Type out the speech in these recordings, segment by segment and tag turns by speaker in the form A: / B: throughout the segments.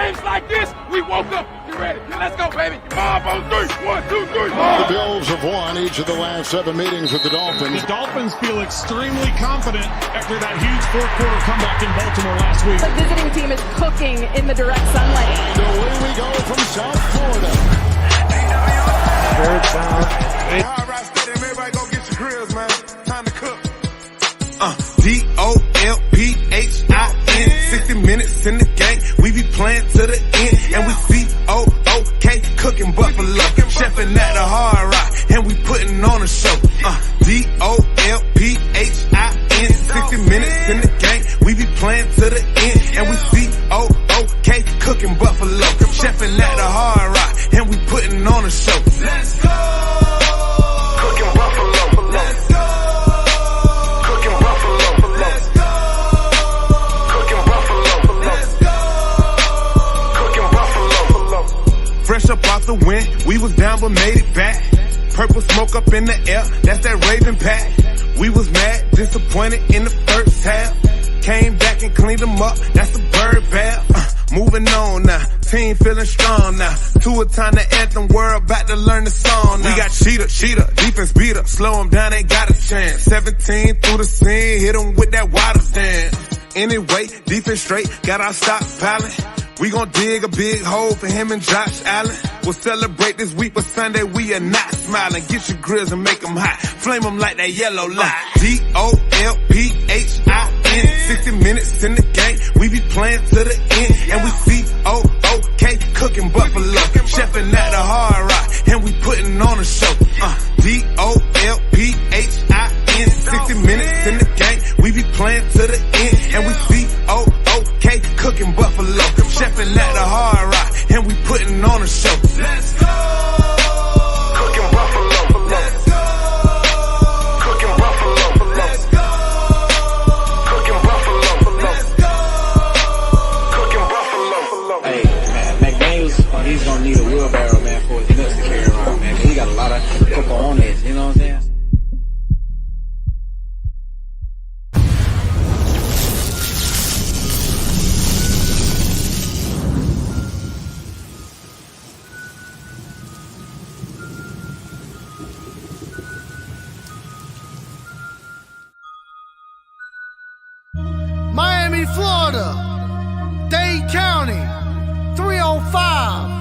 A: games like this, we woke up. You ready? Let's go, baby. Mob on 3. 1, 2, 3.
B: The Bills have won each of the last 7 meetings with the Dolphins.
C: The Dolphins feel extremely confident after that huge fourth-quarter comeback in Baltimore last week.
D: The visiting team is cooking in the direct sunlight.
B: Away we go from South Florida.
E: Third down.
F: High Rise Stadium, everybody go get your grills, man. Time to cook. DOLPHIN. 60 minutes in the game, we be playing to the end, and we COOK cooking buffalo, chefing at the Hard Rock, and we putting on a show. DOLPHIN. 60 minutes in the game, we be playing to the end, and we COOK cooking buffalo, chefing at the Hard Rock, and we putting on a show. Let's go, cooking buffalo. Let's go. Fresh up off the wind, we was down but made it back. Purple smoke up in the air, that's that Raven pack. We was mad, disappointed in the first half. Came back and cleaned them up, that's the bird bath. Moving on now, team feeling strong now. To a time the anthem, we're about to learn the song now. We got cheetah, defense beater. Slow them down, they got a chance. 17 through the scene, hit them with that water dance. Anyway, defense straight, got our stockpiling. We gon' dig a big hole for him and Josh Allen. We'll celebrate this week, but Sunday we are not smiling. Get your grills and make them hot. Flame them like that yellow light. DOLPHIN. 60 minutes in the game, we be playing to the end, and we COOK cooking buffalo, chefing at the Hard Rock, and we putting on a show. DOLPHIN. 60 minutes in the game, we be playing to the end, and we COOK cooking buffalo, chefing at the Hard Rock, and we putting on a show. Let's go, cooking buffalo. Let's go, cooking buffalo. Let's go, cooking buffalo. Let's go, cooking buffalo.
E: Hey, man, McDaniels, he's gonna need a wheelbarrow, man, for his nuts to carry around, man. He got a lot of cocoa on this, you know what I'm saying?
G: Miami, Florida, Dade County, 305.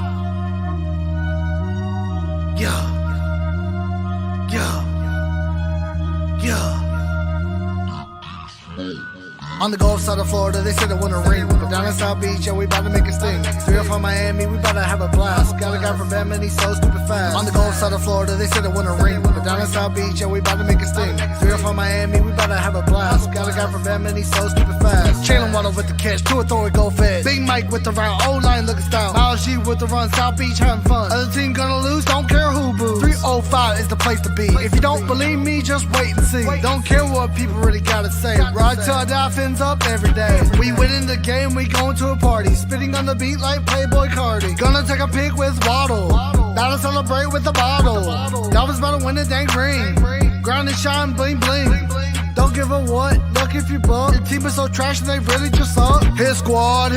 G: Yeah. On the Gulf side of Florida, they said it wouldn't rain. But down in South Beach, yeah, we about to make a sting. 305 Miami, we about to have a blast. Got a guy from Bama and he's so stupid fast. On the Gulf side of Florida, they said it wouldn't rain. But down in South Beach, yeah, we about to make a sting. 305 Miami, we about to have a blast. Got a guy from Bama and he's so stupid fast. Jalen Waddle with the catch, to a throw it, go fast. Big Mike with the round, O-line looking stout. Miles G with the run, South Beach having fun. Other team gonna lose, don't care who boos. 305 is the place to be. If you don't believe me, just wait and see. Don't care what people really gotta say. Ride till I die, fins up every day. We winning the game, we going to a party. Spitting on the beat like Playboy Cardi. Gonna take a pic with Waddle. About to celebrate with a bottle. Dolphins about to win the dang ring. Ground and shine, bling bling. Don't give a what, look if you buck. Your team is so trash and they really just suck. His squad.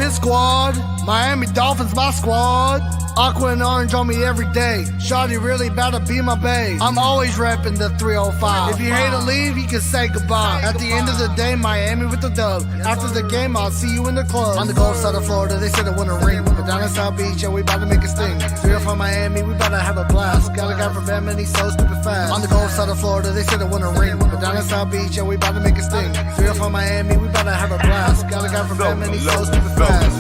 G: Miami Dolphins, my squad. Aqua and orange on me every day. Shawty really about to be my bae. I'm always repping the 305. If you hate to leave, you can say goodbye. At the end of the day, Miami with the dub. After the game, I'll see you in the club. On the Gulf side of Florida, they said it wouldn't rain. But down in South Beach, yeah, we about to make a sting. 305 Miami, we about to have a blast. Got a guy from Bama and he's so stupid fast. On the Gulf side of Florida, they said it wouldn't rain. But down in South Beach, yeah, we about to make a sting. 305 Miami, we about to have a blast. Got a guy from Bama and he's so stupid fast.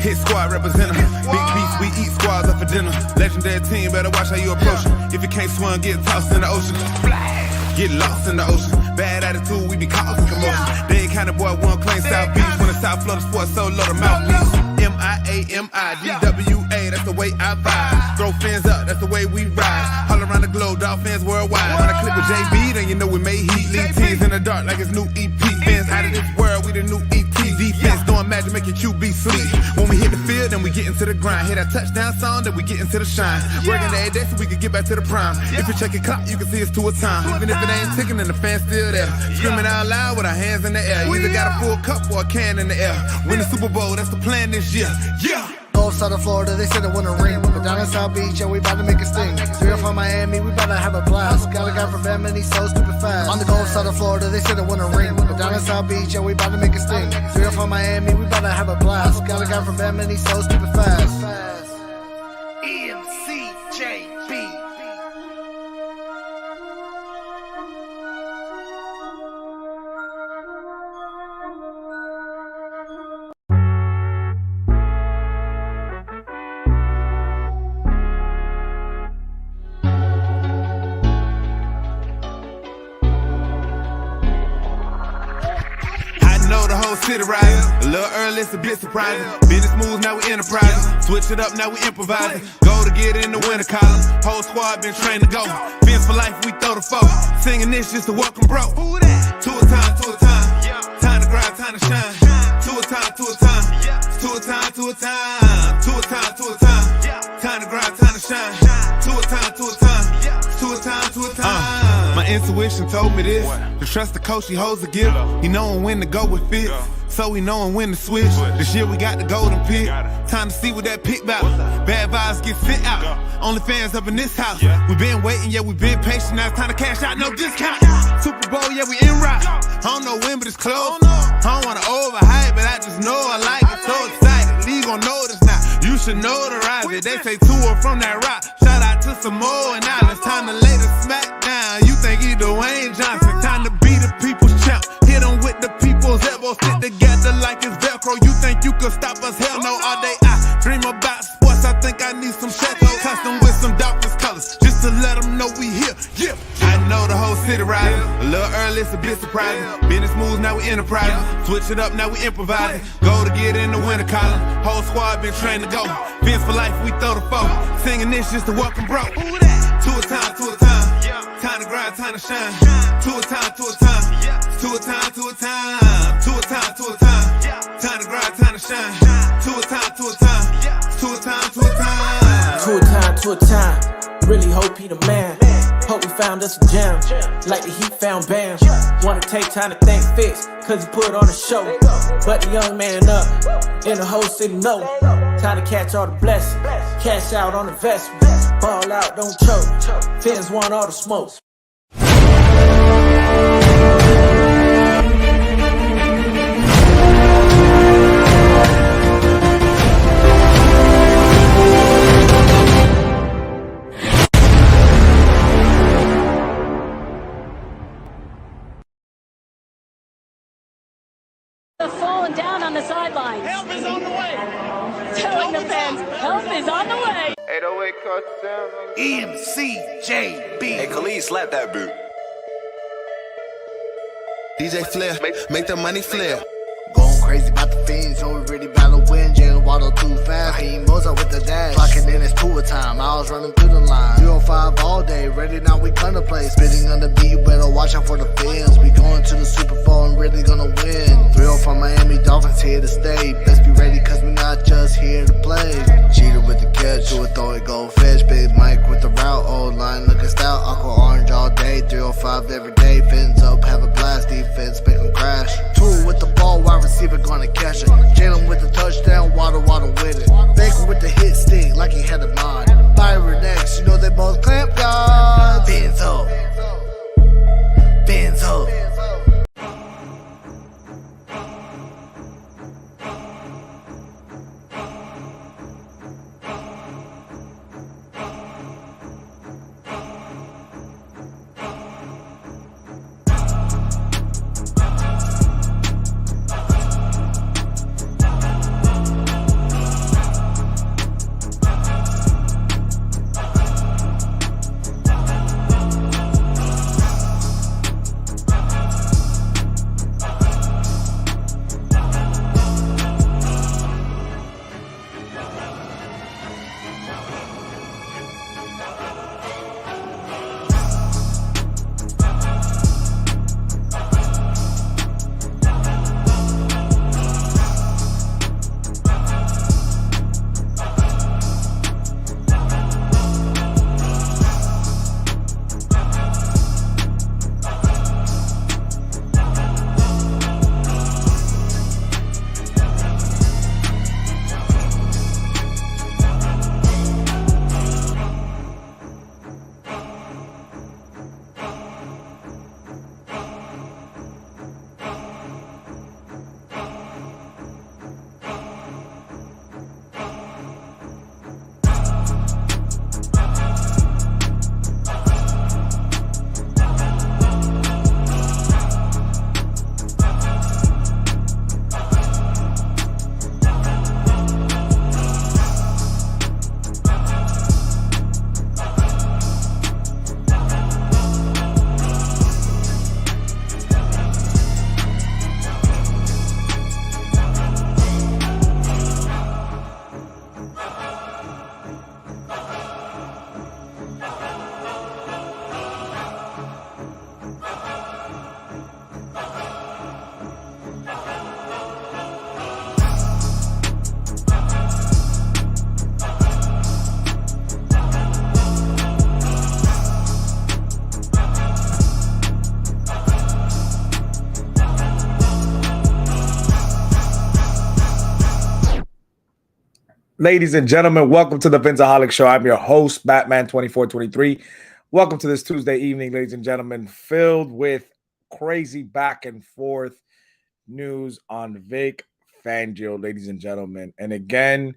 F: Hit squad representative. Big beats, we eat squads up for dinner. Legendary team, better watch how you approach it. If you can't swim, get tossed in the ocean. Get lost in the ocean. Bad attitude, we be causing commotion. Dade County boy, one claim South Beach. When the South Florida sports so low, the mouthpiece. MIAMIDWA, that's the way I vibe. Throw fins up, that's the way we ride. All around the globe, Dolphins worldwide. When I click with JB, then you know we made heat. Lead teams in the dark like it's new EP. Fans out of this world, we the new ET. Defense doing magic, make your QB sleep. When we hit the field, then we get into the grind. Hit that touchdown song, then we get into the shine. Working every day so we can get back to the prime. If you check your clock, you can see it's 2 a time. Even if it ain't ticking, then the fans still there. Screaming out loud with our hands in the air. You either got a full cup or a can in the air. Win the Super Bowl, that's the plan this year. Yeah!
G: Gulf side of Florida, they said it wouldn't ring. But down in South Beach, yeah, we about to make a sting. 3 from Miami, we about to have a blast. Got a guy from Bam and he's so stupid fast. On the Gulf side of Florida, they said it wouldn't ring. But down in South Beach, yeah, we about to make a sting. 3 from Miami, we about to have a blast. Got a guy from Bam and he's so stupid fast. MCJB.
F: The whole city rising. A little early, it's a bit surprising. Business moves, now we enterprising. Switch it up, now we improvising. Go to get in the winter column. Whole squad been trained to go. Fins for life, we throw the foe. Singing this just to welcome bro. To a time, to a time. Time to grind, time to shine. To a time, to a time. To a time, to a time. To a time, to a time. Time to grind, time to shine. To a time, to a time. To a time, to a time. My intuition told me this. To trust the coach, he holds the gift. He knowin' when to go with fits. So he knowin' when to switch. This year we got the golden pick. Time to see what that pick bout. Bad vibes get sent out. Only fans up in this house. We been waiting, yeah, we been patient. Now it's time to cash out, no discount. Super Bowl, yeah, we in route. I don't know when, but it's close. I don't wanna overhype, but I just know I like it. So excited, league gon' know this now. You should notarize it. They say tour from that rock. Shout out to Samoa and Islands. Time to lay the smack down. You think he Dwayne Johnson? Time to be the people's champ. Hit him with the people's elbow. Stick together like it's Velcro. You think you could stop us? Hell no. All day I dream about sports. I think I need some Chateau custom with some dolphins colors. Just to let them know we here. Yeah. I know the whole city riding. A little early, it's a bit surprising. Business moves, now we enterprising. Switch it up, now we improvising. Go to get in the winter column. Whole squad been trained to go. Fins for life, we throw the foe. Singing this just to welcome bro. To a time, to a time. Time to grind, time to shine. To a time, to a time. To a time, to a time. To a time, to a time. Time to grind, time to shine. To a time, to a time. To a time, to a time.
H: To a time, to a time. Really hope he the man. Hope we found us a gem. Like the Heat found Bam. Wanna take time to thank Fitz, cause he put on a show. But the young man up, and the whole city know. Time to catch all the blessings. Cash out on investment. Ball out, don't choke. Fins want all the smoke.
D: Falling down on the sidelines.
A: Help is on the way.
D: Telling the fans, help is on the way.
F: 808 touchdown.
G: MCJB.
I: Hey, Khalid, slap that boot.
J: DJ Flair, make the money flare.
G: Going crazy about the fiends, so we really about to win. Jalen Waddle too fast, he Mozart with the dash. Clocking in his tour time, I was running through the line. 305 all day, ready now we gonna play. Spitting on the beat, you better watch out for the fins. We going to the Super Bowl and really gonna win. 3 from Miami, Dolphins here to stay. Best be ready cause we not just here to play. Cheater with the catch, to a throw it, go fetch. Big Mike with the route, old line looking stout. Aqua orange all day, 305 every day. Fins up, have a blast, defense make them crash. 2 with the ball, wide receiver gonna catch it. Jalen with the touchdown, Waddle with it. Baker with the hit stick like he had a mod. Byron X, you know they both clamp guards. Fins up. Fins up.
I: Ladies and gentlemen, welcome to the Phinsaholics Show. I'm your host, Batman2423. Welcome to this Tuesday evening, ladies and gentlemen, filled with crazy back and forth news on Vic Fangio, ladies and gentlemen. And again,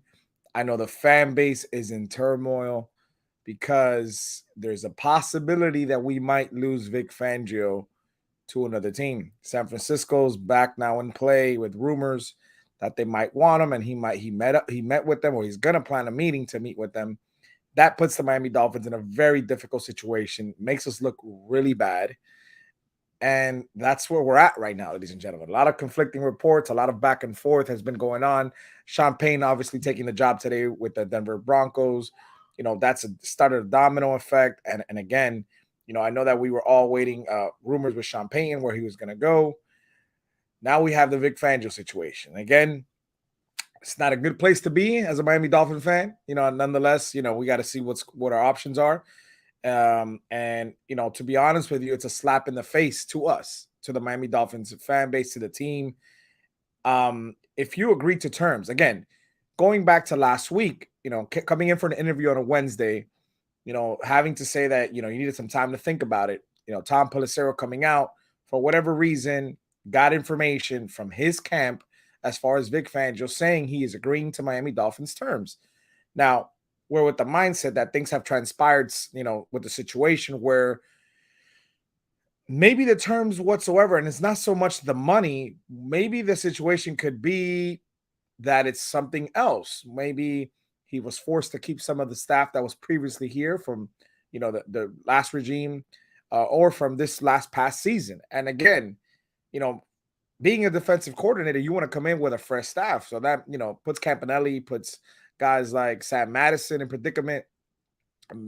I: I know the fan base is in turmoil because there's a possibility that we might lose Vic Fangio to another team. San Francisco's back now in play with rumors that they might want him, and he met with them, or he's gonna plan a meeting to meet with them. That puts the Miami Dolphins in a very difficult situation, makes us look really bad. And that's where we're at right now, ladies and gentlemen. A lot of conflicting reports, a lot of back and forth has been going on. Sean Payne obviously taking the job today with the Denver Broncos. You know, that's started a domino effect. And again, you know, I know that we were all waiting rumors with Sean Payne where he was going to go. Now we have the Vic Fangio situation. Again, it's not a good place to be as a Miami Dolphin fan. You know, nonetheless, you know, we got to see what our options are. And, you know, to be honest with you, it's a slap in the face to us, to the Miami Dolphins fan base, to the team. If you agree to terms, again, going back to last week, you know, coming in for an interview on a Wednesday, you know, having to say that, you know, you needed some time to think about it. You know, Tom Pelissero coming out for whatever reason, got information from his camp as far as Vic Fangio saying he is agreeing to Miami Dolphins terms. Now, we're with the mindset that things have transpired, you know, with the situation where maybe the terms whatsoever, and it's not so much the money, maybe the situation could be that it's something else. Maybe he was forced to keep some of the staff that was previously here from, you know, the last regime or from this past season. And again, you know, being a defensive coordinator, you want to come in with a fresh staff. So that, you know, puts Campanelli, puts guys like Sam Madison in predicament.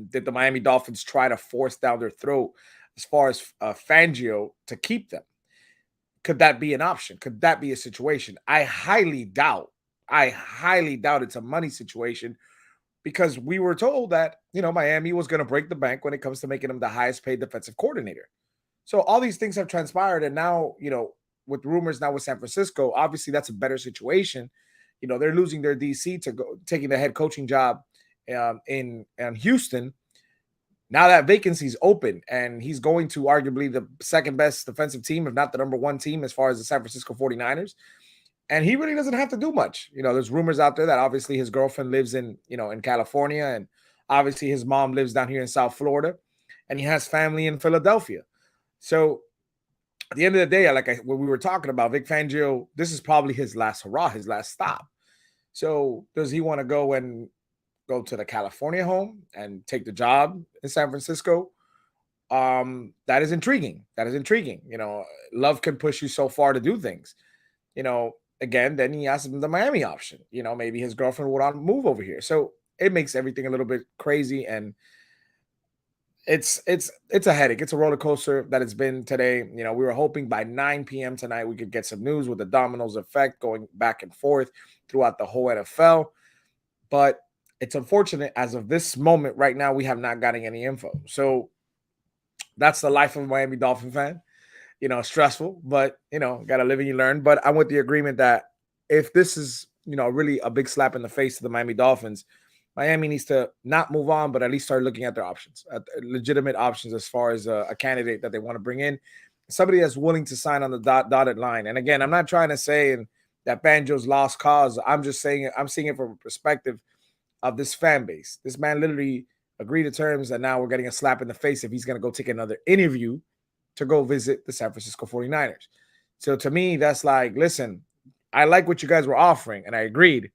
I: Did the Miami Dolphins try to force down their throat as far as Fangio to keep them? Could that be an option? Could that be a situation? I highly doubt it's a money situation, because we were told that, you know, Miami was going to break the bank when it comes to making him the highest paid defensive coordinator. So all these things have transpired. And now, you know, with rumors now with San Francisco, obviously that's a better situation. You know, they're losing their DC to go taking the head coaching job in Houston. Now that vacancy is open, and he's going to arguably the second best defensive team, if not the number one team, as far as the San Francisco 49ers. And he really doesn't have to do much. You know, there's rumors out there that obviously his girlfriend lives in, you know, in California, and obviously his mom lives down here in South Florida, and he has family in Philadelphia. So at the end of the day, what we were talking about, Vic Fangio, this is probably his last hurrah, his last stop. So does he want to go to the California home and take the job in San Francisco? That is intriguing. You know, love can push you so far to do things. You know, again, then he has the Miami option. You know, maybe his girlfriend would want to move over here. So it makes everything a little bit crazy, and it's a headache. It's a roller coaster that it's been today. You know, we were hoping by 9 p.m. tonight we could get some news with the dominoes effect going back and forth throughout the whole NFL. But it's unfortunate, as of this moment right now, we have not gotten any info. So that's the life of a Miami Dolphin fan. You know, stressful, but, you know, got to live and you learn. But I'm with the agreement that if this is, you know, really a big slap in the face to the Miami Dolphins, Miami needs to not move on, but at least start looking at their options, at legitimate options as far as a candidate that they want to bring in, somebody that's willing to sign on the dotted line. And again, I'm not trying to say that Fangio's lost cause. I'm just saying I'm seeing it from a perspective of this fan base. This man literally agreed to terms, and now we're getting a slap in the face if he's going to go take another interview to go visit the San Francisco 49ers. So to me, that's like, listen, I like what you guys were offering, and I agreed,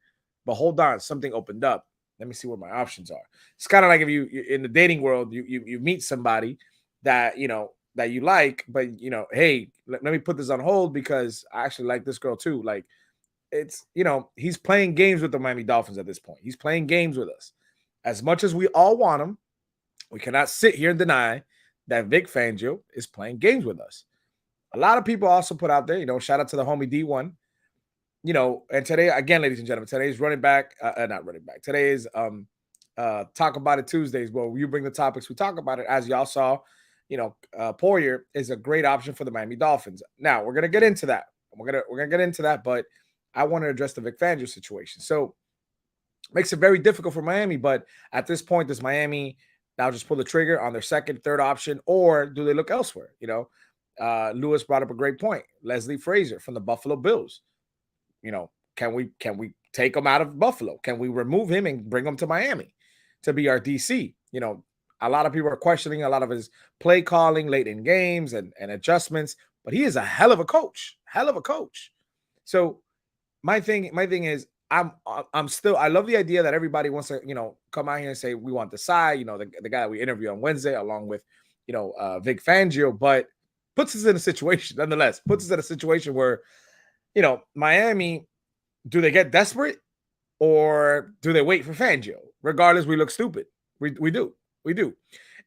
I: but hold on, something opened up. Let me see what my options are. It's kind of like if you in the dating world, you meet somebody that, you know, that you like, but, you know, hey, let me put this on hold because I actually like this girl too. Like, it's, you know, he's playing games with the Miami Dolphins at this point. He's playing games with us. As much as we all want him, we cannot sit here and deny that Vic Fangio is playing games with us. A lot of people also put out there, you know, shout out to the homie D1. You know, and today, again, ladies and gentlemen, today's not running back. Today is Talk About It Tuesdays, where you bring the topics, we talk about it. As y'all saw, you know, Poyer is a great option for the Miami Dolphins. Now, we're going to get into that. We're gonna get into that, but I want to address the Vic Fangio situation. So Makes it very difficult for Miami. But at this point, does Miami now just pull the trigger on their second, third option, or do they look elsewhere? Lewis brought up a great point. Leslie Frazier from the Buffalo Bills. Can we take him out of Buffalo? Can we remove him and bring him to Miami to be our DC? A lot of people are questioning a lot of his play calling late in games and adjustments, but he is a hell of a coach. So my thing is I love the idea that everybody wants to, come out here and say we want the side, the guy that we interviewed on Wednesday along with, Vic Fangio, but puts us in a situation where, Miami, do they get desperate or do they wait for Fangio? Regardless, we look stupid. We do.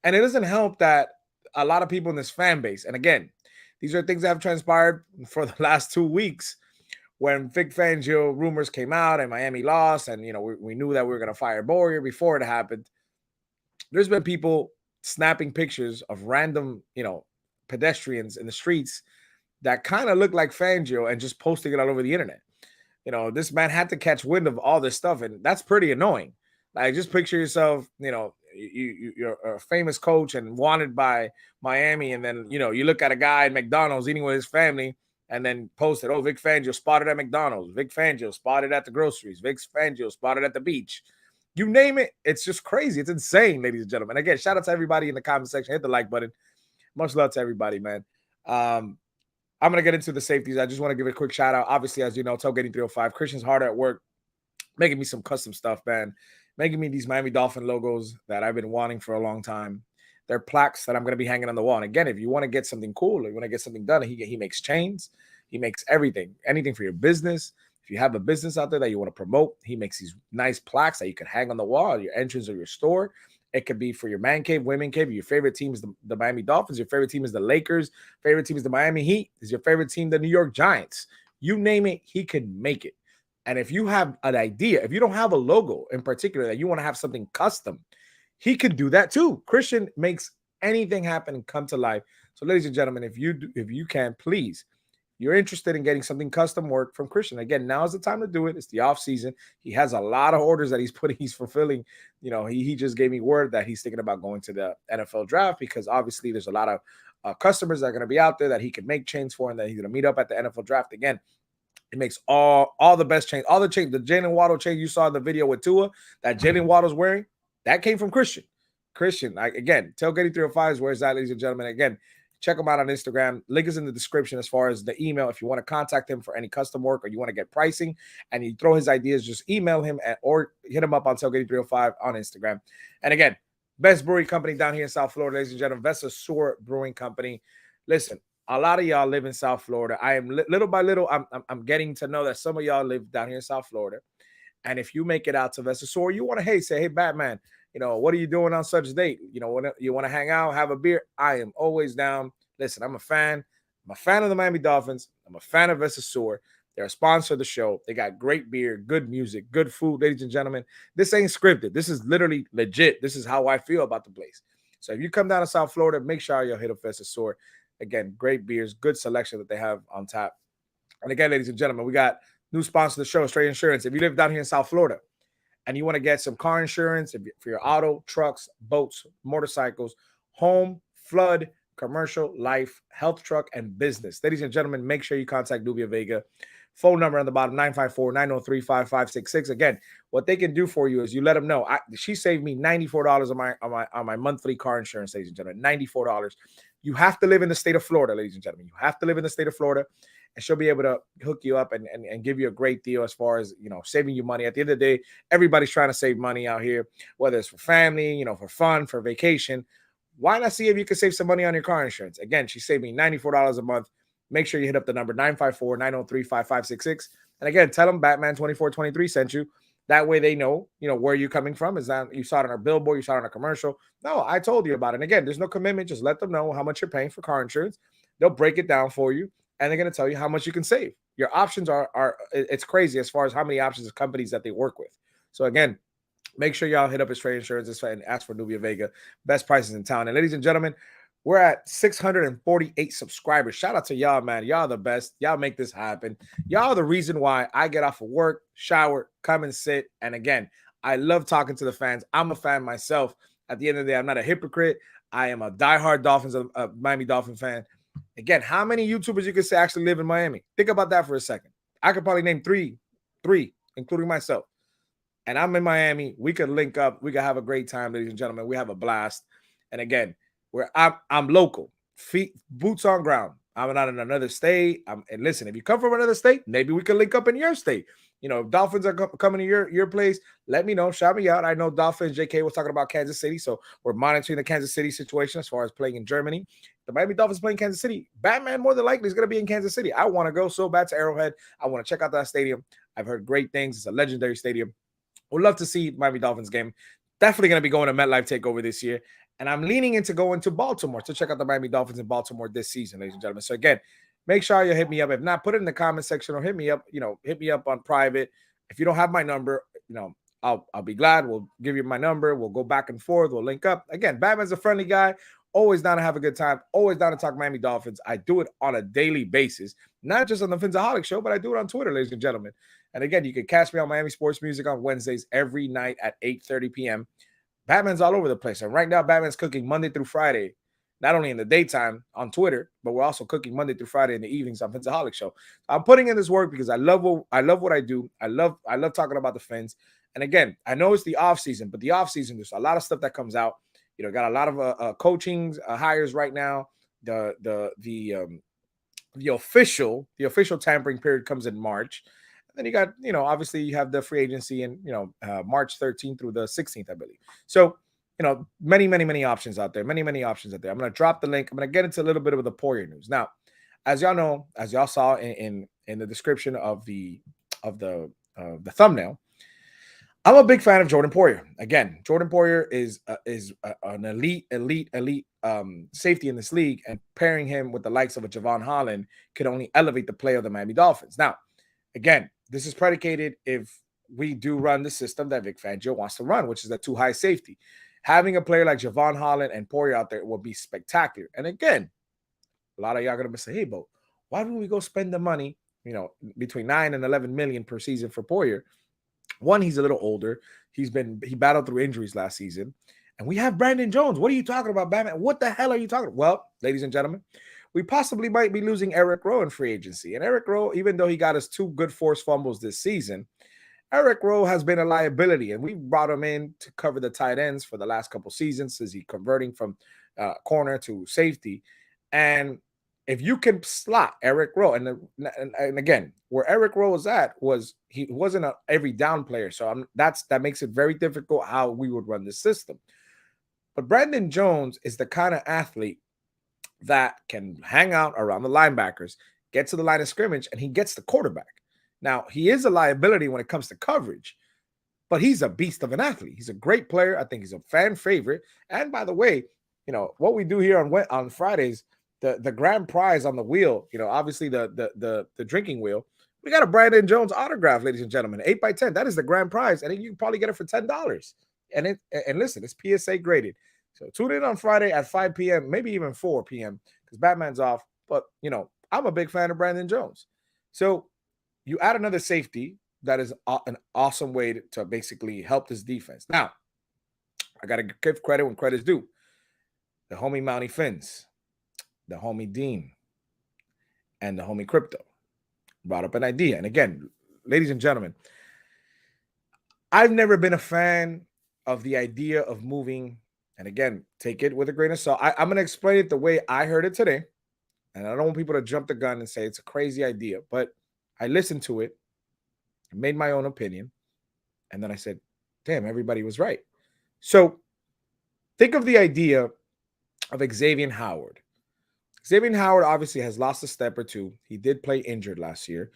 I: And it doesn't help that a lot of people in this fan base, and again, these are things that have transpired for the last 2 weeks when Vic Fangio rumors came out and Miami lost, and we knew that we were going to fire Poyer before it happened. There's been people snapping pictures of random, pedestrians in the streets that kind of look like Fangio and just posting it all over the internet. This man had to catch wind of all this stuff, and that's pretty annoying. Like, just picture yourself, you're a famous coach and wanted by Miami, and then, you look at a guy at McDonald's eating with his family and then posted, oh, Vic Fangio spotted at McDonald's. Vic Fangio spotted at the groceries. Vic Fangio spotted at the beach. You name it, it's just crazy. It's insane, ladies and gentlemen. Again, shout out to everybody in the comment section. Hit the like button. Much love to everybody, man. I'm going to get into the safeties. I just want to give a quick shout out. Obviously, as you know, Talkaboutit 305. Christian's hard at work, making me some custom stuff, man. Making me these Miami Dolphin logos that I've been wanting for a long time. They're plaques that I'm going to be hanging on the wall. And again, if you want to get something cool or you want to get something done, he makes chains. He makes everything, anything for your business. If you have a business out there that you want to promote, he makes these nice plaques that you can hang on the wall, your entrance or your store. It could be for your man cave, women cave. Your favorite team is the Miami Dolphins. Your favorite team is the Lakers. Favorite team is the Miami Heat. Is your favorite team the New York Giants? You name it, he can make it. And if you have an idea, if you don't have a logo in particular that you want to have something custom, he can do that too. Christian makes anything happen and come to life. So, ladies and gentlemen, if you can, please, you're interested in getting something custom work from Christian. Again, now is the time to do it. It's the off season. He has a lot of orders that he's fulfilling. He just gave me word that he's thinking about going to the NFL draft because obviously there's a lot of customers that are going to be out there that he can make chains for and that he's going to meet up at the NFL draft. Again, it makes all the best chains, all the chains. The Jalen Waddle chain you saw in the video with Tua that Jalen Waddle's wearing, that came from Christian. Again, Talkaboutit 305 is where it's at, ladies and gentlemen. Again, check him out on Instagram. Link is in the description as far as the email. If you want to contact him for any custom work or you want to get pricing and you throw his ideas, just email him or hit him up on Talkaboutit 305 on Instagram. And again, best brewing company down here in South Florida, ladies and gentlemen, Vinsaholics Brewing Company. Listen, a lot of y'all live in South Florida. I am little by little, I'm getting to know that some of y'all live down here in South Florida. And if you make it out to Vinsaholics, you want to say, hey, Batman, what are you doing on such date? When you want to hang out, have a beer, I am always down. Listen, I'm a fan. I'm a fan of the Miami Dolphins. I'm a fan of Vinsaholics. They're a sponsor of the show. They got great beer, good music, good food, ladies and gentlemen. This ain't scripted. This is literally legit. This is how I feel about the place. So if you come down to South Florida, make sure you'll hit up Vinsaholics. Again, great beers, good selection that they have on tap. And again, ladies and gentlemen, we got new sponsor of the show, Straight Insurance. If you live down here in South Florida and you want to get some car insurance for your auto, trucks, boats, motorcycles, home, flood, commercial, life, health, truck, and business. Ladies and gentlemen, make sure you contact Nubia Vega. Phone number on the bottom, 954-903-5566. Again, what they can do for you is you let them know. She saved me $94 on my monthly car insurance, ladies and gentlemen, $94. You have to live in the state of Florida, ladies and gentlemen. You have to live in the state of Florida, and she'll be able to hook you up and give you a great deal as far as, saving you money. At the end of the day, everybody's trying to save money out here, whether it's for family, for fun, for vacation. Why not see if you can save some money on your car insurance? Again, she saved me $94 a month. Make sure you hit up the number 954-903-5566. And again, tell them Batman2423 sent you. That way they know, where you're coming from. Is that you saw it on our billboard, you saw it on a commercial? No, I told you about it. And again, there's no commitment. Just let them know how much you're paying for car insurance. They'll break it down for you, and they're going to tell you how much you can save. Your options are it's crazy as far as how many options of companies that they work with. So again, make sure y'all hit up his Straight Insurance and ask for Nubia Vega. Best prices in town. And ladies and gentlemen, we're at 648 subscribers. Shout out to y'all, man. Y'all the best. Y'all make this happen. Y'all are the reason why I get off of work, shower, come and sit. And again, I love talking to the fans. I'm a fan myself. At the end of the day, I'm not a hypocrite. I am a diehard Miami Dolphin fan. Again, how many YouTubers you could say actually live in Miami? Think about that for a second. I could probably name three, including myself. And I'm in Miami. We could link up. We could have a great time, ladies and gentlemen. We have a blast. And again, I'm local, boots on ground. I'm not in another state. And listen, if you come from another state, maybe we could link up in your state. You know, if Dolphins are coming to your place, let me know. Shout me out. I know Dolphins. JK was talking about Kansas City, so we're monitoring the Kansas City situation as far as playing in Germany. The Miami Dolphins playing Kansas City. Batman more than likely is going to be in Kansas City. I want to go so bad to Arrowhead. I want to check out that stadium. I've heard great things. It's a legendary stadium. Would love to see Miami Dolphins game. Definitely going to be going to MetLife TakeOver this year. And I'm leaning into going to Baltimore to check out the Miami Dolphins in Baltimore this season, ladies and gentlemen. So again, make sure you hit me up. If not, put it in the comment section or hit me up, hit me up on private. If you don't have my number, I'll be glad. We'll give you my number. We'll go back and forth. We'll link up. Again, Batman's a friendly guy. Always down to have a good time. Always down to talk Miami Dolphins. I do it on a daily basis, not just on the Phinsaholics show, but I do it on Twitter, ladies and gentlemen. And again, you can catch me on Miami Sports Music on Wednesdays every night at 8:30 p.m. Batman's all over the place. And right now, Batman's cooking Monday through Friday, not only in the daytime on Twitter, but we're also cooking Monday through Friday in the evenings on Phinsaholics show. I'm putting in this work because I love what I do. I love talking about the Fins. And again, I know it's the off season, but the off season, there's a lot of stuff that comes out. Got a lot of coaching hires right now. The official tampering period comes in March. And then you got, obviously you have the free agency in, March 13th through the 16th, I believe. So, many options out there. Many options out there. I'm going to drop the link. I'm going to get into a little bit of the Poyer news. Now, as y'all know, as y'all saw in the description of the thumbnail, I'm a big fan of Jordan Poyer. Again, Jordan Poyer is an elite safety in this league, and pairing him with the likes of a Javon Holland could only elevate the play of the Miami Dolphins. Now, again, this is predicated if we do run the system that Vic Fangio wants to run, which is a too high safety. Having a player like Javon Holland and Poyer out there will be spectacular. And again, a lot of y'all are going to say, hey, Bo, why don't we go spend the money, between 9 and 11 million per season for Poyer? One, he's a little older. He battled through injuries last season. And we have Brandon Jones. What are you talking about, Batman? What the hell are you talking about? Well, ladies and gentlemen, we possibly might be losing Eric Rowe in free agency. And Eric Rowe, even though he got us 2 good forced fumbles this season, Eric Rowe has been a liability. And we brought him in to cover the tight ends for the last couple seasons as he's converting from corner to safety. And if you can slot Eric Rowe, and again, where Eric Rowe was at was he wasn't an every down player. So that makes it very difficult how we would run the system. But Brandon Jones is the kind of athlete that can hang out around the linebackers, get to the line of scrimmage, and he gets the quarterback. Now, he is a liability when it comes to coverage, but he's a beast of an athlete. He's a great player. I think he's a fan favorite. And by the way, what we do here on Fridays, the grand prize on the wheel, obviously the drinking wheel, we got a Brandon Jones autograph, ladies and gentlemen, 8x10. That is the grand prize, and you can probably get it for $10. And listen, it's PSA graded. So tune in on Friday at 5 p.m., maybe even 4 p.m. because Batman's off. But, I'm a big fan of Brandon Jones. So you add another safety that is an awesome way to basically help this defense. Now, I got to give credit when credit's due. The homie Mountie Fins, the homie Dean, and the homie Crypto brought up an idea. And again, ladies and gentlemen, I've never been a fan of the idea of moving. And again, take it with a grain of salt. I'm going to explain it the way I heard it today. And I don't want people to jump the gun and say it's a crazy idea. But I listened to it, made my own opinion. And then I said, damn, everybody was right. So think of the idea of Xavier Howard. Xavier Howard obviously has lost a step or two. He did play injured last year.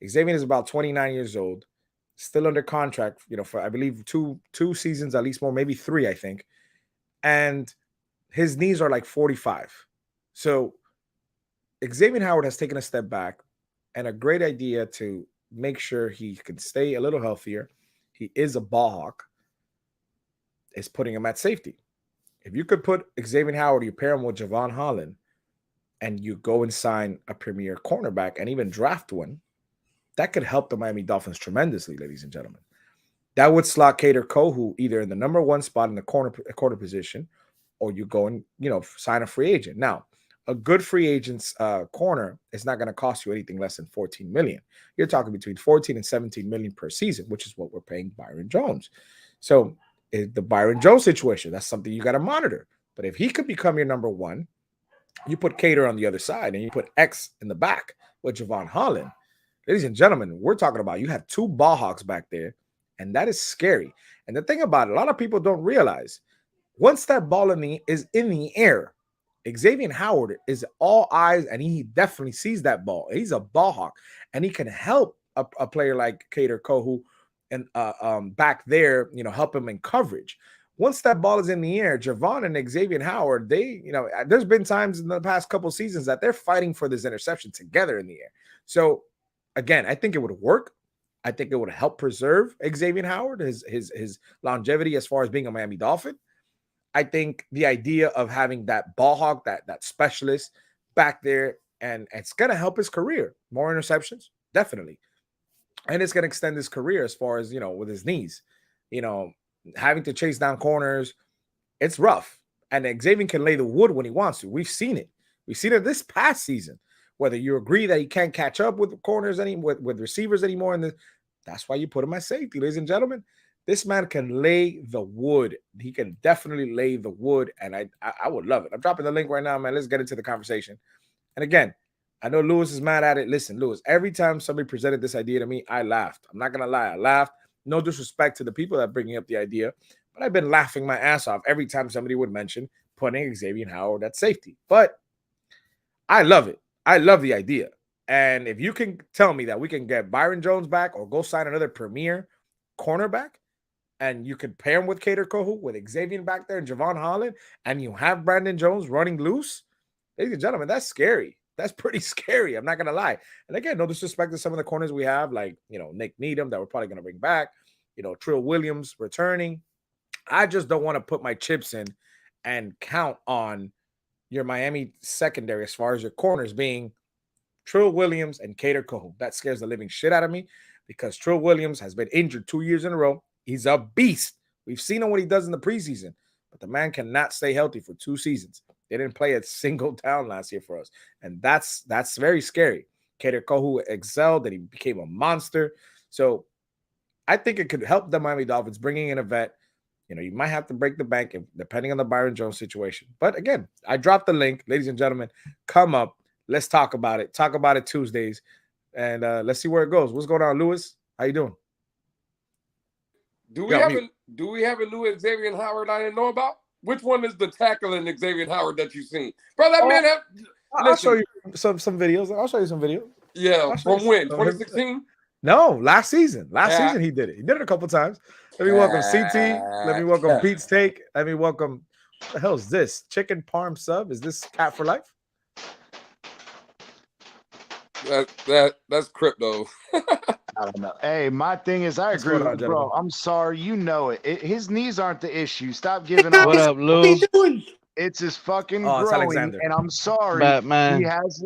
I: Xavier is about 29 years old, still under contract, for I believe two seasons, at least more, maybe 3, I think. And his knees are like 45. So Xavier Howard has taken a step back, and a great idea to make sure he can stay a little healthier. He is a ball hawk. Is putting him at safety. If you could put Xavier Howard, you pair him with Javon Holland, and you go and sign a premier cornerback and even draft one, that could help the Miami Dolphins tremendously, ladies and gentlemen. that would slot Kader Kohu either in the number 1 spot in the corner position, or you go and sign a free agent. Now, a good free agent's corner is not going to cost you anything less than $14 million. You're talking between $14 and $17 million per season, which is what we're paying Byron Jones. So the Byron Jones situation, that's something you got to monitor. But if he could become your number 1, you put Kader on the other side and you put X in the back with Javon Holland. Ladies and gentlemen, we're talking about you have 2 ball hawks back there, and that is scary. And the thing about it, a lot of people don't realize, once that ball is in the air, Xavier Howard is all eyes, and he definitely sees that ball. He's a ball hawk, and he can help a player like Kader Kohu and back there, help him in coverage. Once that ball is in the air, Javon and Xavier Howard, there's been times in the past couple seasons that they're fighting for this interception together in the air. So again, I think it would work. I think it would help preserve Xavier Howard, his longevity as far as being a Miami Dolphin. I think the idea of having that ball hawk, that specialist back there, and it's going to help his career. More interceptions, definitely. And it's going to extend his career as far as, with his knees. Having to chase down corners, it's rough. And Xavier can lay the wood when he wants to. We've seen it. We've seen it this past season. Whether you agree that he can't catch up with corners with receivers anymore, that's why you put him at safety, ladies and gentlemen. This man can lay the wood. He can definitely lay the wood, and I would love it. I'm dropping the link right now, man. Let's get into the conversation. And again, I know Lewis is mad at it. Listen, Lewis, every time somebody presented this idea to me, I laughed. I'm not going to lie. I laughed. No disrespect to the people that are bringing up the idea, but I've been laughing my ass off every time somebody would mention putting Xavier Howard at safety. But I love it. I love the idea. And if you can tell me that we can get Byron Jones back or go sign another premier cornerback, and you could pair him with Kader Kohu, with Xavier back there and Javon Holland, and you have Brandon Jones running loose, ladies and gentlemen, that's scary. That's pretty scary. I'm not going to lie. And again, no disrespect to some of the corners we have, like, Nick Needham that we're probably going to bring back, Trill Williams returning. I just don't want to put my chips in and count on your Miami secondary as far as your corners being Trill Williams and Kader Kohu. That scares the living shit out of me because Trill Williams has been injured 2 years in a row. He's a beast. We've seen him what he does in the preseason, but the man cannot stay healthy for 2 seasons. They didn't play a single down last year for us, and that's very scary. Kader Kohu excelled, and he became a monster. So I think it could help the Miami Dolphins bringing in a vet. You might have to break the bank depending on the Byron Jones situation. But again, I dropped the link, ladies and gentlemen. Come up. Let's talk about it. Talk about it Tuesdays, and let's see where it goes. What's going on, Lewis? How you doing?
A: Do we have a new Xavier Howard I didn't know about? Which one is the tackling Xavier Howard that you've seen? Bro, that man
I: I'll show you some videos. I'll show you some videos.
A: Yeah, from when? 2016?
I: No, last season. Last season he did it. He did it a couple times. Let me welcome CT. Let me welcome Pete's Take. Let me welcome, what the hell is this? Chicken Parm Sub? Is this Cat for Life?
A: That's crypto.
K: I don't know. Hey, my thing is, I agree with bro. I'm sorry, his knees aren't the issue. Stop giving all.
L: What up, Lou?
K: It's his fucking growing, and I'm sorry,
L: Batman.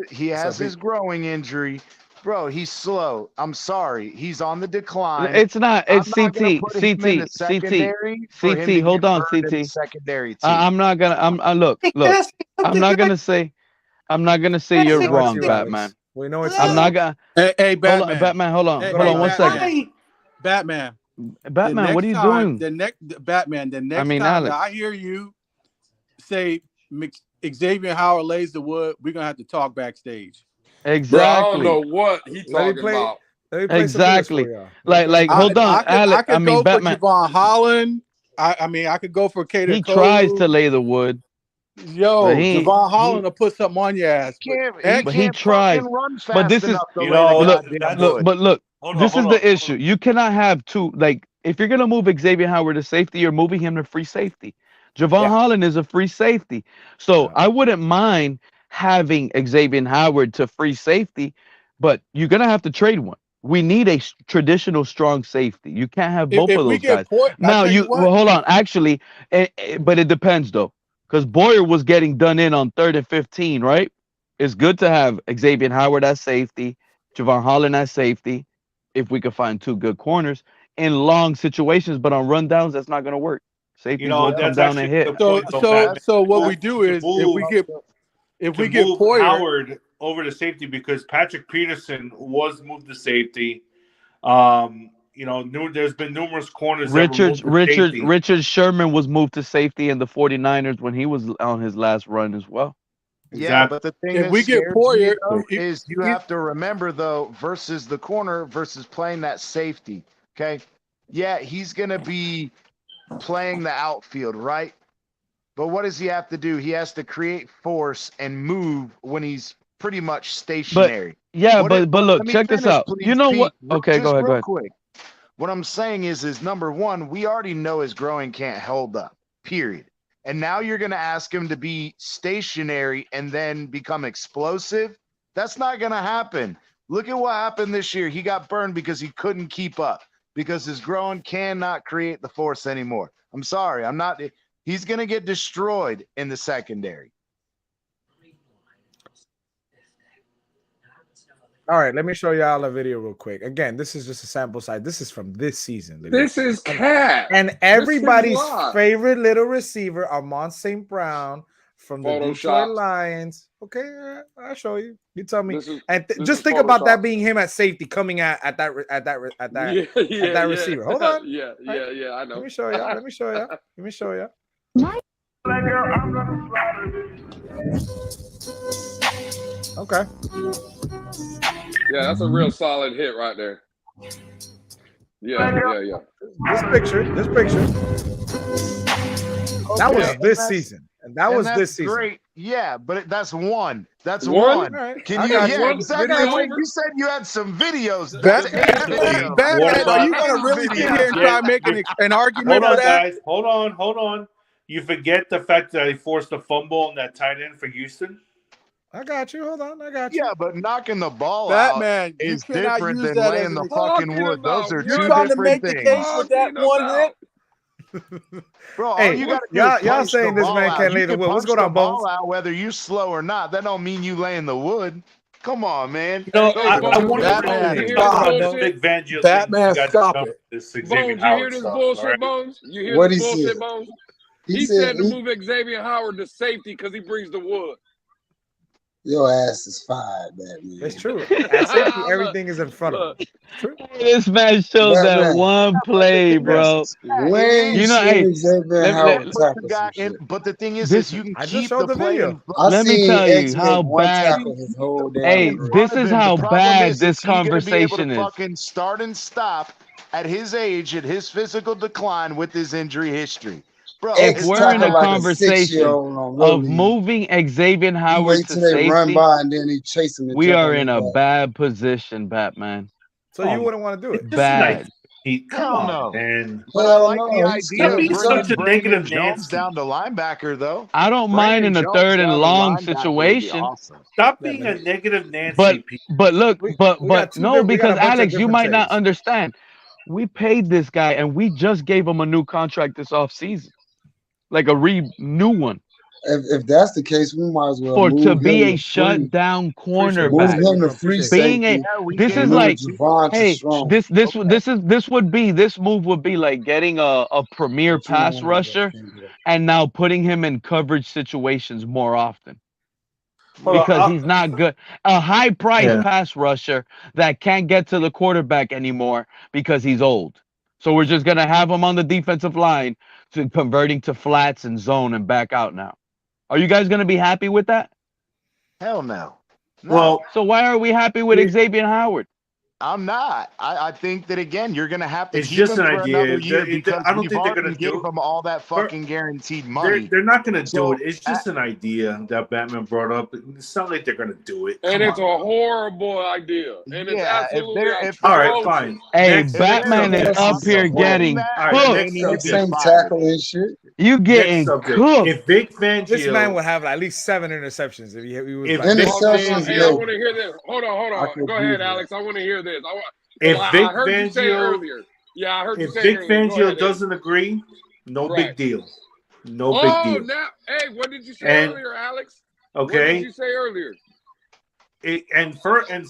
K: He has his growing injury, bro. He's slow. I'm sorry, he's on the decline.
L: It's not. It's CT. Hold on, CT.
K: Secondary.
L: I'm not gonna. Look. I'm not gonna say. You're wrong, Batman.
I: We know it's.
L: I'm not gonna.
M: Hey, Batman.
L: Hold on. Hold on 1 second.
M: Batman,
L: what are you doing?
M: The next time
L: Alex.
M: I hear you say Xavier Howard lays the wood, we're gonna have to talk backstage.
L: Exactly.
A: Bro, I don't know what he's talking about.
L: Exactly. Like, hold on, Alex.
M: I could go
L: Batman.
M: for Javon Holland. I could go for Kader.
L: He tries to lay the wood.
M: Yo, Javon Holland will put something on your ass.
L: But he tries. But this is, look, this is the issue. You cannot have two. Like, if you're gonna move Xavier Howard to safety, you're moving him to free safety. Javon Holland is a free safety, so I wouldn't mind having Xavier Howard to free safety, but you're gonna have to trade one. We need a traditional strong safety. You can't have both of those guys. Now hold on. Actually, but it depends though. Because Boyer was getting done in on 3rd and 15, right? It's good to have Xavier Howard at safety, Javon Holland at safety, if we could find 2 good corners. in long situations, but on rundowns, that's not going to work. Safeties won't come down and hit.
M: So what we do is if we get Poyer,
N: Howard over to safety because Patrick Peterson was moved to safety. There's been numerous corners.
L: Richard Sherman was moved to safety in the 49ers when he was on his last run as well.
K: Yeah, but the thing
M: if we get Poyer,
K: is you have to remember though, versus the corner versus playing that safety. Okay, yeah, he's gonna be playing the outfield, right? But what does he have to do? He has to create force and move when he's pretty much stationary.
L: But look, check this out.
K: Please,
L: you know
K: Pete,
L: what? Okay, go ahead.
K: Quick. What I'm saying is number one, we already know his growing can't hold up, period. And now you're going to ask him to be stationary and then become explosive? That's not going to happen. Look at what happened this year. He got burned because he couldn't keep up, because his growing cannot create the force anymore. I'm sorry. He's going to get destroyed in the secondary.
I: All right, let me show y'all a video real quick. Again, this is just a sample size. This is from this season.
A: This is Cat.
I: And everybody's favorite little receiver, Amon St. Brown from the Detroit Lions. Okay, I'll show you. You tell me. Just think about that being him at safety, coming at that receiver. Hold on.
A: Yeah, I know.
I: Let me show you. Okay.
A: Yeah, that's a real solid hit right there. Yeah.
I: This picture. That was this season. And that was this season.
K: Great. Yeah, but that's one. That's one.
I: Right.
K: Can you? Yeah, exactly. You said you had some videos.
M: Batman, are you going to really sit here and try to make an argument for that?
N: Guys. Hold on. You forget the fact that he forced a fumble on that tight end for Houston.
I: I got you. Hold on. I got you.
K: Yeah, but knocking the ball
M: Batman,
K: out is
M: you cannot
K: different
M: use
K: than
M: that
K: laying
M: as
K: the fucking wood. Those are
M: you're
K: two
M: trying to
K: different
M: make
K: things.
M: the case with that one hit.
K: Bro, all
I: hey,
K: you got to do is
I: y'all saying this man can't lay the wood. What's going on, Bones?
K: Whether you slow or not, that don't mean you laying the wood. Come on, man.
N: I want to Vic Fangio.
M: Batman, stop it.
A: Bones, you hear this bullshit, Bones? You hear this bullshit, Bones? He said to move Xavier Howard to safety because he brings the wood.
O: Your ass is fired, Batman.
I: It's true. At safety, everything is in front of him. True.
L: This man shows that one play, bro.
O: When
L: you know, hey,
K: but the thing is you can keep the video.
L: Let me tell you how bad. Hey, this is how bad this conversation is.
K: Fucking start and stop at his age, at his physical decline with his injury history. Bro,
L: if we're in a conversation of moving Xavier Howard to safety, we are in a bad position, Batman.
I: So you wouldn't want to do it?
L: Bad.
K: Come on,
N: man.
K: But I like the idea of
N: such a negative
K: Jones down to linebacker, though.
L: I don't mind in a third and long situation.
K: Awesome.
N: Stop being a negative Nancy.
L: But look, but no, because Alex, you might not understand. We paid this guy, and we just gave him a new contract this offseason. Like a new one.
O: If that's the case, we might as well
L: to be a shutdown cornerback.
O: Move him to free safety.
L: This is like, hey, this move would be like getting a premier pass rusher and now putting him in coverage situations more often. Because he's not good. A high-priced pass rusher that can't get to the quarterback anymore because he's old. So we're just going to have him on the defensive line to converting to flats and zone and back out now. Are you guys going to be happy with that?
K: Hell no.
N: Well,
L: so why are we happy with Xavier Howard?
K: I'm not. I think that, again, you're going to have to
N: keep
K: just
N: him for another
K: year because
N: I don't think they're going to
K: give him all that fucking guaranteed money.
N: They're not going to do it. It's just an idea that Batman brought up. It's not like they're going to do it.
A: And it's a horrible idea. And it's absolutely
N: all right, fine.
L: Hey, Batman is up here getting cooked.
O: Same tackle and shit.
L: You getting cooked.
N: If Vic Fangio,
I: this man would have at least 7 interceptions if he was.
A: I want to hear this. Hold on. Go ahead, Alex. I want to hear this.
N: If Vic
A: Fangio,
N: I heard you say Vic Fangio doesn't agree, no big deal. No big deal.
A: Now, hey, what did you say earlier, Alex?
N: Okay.
A: What did you say earlier?
N: And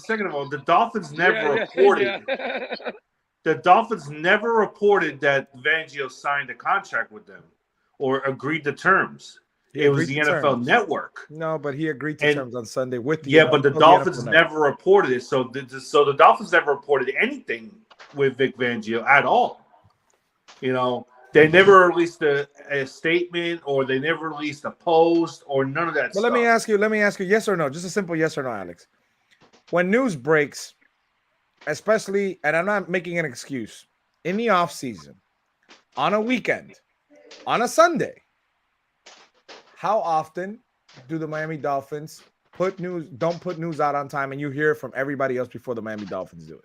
N: second of all, the Dolphins never reported. the Dolphins never reported that Fangio signed a contract with them or agreed to terms. It was the NFL Network.
I: No, but he agreed to terms on Sunday with the
N: but the Dolphins never reported it. So the Dolphins never reported anything with Vic Fangio at all. You know, they never released a statement, or they never released a post, or none of that stuff.
I: Let me ask you, yes or no, just a simple yes or no, Alex. When news breaks, especially, and I'm not making an excuse, in the off season, on a weekend, on a Sunday, how often do the Miami Dolphins don't put news out on time, and you hear from everybody else before the Miami Dolphins do it?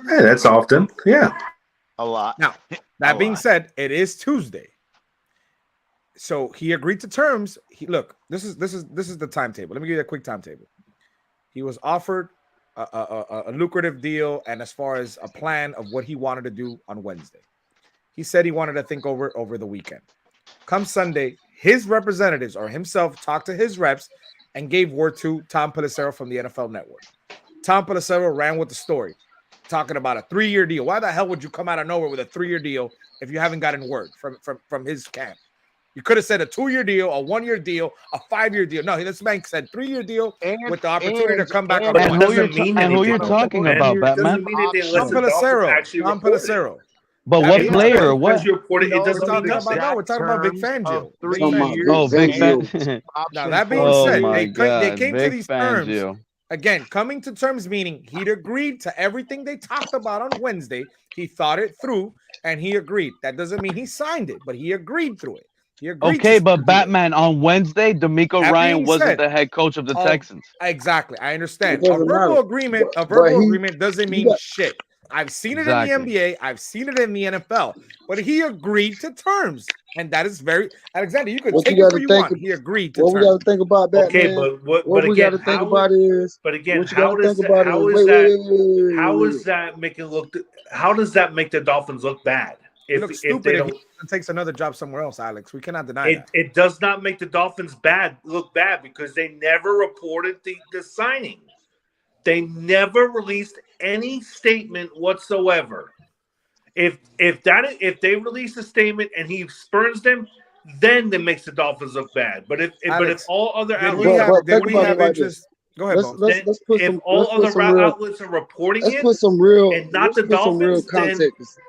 N: Hey, that's often, yeah.
K: A lot.
I: Now, that being said, it is Tuesday. So he agreed to terms. Look, this is the timetable. Let me give you a quick timetable. He was offered a lucrative deal, and as far as a plan of what he wanted to do on Wednesday. He said he wanted to think over the weekend. Come Sunday, his representatives or himself talked to his reps and gave word to Tom Pelissero from the NFL Network. Tom Pelissero ran with the story, talking about a 3-year deal. Why the hell would you come out of nowhere with a 3-year deal if you haven't gotten word from his camp? You could have said a 2-year deal, a 1-year deal, a 5-year deal. No, this man said 3-year deal with the opportunity to come back.
L: And who you're talking about, Batman?
I: Tom Pelissero.
L: But what player or what?
N: We're talking
I: about Vic Fangio.
L: Vic Fangio.
I: Now, that being said, they came
L: Vic
I: to these terms.
L: Fangio.
I: Again, coming to terms meaning he'd agreed to everything they talked about on Wednesday. He thought it through, and he agreed. That doesn't mean he signed it, but he agreed through it.
L: Okay, but Batman, on Wednesday, D'Amico Ryan wasn't the head coach of the Texans.
I: Exactly. I understand. A verbal agreement doesn't mean shit. I've seen it in the NBA. I've seen it in the NFL. But he agreed to terms. And that is very Alexander, you can take it where you want. He agreed to terms.
O: What we got to think about that,
N: okay,
O: man.
N: But
O: we got to think about is.
N: But again, how does that make the Dolphins look bad?
I: It looks stupid if he takes another job somewhere else, Alex. We cannot deny that.
N: It does not make the Dolphins look bad because they never reported the signing. They never released any statement whatsoever. If they release a statement and he spurns them, then that makes the Dolphins look bad. But if all other outlets
O: Go ahead, let's put
N: if all other outlets are reporting it, and not the Dolphins,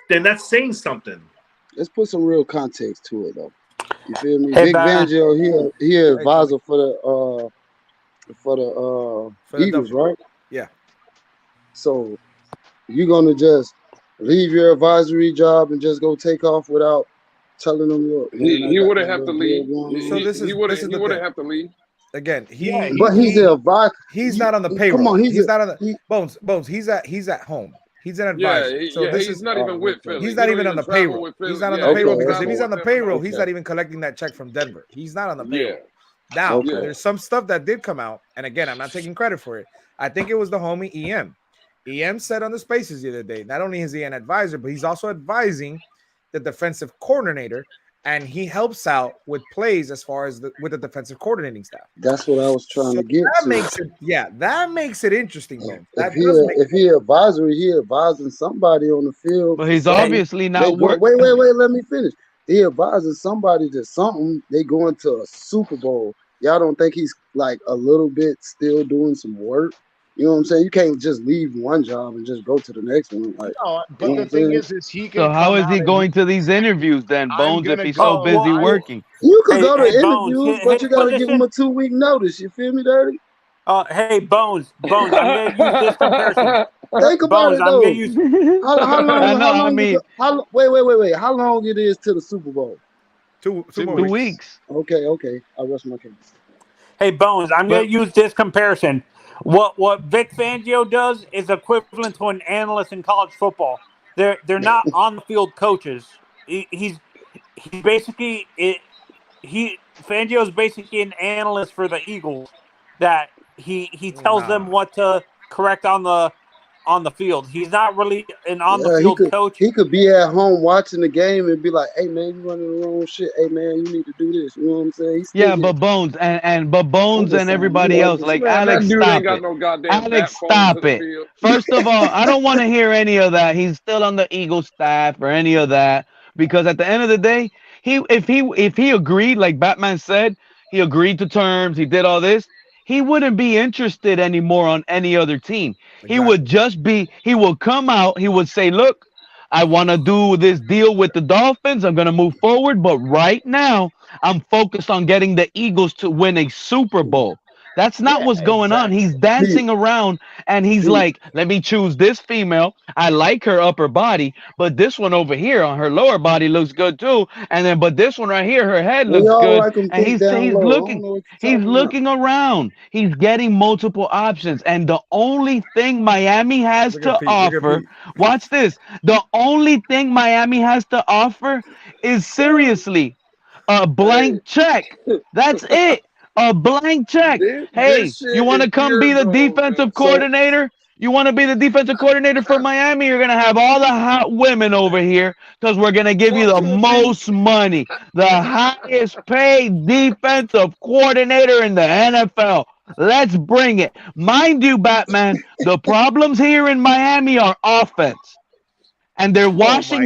N: then that's saying something.
O: Let's put some real context to it, though. You feel me? Vic Fangio, he advisor for the Eagles, right?
I: Yeah.
O: So you're gonna just leave your advisory job and just go take off without telling them
A: he wouldn't have to leave.
I: So he
A: wouldn't have to leave.
I: Again,
O: but he's an advisor.
I: He's not on the payroll.
O: Come on,
I: he's not on the Bones. He's at home. He's an advisor.
A: He's not even with Philly.
I: He's not even on the payroll. He's not on the payroll because if he's on the payroll, he's not even collecting that check from Denver. He's not on the payroll. Now, there's some stuff that did come out, and again, I'm not taking credit for it. I think it was the homie EM. EM said on the Spaces the other day, not only is he an advisor, but he's also advising the defensive coordinator, and he helps out with plays as far as with the defensive coordinating staff.
O: That's what I was trying to get
I: that
O: to.
I: That makes it interesting, man.
O: If he advisory, he advising somebody on the field.
L: But he's obviously not working.
O: Wait, let me finish. He advising somebody to something. They going to a Super Bowl. Y'all don't think he's like a little bit still doing some work? You know what I'm saying? You can't just leave one job and just go to the next one. Like,
K: no, but the thing is he can.
L: So how is he going to these interviews then, Bones, if he's so busy working?
O: You can go to interviews, but you got to give him a 2-week notice. You feel me, Dirty?
P: Hey, Bones, I'm going to use this comparison.
O: Think about it, though. Wait. How long it is to the Super Bowl?
L: 2 weeks.
O: Okay. I rest my case.
P: Hey, Bones, I'm going to use this comparison. What Vic Fangio does is equivalent to an analyst in college football. They're not on the field coaches. He's basically Fangio is basically an analyst for the Eagles that he tells them what to correct on on the field. He's not really an on the field coach.
O: He could be at home watching the game and be like, "Hey man, you running the wrong shit. Hey man, you need to do this." You know what I'm saying?
L: But Bones and everybody else, like Alex, stop it. Alex, stop it. First of all, I don't want to hear any of that. He's still on the Eagles staff or any of that, because at the end of the day, if he agreed, like Batman said, he agreed to terms, he did all this, he wouldn't be interested anymore on any other team. Exactly. He would come out, he would say, look, I want to do this deal with the Dolphins. I'm going to move forward. But right now, I'm focused on getting the Eagles to win a Super Bowl. That's not what's going on. He's dancing around and he's like, let me choose this female. I like her upper body, but this one over here on her lower body looks good too. And then, but this one right here, her head looks good. Like and he's looking around. He's getting multiple options. And the only thing Miami has to offer, watch this. The only thing Miami has to offer is seriously a blank check. That's it. A blank check. Hey, you want to come be the defensive coordinator? You want to be the defensive coordinator for Miami? You're going to have all the hot women over here because we're going to give you the most money. The highest paid defensive coordinator in the NFL. Let's bring it. Mind you, Batman, the problems here in Miami are offense. And they're brainwashing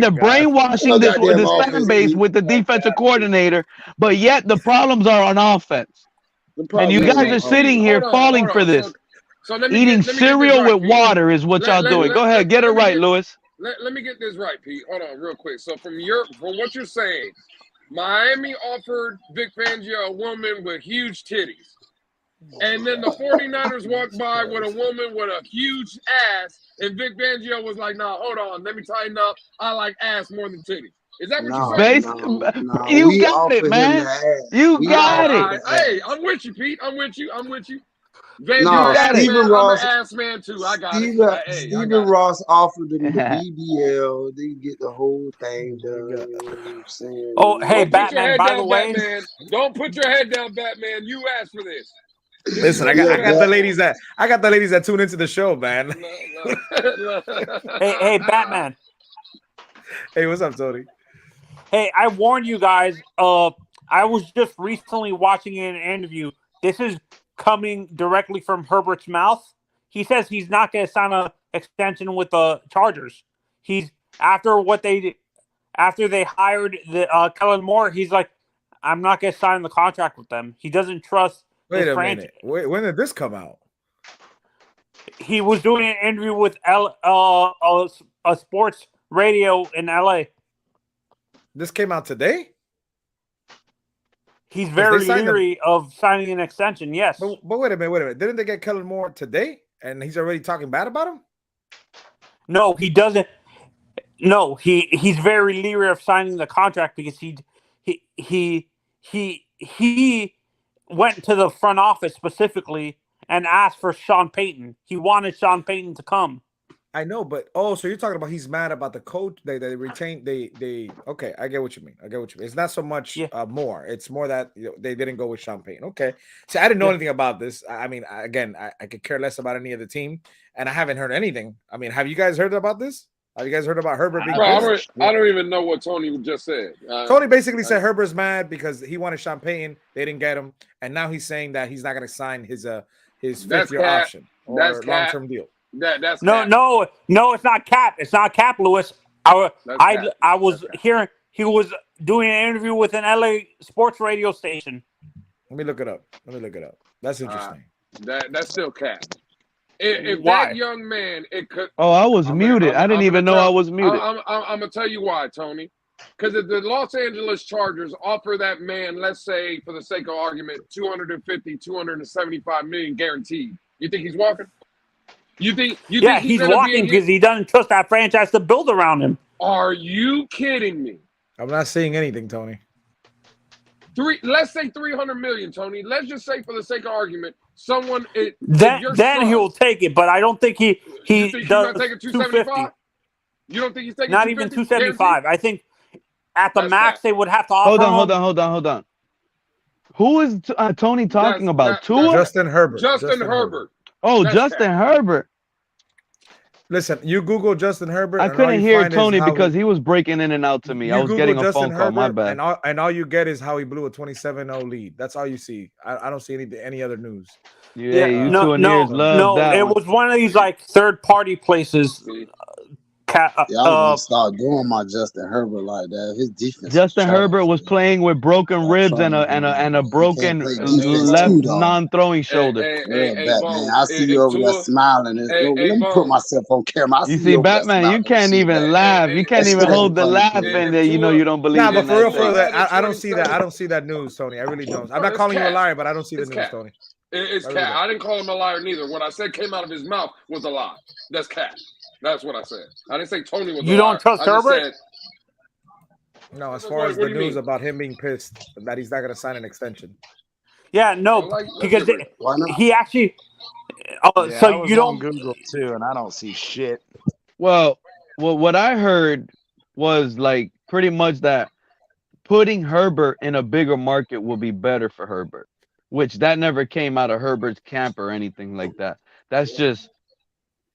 L: this fan base with the defensive coordinator, but yet the problems are on offense. And you guys are sitting here falling for this.
A: So
L: eating cereal with water is what y'all doing. Go ahead, get it right, Lewis.
A: Let me get this right, Pete. Hold on, real quick. So from what you're saying, Miami offered Vic Fangio a woman with huge titties, and then the 49ers walked by with a woman with a huge ass, and Vic Fangio was like, "Nah, hold on, let me tighten up. I like ass more than titties." Is that what you're saying?
L: You got it, man. You got it.
A: Hey, I'm with you, Pete. I'm with you.
O: Stephen Ross,
A: I'm an ass man too. I got it.
O: Stephen Ross offered them the BBL. They get the whole thing done. You know what I'm saying?
P: Oh, hey, Batman, by the way.
A: Batman. Don't put your head down, Batman. You asked for this.
I: Listen, I got the ladies that tune into the show, man.
P: Hey, Batman.
I: Hey, what's up, Tony?
P: Hey, I warned you guys. I was just recently watching an interview. This is coming directly from Herbert's mouth. He says he's not going to sign an extension with the Chargers. After they hired Kellen Moore, he's like, I'm not going to sign the contract with them. He doesn't trust.
I: Wait a minute. When did this come out?
P: He was doing an interview with a sports radio in LA.
I: This came out today?
P: He's very leery of signing an extension, yes.
I: But wait a minute. Didn't they get Kellen Moore today? And he's already talking bad about him?
P: No, he doesn't. No, he's very leery of signing the contract because he went to the front office specifically and asked for Sean Payton. He wanted Sean Payton to come.
I: I know, but so you're talking about he's mad about the coach they retained okay, I get what you mean. It's not so much more. It's more that they didn't go with Sean Payton. Okay. See, I didn't know anything about this. I mean, again, I could care less about any other team, and I haven't heard anything. I mean, have you guys heard about this? Have you guys heard about Herbert being
A: I don't even know what Tony just said.
I: Tony basically said Herbert's mad because he wanted Sean Payton. They didn't get him, and now he's saying that he's not going to sign his fifth-year option or long-term deal.
A: That's
P: no, it's not cap. It's not cap, Lewis. I was hearing he was doing an interview with an LA sports radio station.
I: Let me look it up. That's interesting.
A: That's still cap. If that young man, it could.
L: Oh, I was muted. I didn't even know I was muted.
A: I'm gonna tell you why, Tony. Because if the Los Angeles Chargers offer that man, let's say for the sake of argument, 275 million guaranteed, you think he's walking? You think
P: he's walking because he doesn't trust that franchise to build around him.
A: Are you kidding me?
I: I'm not seeing anything, Tony.
A: Let's say 300 million, Tony. Let's just say for the sake of argument,
P: then he will take it, but I don't think he does. 250.
A: You don't think he's taking
P: not even 275? I think at the max they would have to offer.
L: Hold on. Who is Tony talking about?
I: Justin Herbert.
A: Justin Herbert.
L: Oh, Justin Herbert.
I: Listen, you Google Justin Herbert.
L: I couldn't hear Tony because he was breaking in and out to me. I was getting a phone call. My bad.
I: And all you get is how he blew a 27-0 lead. That's all you see. I don't see any other news.
L: Yeah, you two and ears love that.
P: It was one of these like third-party places.
O: I'm gonna start doing my Justin Herbert like that. His defense.
L: Justin Herbert was playing with broken ribs and a broken left non-throwing shoulder.
O: Batman, I see you over there smiling. Let me put myself on camera.
L: You see, Batman, you can't even laugh. You can't even hold the laugh, and you know you don't believe.
I: Nah, but for real, I don't see that. I don't see that news, Tony. I really don't. I'm not calling you a liar, but I don't see the news, Tony.
A: It's cat. I didn't call him a liar neither. What I said came out of his mouth was a lie. That's cat. That's what I said. I didn't say Tony was.
P: You don't trust Herbert?
I: No, as far as the news about him being pissed that he's not going to sign an extension.
P: Yeah, no, because he actually. So you don't
K: Google too, and I don't see shit.
L: Well, what I heard was like pretty much that putting Herbert in a bigger market will be better for Herbert, which that never came out of Herbert's camp or anything like that. That's just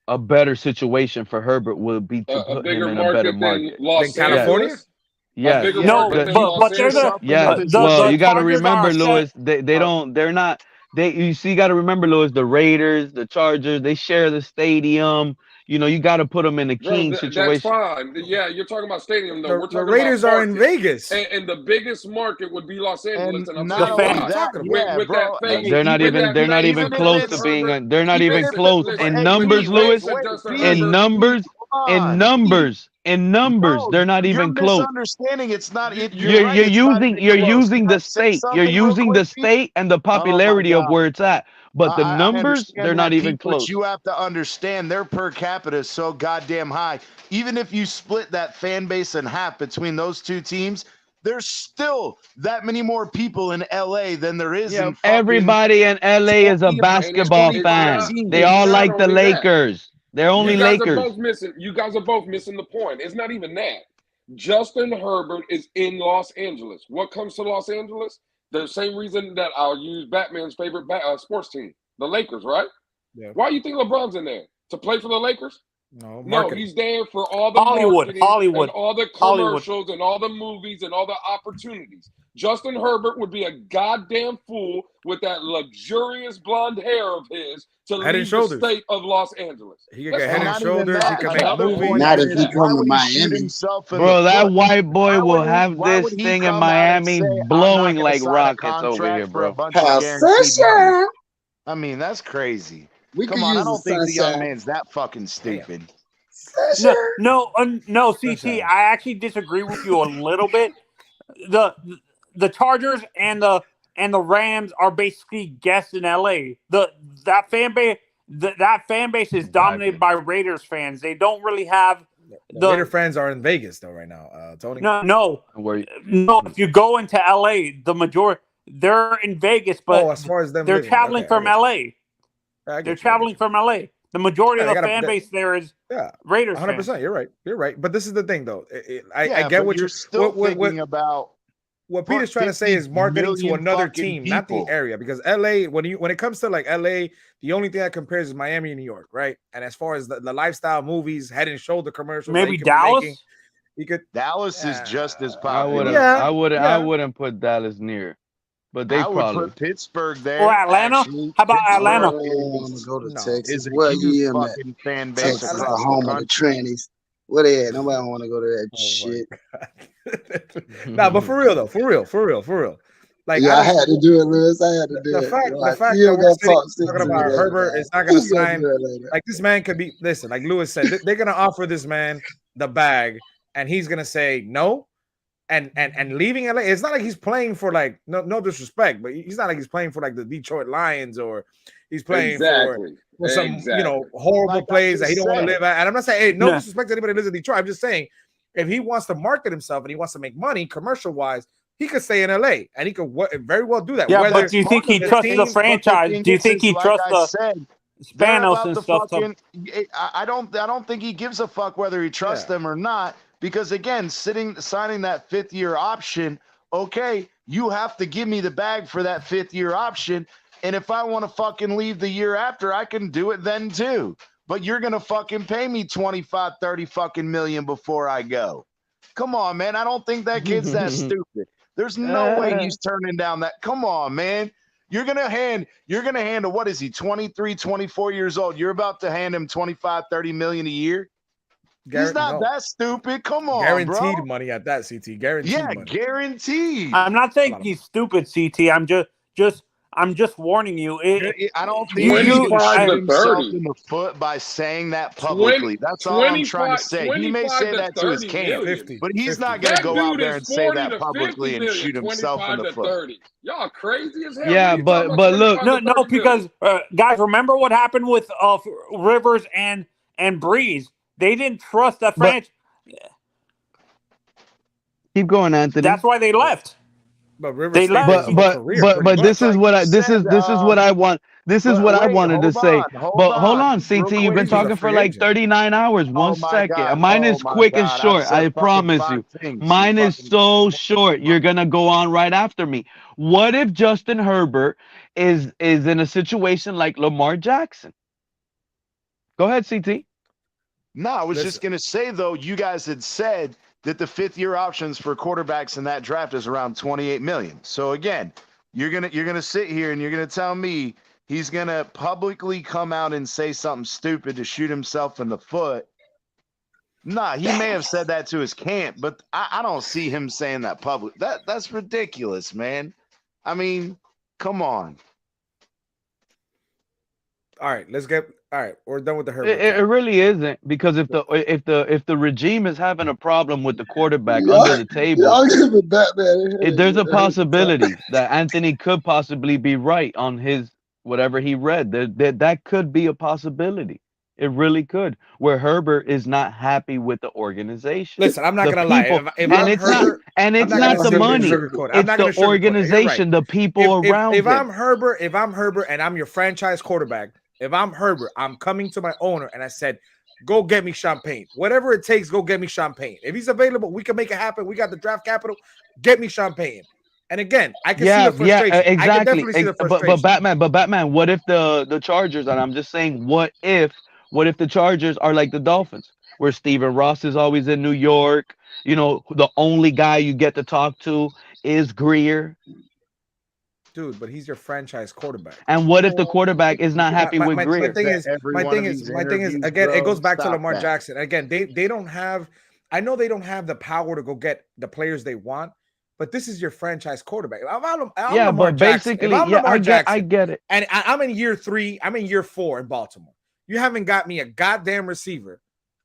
L: a better situation for Herbert will be to put him in a better market
I: than California.
L: Yeah,
P: no, but they're the
L: well, you got to remember, Lewis. You got to remember, Lewis. The Raiders, the Chargers, they share the stadium. You know, you got to put them in a king situation.
A: That's fine. Yeah, you're talking about stadium though.
I: The Raiders are in Vegas,
A: and the biggest market would be Los Angeles. And
L: they're not even close to being. They're not even close in numbers, Lewis. In numbers, they're not even close.
K: Misunderstanding. It's not.
L: You're using the state. You're using the state and the popularity of where it's at. But the numbers, they're not even close.
K: But you have to understand their per capita is so goddamn high. Even if you split that fan base in half between those two teams, there's still that many more people in LA than there is in
L: everybody in LA is a basketball fan. They all like the Lakers. They're only Lakers.
A: You guys are both missing the point. It's not even that. Justin Herbert is in Los Angeles. What comes to Los Angeles? The same reason that I'll use Batman's favorite sports team, the Lakers, right?
I: Yeah.
A: Why do you think LeBron's in there? To play for the Lakers?
I: No,
A: he's there for all the
P: Hollywood,
A: and all the commercials and all the movies and all the opportunities. Justin Herbert would be a goddamn fool with that luxurious blonde hair of his to lead the state of Los Angeles.
I: He can get head and shoulders. He can make movies.
O: Not if he come to Miami.
L: Bro, that white boy will have this thing in Miami blowing like rockets over here, bro.
K: I mean, that's crazy.
O: Come
K: on, I don't think the young man's that fucking stupid.
P: No, CT, I actually disagree with you a little bit. The Chargers and the Rams are basically guests in LA. That fan base is dominated by Raiders fans. They don't really have
I: the Raider fans are in Vegas though right now, Tony.
P: No. If you go into LA, the majority they're in Vegas, but
I: as far as them
P: they're traveling from LA. They're traveling from LA. The majority of the fan base there is Raiders.
I: 100%.
P: Fans.
I: You're right. But this is the thing, though. I get what you're
K: still thinking about.
I: What Peter's trying to say is marketing to another team, not the area. Because LA, when it comes to like LA, the only thing that compares is Miami and New York, right? And as far as the lifestyle movies, Head and Shoulder commercials,
P: maybe Dallas.
K: Dallas is just as popular.
L: I wouldn't put Dallas near. But they probably
K: would put Pittsburgh there.
P: Or Atlanta.
K: Actually.
P: How about Atlanta?
O: I want to go to Texas. Where you in
K: fan base?
O: Texas, home of the trannies. Where they at? Nobody want to go to that shit.
I: But for real though, for real. Like
O: I had to do it, Lewis. I had to do
I: it. The fact that we're talking about Herbert is not going to sign. Like this man could be. Listen, like Lewis said, they're going to offer this man the bag, and he's going to say no. And leaving LA, it's not like he's playing for like no disrespect, but he's not like he's playing for like the Detroit Lions or he's playing for some horrible plays that he don't want to live at. And I'm not saying no disrespect to anybody who lives in Detroit. I'm just saying if he wants to market himself and he wants to make money commercial wise, he could stay in LA and he could very well do that.
P: Yeah, but do you think he trusts the franchise? Do you think he trusts the Spanos and stuff?
K: I don't think he gives a fuck whether he trusts them or not. Because again, signing that 5th-year option, okay, you have to give me the bag for that 5th-year option. And if I want to fucking leave the year after, I can do it then too. but you're going to fucking pay me 25, 30 fucking million before I go. Come on, man. I don't think that kid's that stupid. There's no way he's turning down that. Come on, man. You're going to hand a, what is he, 23, 24 years old. You're about to hand him 25, 30 million a year. He's not that stupid. Come on,
I: guaranteed
K: bro.
I: money at that, CT. Guaranteed money.
K: Guaranteed.
P: I'm not saying he's stupid, CT. I'm just warning you.
K: I don't think he can shoot himself in the foot by saying that publicly. That's all I'm trying to say. He may say that to his camp, but he's not going to go out there and say that publicly and shoot himself in the foot.
A: Y'all crazy as hell.
L: Yeah, but look,
P: no, because guys, remember what happened with Rivers and Breeze? They didn't trust that franchise.
L: Keep going, Anthony.
P: That's why they left.
I: But Rivers
P: they left.
L: But this is what I want. This is what I wanted to say. But hold on, CT. You've been talking for like 39 hours. One second. Mine is quick and short. I promise you. Mine is so short. You're gonna go on right after me. What if Justin Herbert is in a situation like Lamar Jackson? Go ahead, CT.
K: No, I was just going to say, though, you guys had said that the fifth-year options for quarterbacks in that draft is around $28 million. So, again, you're gonna sit here and you're going to tell me he's going to publicly come out and say something stupid to shoot himself in the foot. Nah, he may have said that to his camp, but I don't see him saying that public. That's ridiculous, man. I mean, come on.
I: All right, we're done with the Herbert.
L: It really isn't, because if the regime is having a problem with the quarterback under the table, there's a possibility that Anthony could possibly be right on his whatever he read. That could be a possibility. It really could, where Herbert is not happy with the organization.
I: Listen, I'm not gonna lie.
L: It's not the money. It's the organization, the people around him.
I: If I'm Herbert, and I'm your franchise quarterback. If I'm Herbert, I'm coming to my owner and I said, go get me champagne. Whatever it takes, go get me champagne. If he's available, we can make it happen. We got the draft capital. Get me champagne. And again, I can see the frustration.
L: Yeah, exactly.
I: I can definitely see the frustration.
L: But Batman, what if the Chargers, and I'm just saying, what if the Chargers are like the Dolphins, where Stephen Ross is always in New York? You know, the only guy you get to talk to is Greer.
I: Dude, but he's your franchise quarterback.
L: And what if the quarterback is not happy with Greer?
I: My thing is, again, it goes back to Lamar Jackson. Again, they don't have, I know they don't have the power to go get the players they want, but this is your franchise quarterback.
L: But basically, I get it.
I: And I'm in year 3, I'm in year 4 in Baltimore. You haven't got me a goddamn receiver.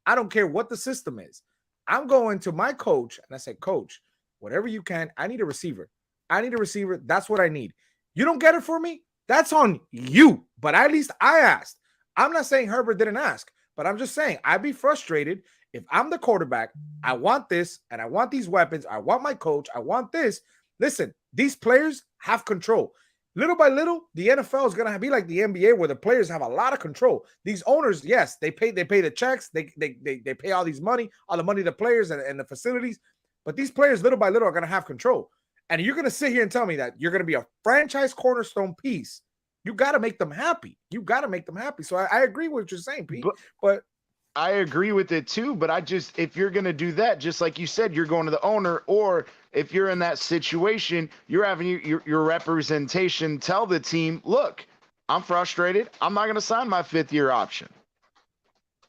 I: I don't care what the system is. I'm going to my coach and I say, Coach, whatever you can, I need a receiver. I need a receiver. That's what I need. You don't get it for me? That's on you. But at least I asked. I'm not saying Herbert didn't ask, but I'm just saying I'd be frustrated if I'm the quarterback. I want this and I want these weapons. I want my coach. I want this. Listen, these players have control. Little by little, the NFL is going to be like the NBA, where the players have a lot of control. These owners, yes, they pay the checks. They pay all the money to the players and the facilities. But these players, little by little, are going to have control. And you're going to sit here and tell me that you're going to be a franchise cornerstone piece. You got to make them happy. So I agree with what you're saying, Pete. But
K: I agree with it too. But if you're going to do that, just like you said, you're going to the owner, or if you're in that situation, you're having your representation tell the team, look, I'm frustrated. I'm not going to sign my 5th-year option.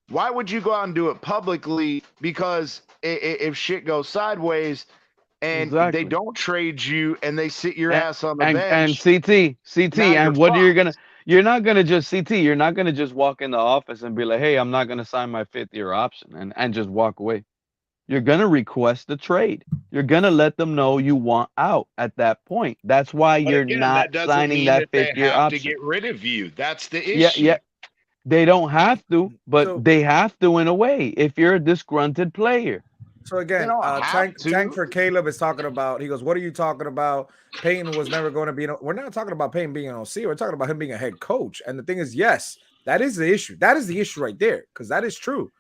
K: Why would you go out and do it publicly? Because if shit goes sideways, and they don't trade you, and they sit your ass on the bench.
L: And CT, and what you're not gonna just walk in the office and be like, hey, I'm not gonna sign my 5th-year option and just walk away. You're gonna request the trade. You're gonna let them know you want out at that point. That's why you're not signing that 5th-year option.
K: To get rid of you. That's the issue.
L: Yeah. They don't have to, but they have to in a way if you're a disgruntled player.
I: So again, Tank for Caleb is talking about, he goes, what are you talking about? Peyton was never going to be, we're not talking about Peyton being an OC. We're talking about him being a head coach. And the thing is, yes, that is the issue. That is the issue right there, because that is true.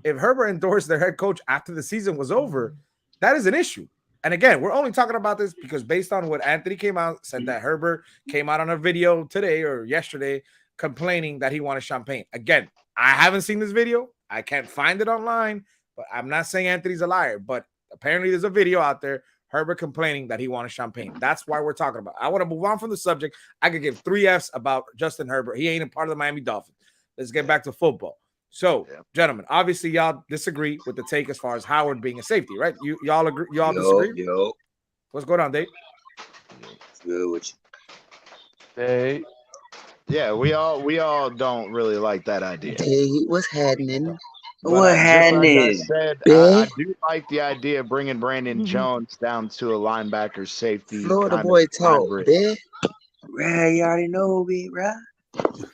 I: If Herbert endorsed their head coach after the season was over, that is an issue. And again, we're only talking about this because based on what Anthony came out, said that Herbert came out on a video today or yesterday complaining that he wanted champagne. Again, I haven't seen this video. I can't find it online, but I'm not saying Anthony's a liar. But apparently there's a video out there, Herbert complaining that he wanted champagne. That's why we're talking about it. I want to move on from the subject. I could give 3 Fs about Justin Herbert. He ain't a part of the Miami Dolphins. Let's get back to football. So, gentlemen, obviously y'all disagree with the take as far as Howard being a safety, right? Y'all agree? Y'all disagree?
Q: Yo.
I: What's going on, Dave?
Q: It's good with you.
L: Hey.
K: Yeah, we all don't really like that idea.
Q: Hey, what's happening?
K: But
Q: What happening?
K: Like I said, I do like the idea of bringing Brandon Jones down to a linebacker safety.
Q: Florida boy talk, bitch. Right, you already know, bitch, right?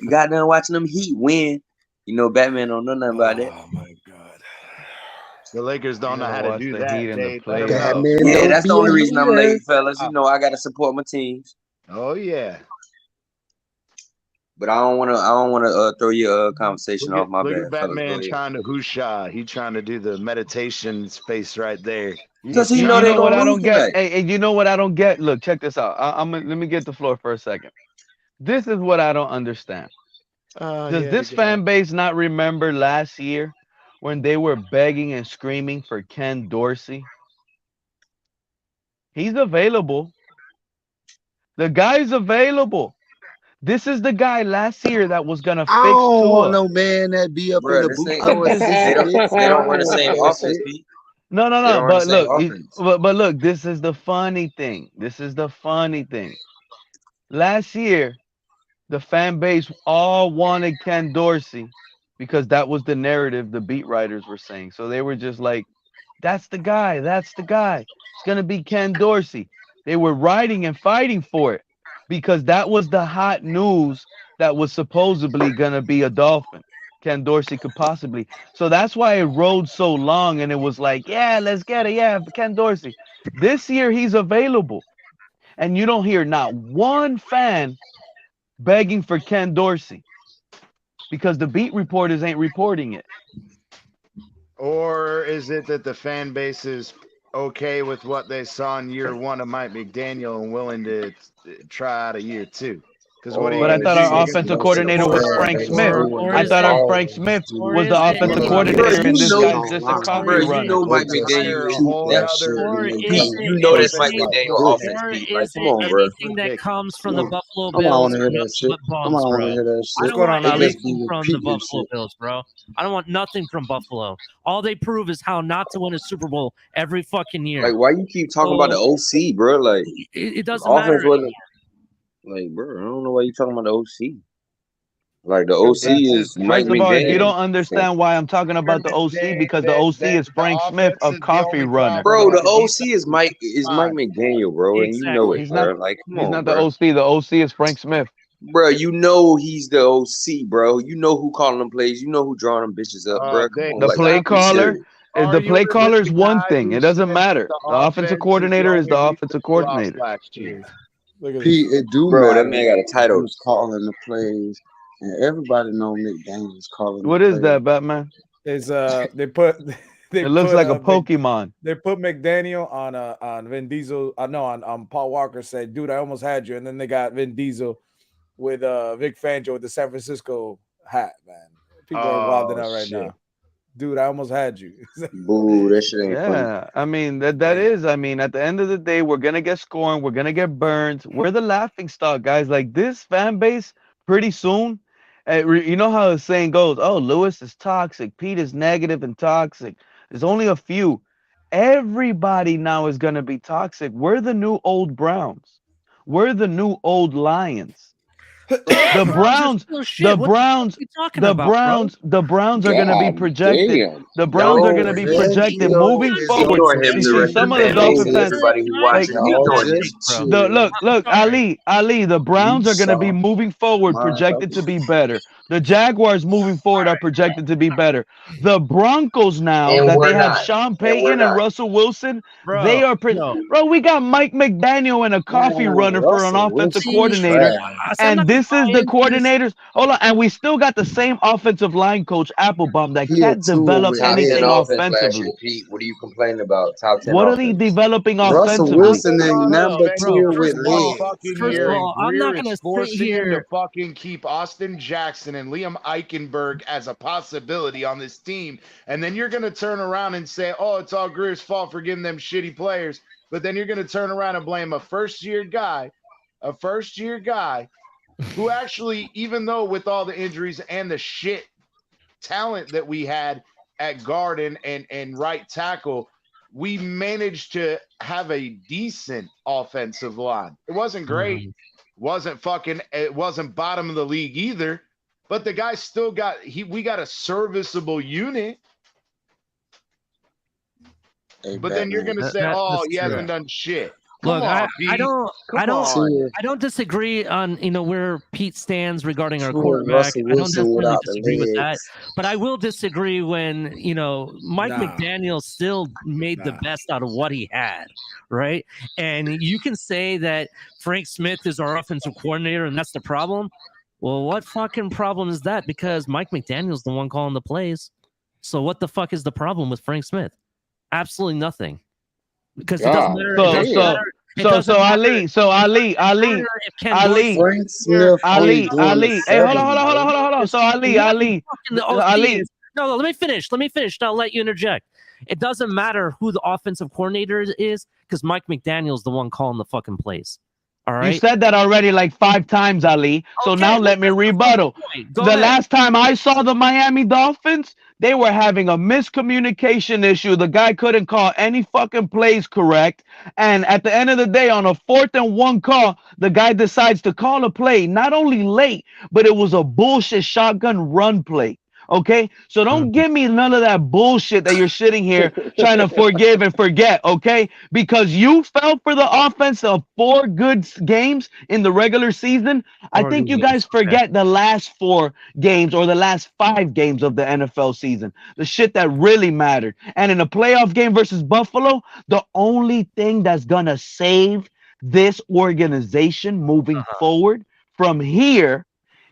Q: You got done watching them Heat win. You know, Batman don't know nothing about that.
K: Oh my God. The Lakers don't know how to do that.
Q: Yeah, that's the only reason I'm late, fellas. You know, I gotta support my teams.
K: Oh yeah.
Q: But I don't want to throw your conversation off my
K: Look
Q: bad.
K: at Batman trying to hoosha. He trying to do the meditation space right there.
Q: Because he know
L: what I don't get. Hey, you know what I don't get? Look, check this out. Let me get the floor for a second. This is what I don't understand. Does this fan base not remember last year when they were begging and screaming for Ken Dorsey? He's available. The guy's available. This is the guy last year that was gonna fix Tua.
O: I don't want no man that be up in the booth.
Q: They don't run the same offense, Pete.
L: No. But look, but look, this is the funny thing. Last year, the fan base all wanted Ken Dorsey because that was the narrative the beat writers were saying. So they were just like, that's the guy. It's gonna be Ken Dorsey. They were writing and fighting for it, because that was the hot news that was supposedly going to be a Dolphin. Ken Dorsey could possibly. So that's why it rode so long, and it was like, yeah, let's get it. Yeah, Ken Dorsey. This year, he's available. And you don't hear not one fan begging for Ken Dorsey because the beat reporters ain't reporting it.
K: Or is it that the fan base is okay with what they saw in year 1 of Mike McDaniel and willing to try out a year 2?
L: But I thought our offensive coordinator was Frank Smith. I thought our Frank Smith was the offensive coordinator, and this guy's just a coffee runner.
Q: You know Mike McDaniel. You know that's Mike McDaniel offense, Pete. Like, come on, bro.
R: Anything that comes from the Buffalo Bills, I don't want anything from the Buffalo Bills, bro. I don't want nothing from Buffalo. All they prove is how not to win a Super Bowl every fucking year.
Q: Like, why you keep talking about the OC, bro? Like,
R: it doesn't matter.
Q: Like, bro, I don't know why you talking about the OC. Like, the OC is Mike McDaniel.
L: You don't understand why I'm talking about the OC, because the OC is Frank Smith of Coffee Runner.
Q: Bro, the OC is Mike McDaniel, bro, and you know it, bro. Like, come on,
L: he's not the OC. The OC is Frank Smith.
Q: Bro, you know he's the OC, bro. You know who calling them plays. You know who drawing them bitches up, bro.
L: The play caller. The play caller is one thing. It doesn't matter. The offensive coordinator is the offensive coordinator.
O: Pete, it do
Q: bro,
O: matter.
Q: that man got a title.
O: Who's calling the plays, and everybody know McDaniel's calling.
L: What is that, Batman?
I: Is they put
L: it looks like a Pokemon.
I: They put McDaniel on Vin Diesel. On Paul Walker said, "Dude, I almost had you," and then they got Vin Diesel with Vic Fangio with the San Francisco hat. Man, people are wilding out right now. Dude, I almost had you.
Q: Boo, that shit ain't
L: funny. I mean, that is, I mean, at the end of the day, we're going to get scoring. We're going to get burned. We're the laughing stock, guys. Like, this fan base, pretty soon, you know how the saying goes, oh, Lewis is toxic. Pete is negative and toxic. There's only a few. Everybody now is going to be toxic. We're the new old Browns. We're the new old Lions. The Browns are going to be projected. The Browns are going to be projected moving forward. You see, some of the Dolphin fans, look, Ali, the Browns are going to be moving forward, projected to be better. The Jaguars moving forward are projected to be better. The Broncos now that they have Sean Payton and Russell Wilson, they are bro. We got Mike McDaniel and a coffee runner for an offensive coordinator, and this is the coordinators. Hold on, and we still got the same offensive line coach Applebaum that can't develop anything offensively.
Q: Pete, what are you complaining about? Top 10.
L: What are they developing offensively?
O: Russell Wilson ain't number 2 with legs.
R: First of all, I'm not gonna sit here
K: to fucking keep Austin Jackson Jackson and Liam Eichenberg as a possibility on this team. And then you're going to turn around and say, oh, it's all Greer's fault for getting them shitty players. But then you're going to turn around and blame a first-year guy who actually, even though with all the injuries and the shit talent that we had at guard and right tackle, we managed to have a decent offensive line. It wasn't great. It wasn't bottom of the league either, but the guy still we got a serviceable unit. But then you're going to say, oh, he hasn't done shit.
R: Look, I don't disagree on where Pete stands regarding our quarterback. I don't necessarily disagree with that, but I will disagree when Mike McDaniel still made the best out of what he had, right? And you can say that Frank Smith is our offensive coordinator, and that's the problem. Well, what fucking problem is that? Because Mike McDaniel's the one calling the plays. So what the fuck is the problem with Frank Smith? Absolutely nothing. Because it doesn't matter. Ali.
O: Hey,
R: hold on. So Ali. No, let me finish. I'll let you interject. It doesn't matter who the offensive coordinator is, because Mike McDaniel's the one calling the fucking plays. All right.
L: You said that already like 5 times, Ali. So now let me rebuttal. Last time I saw the Miami Dolphins, they were having a miscommunication issue. The guy couldn't call any fucking plays correct. And at the end of the day, on a 4th and 1 call, the guy decides to call a play, not only late, but it was a bullshit shotgun run play. Okay, so don't give me none of that bullshit that you're sitting here trying to forgive and forget. Okay, because you fell for the offense of 4 good games in the regular season. I think you guys forget the last 4 games or the last 5 games of the NFL season, the shit that really mattered. And in a playoff game versus Buffalo, the only thing that's gonna save this organization moving forward from here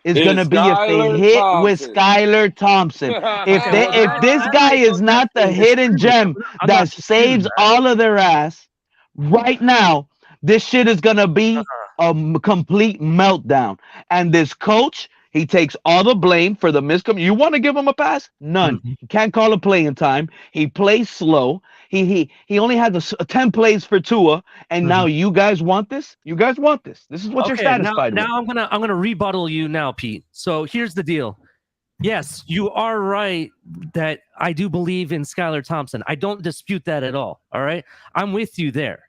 L: is going to be if they hit with Skylar Thompson. If this guy is not the hidden gem that saves all of their ass right now, this shit is going to be a complete meltdown. And this coach, he takes all the blame for the miscommunication. You want to give him a pass? None. He can't call a play in time. He plays slow. He only has 10 plays for Tua, and now you guys want this? You guys want this? This is what you're satisfied with.
R: Now I'm gonna rebuttal you now, Pete. So here's the deal. Yes, you are right that I do believe in Skylar Thompson. I don't dispute that at all. All right, I'm with you there.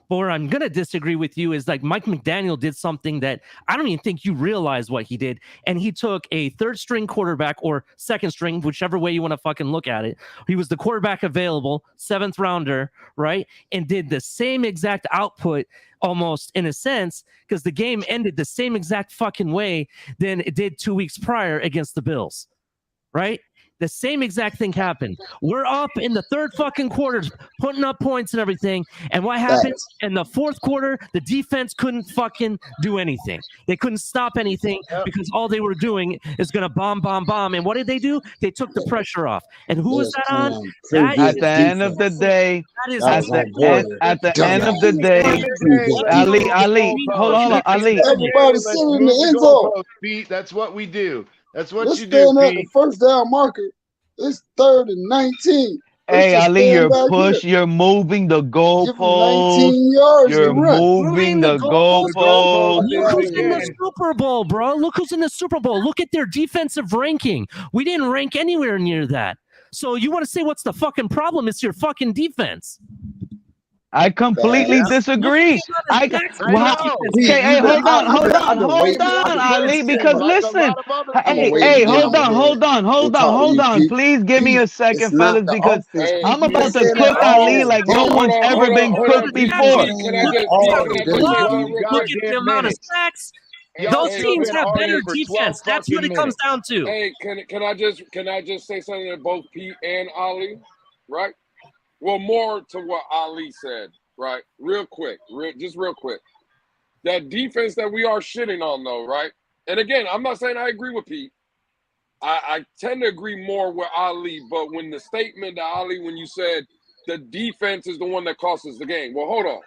R: But where I'm going to disagree with you is like Mike McDaniel did something that I don't even think you realize what he did. And he took a 3rd string quarterback or 2nd string, whichever way you want to fucking look at it. He was the quarterback available, 7th rounder, right? And did the same exact output almost in a sense, because the game ended the same exact fucking way than it did 2 weeks prior against the Bills, right? The same exact thing happened. We're up in the 3rd fucking quarters, putting up points and everything. And what happened in the 4th quarter? The defense couldn't fucking do anything. They couldn't stop anything because all they were doing is going to bomb. And what did they do? They took the pressure off. And who was that on?
L: At the end of the day, Ali, hold on, Ali.
O: Everybody sitting in the end zone.
K: Pete, that's what we do. That's what
O: Let's
K: you do,
O: stand at
K: Pete.
O: the 1st down marker. It's 3rd and 19.
L: Hey, Ali, you're moving the goalpost.
O: 19 yards.
L: You're moving the goalpost.
R: Look who's in the Super Bowl, bro. Look who's in the Super Bowl. Look at their defensive ranking. We didn't rank anywhere near that. So you want to say what's the fucking problem? It's your fucking defense.
L: I completely disagree. Hey, hold on, Ali, because listen. Hey, hold on. Please give me a second, fellas, because I'm about to cook Ali like no one's ever been cooked before.
R: Look at the amount of sacks. Those teams have better defense. That's what it comes down to.
A: Hey, can I just say something to both Pete and Ali, right? Well, more to what Ali said, right? Real quick. That defense that we are shitting on, though, right? And again, I'm not saying I agree with Pete. I tend to agree more with Ali, but when the statement to Ali, when you said the defense is the one that costs us the game, well, hold on.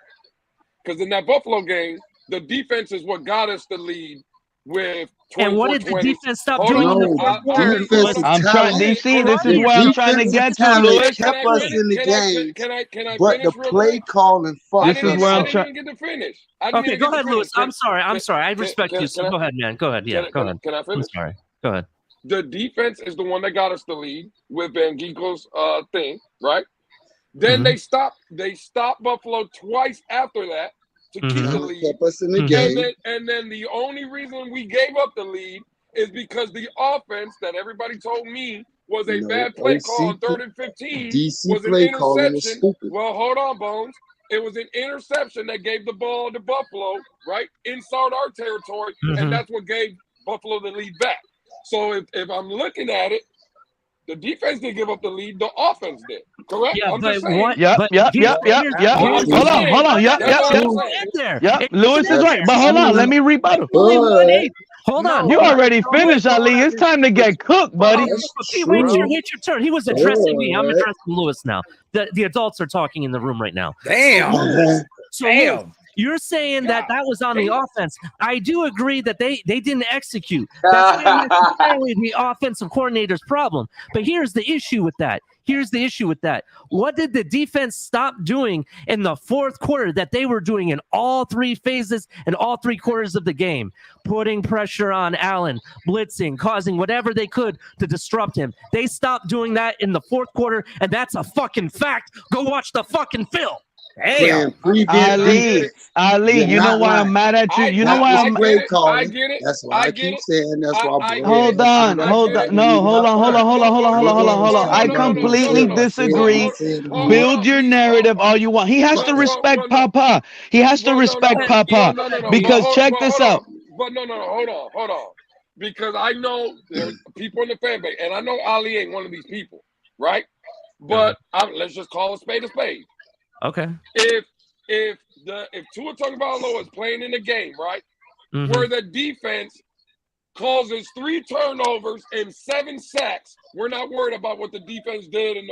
A: Because in that Buffalo game, the defense is what got us the lead with
R: And what did the
A: 20.
R: defense stop doing in the fourth quarter?
L: I'm trying. DC, this is where I'm trying to get to, Lewis.
O: Kept us in the game.
A: Can I
O: But the
A: finish real
O: play
A: quick?
O: calling fucked
L: This is where
A: I
L: I'm
A: didn't
L: trying.
A: even get to finish.
R: Okay, go ahead, Lewis. I'm sorry. I respect you. So go ahead, man. Go ahead. Yeah, go ahead.
A: Can I
R: I'm
A: finish?
R: sorry. Go ahead.
A: The defense is the one that got us the lead with Van Ginkel's thing, right? Then they stopped Buffalo twice after that to keep the lead.
O: Kept us in the game.
A: And then the only reason we gave up the lead is because the offense that everybody told me was a bad play call on 3rd and 15 was an interception. Well, hold on, Bones. It was an interception that gave the ball to Buffalo, right, inside our territory, and that's what gave Buffalo the lead back. So if I'm looking at it, the defense didn't give up the lead. The offense did. Correct?
R: Yeah,
A: I'm
R: but
A: just saying.
R: what?
L: Yep. Hold on. Yep. Lewis is right, but hold on. Let me rebuttal.
R: Hold on.
L: You already finished, Ali. It's time to get cooked, buddy.
R: Wait your turn. He was addressing me. I'm addressing Lewis now. The adults are talking in the room right now.
I: Damn.
R: So Lewis, you're saying that was on the offense. I do agree that they didn't execute. That's not necessarily the offensive coordinator's problem. But here's the issue with that. What did the defense stop doing in the fourth quarter that they were doing in all three phases and all three quarters of the game? Putting pressure on Allen, blitzing, causing whatever they could to disrupt him. They stopped doing that in the fourth quarter, and that's a fucking fact. Go watch the fucking film.
L: Damn. Ali, you know why I'm mad at you? You know why I'm
A: I get it.
O: That's why I keep saying that's why.
L: Hold on. No, hold on. I completely disagree. Build your narrative all you want. He has to respect Papa. Because check this out.
A: But no, hold on. Because I know there's people in the fan base, and I know Ali ain't one of these people, right? But let's just call a spade a spade.
R: Okay.
A: If Tua Tagovailoa is playing in the game, right, where the defense causes 3 turnovers and 7 sacks, we're not worried about what the defense did. And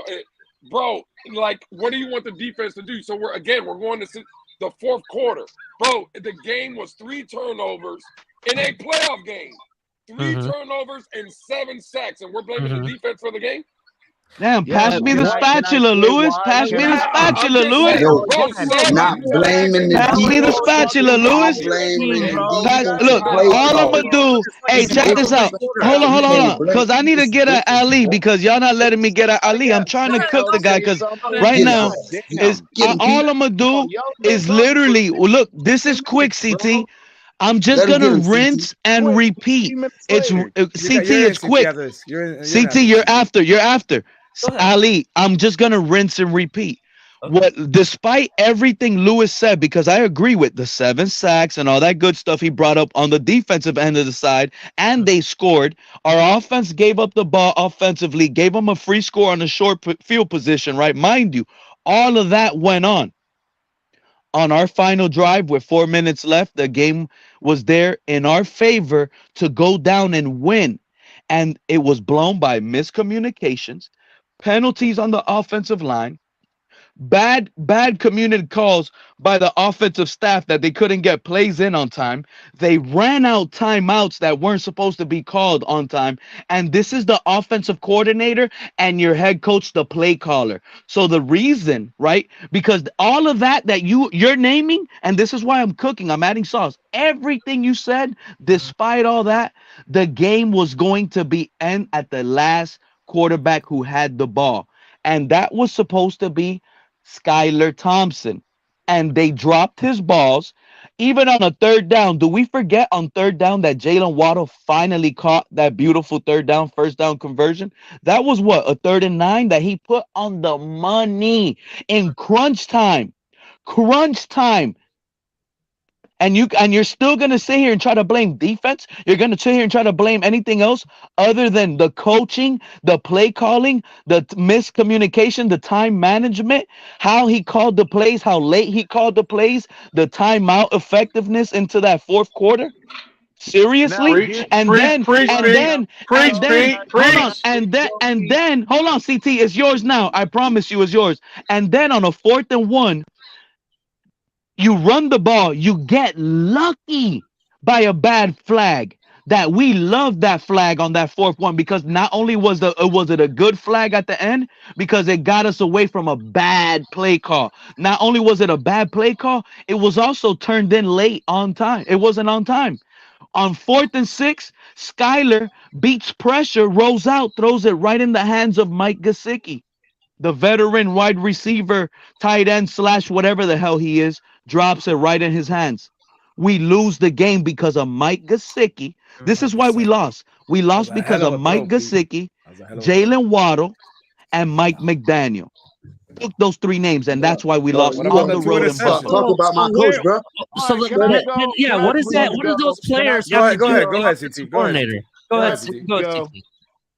A: bro, like, what do you want the defense to do? So we're going to the fourth quarter, bro. The game was 3 turnovers in a playoff game, 3 turnovers and 7 sacks, and we're blaming the defense for the game.
L: Damn, pass me the spatula, Lewis. Pass me the spatula, Lewis.
O: Not blaming the
L: Pass me the spatula, Lewis. Look, all I'm gonna do. Hey, check this out. Hold on. Because I need to get at Ali because y'all not letting me get at Ali. I'm trying to cook the guy because right now is all I'm gonna do is literally look. This is quick, CT. I'm just gonna rinse and repeat. It's CT. It's quick. CT, you're after. Ali, I'm just gonna rinse and repeat. Despite everything Lewis said, because I agree with the 7 sacks and all that good stuff he brought up on the defensive end of the side, and they scored. Our offense gave up the ball offensively, gave them a free score on the short field position, right? Mind you, all of that went on. On our final drive with 4 minutes left, the game was there in our favor to go down and win. And it was blown by miscommunications, penalties on the offensive line, bad community calls by the offensive staff that they couldn't get plays in on time. They ran out timeouts that weren't supposed to be called on time. And this is the offensive coordinator and your head coach, the play caller. So the reason, right? Because all of that you're naming, and this is why I'm cooking, I'm adding sauce. Everything you said, despite all that, the game was going to be end at the last quarterback who had the ball. And that was supposed to be Skylar Thompson. And they dropped his balls. Even on a 3rd down, do we forget on 3rd down that Jalen Waddle finally caught that beautiful 3rd down, 1st down conversion? That was what, a 3rd and 9 that he put on the money in crunch time. And you're still gonna sit here and try to blame defense. You're gonna sit here and try to blame anything else other than the coaching, the play calling, the miscommunication, the time management, how he called the plays, how late he called the plays, the timeout effectiveness into that fourth quarter. Seriously? And then hold on, CT, it's yours now. I promise you, it's yours. And then on a 4th and 1. You run the ball, you get lucky by a bad flag. that we loved that flag on that fourth one, because not only was it a good flag at the end, because it got us away from a bad play call. Not only was it a bad play call, it was also turned in late on time. It wasn't on time. On 4th and 6, Skyler beats pressure, rolls out, throws it right in the hands of Mike Gesicki. The veteran wide receiver, tight end / whatever the hell he is, drops it right in his hands. We lose the game because of Mike Gesicki. This is why we lost. We lost because of Mike Gesicki, Jalen Waddle, and Mike McDaniel. Took those 3 names, and that's why we lost on the road in Buffalo.
O: Talk about my coach, bro.
R: So what is that? What do those players have to do with the offensive coordinator? Go ahead, CT.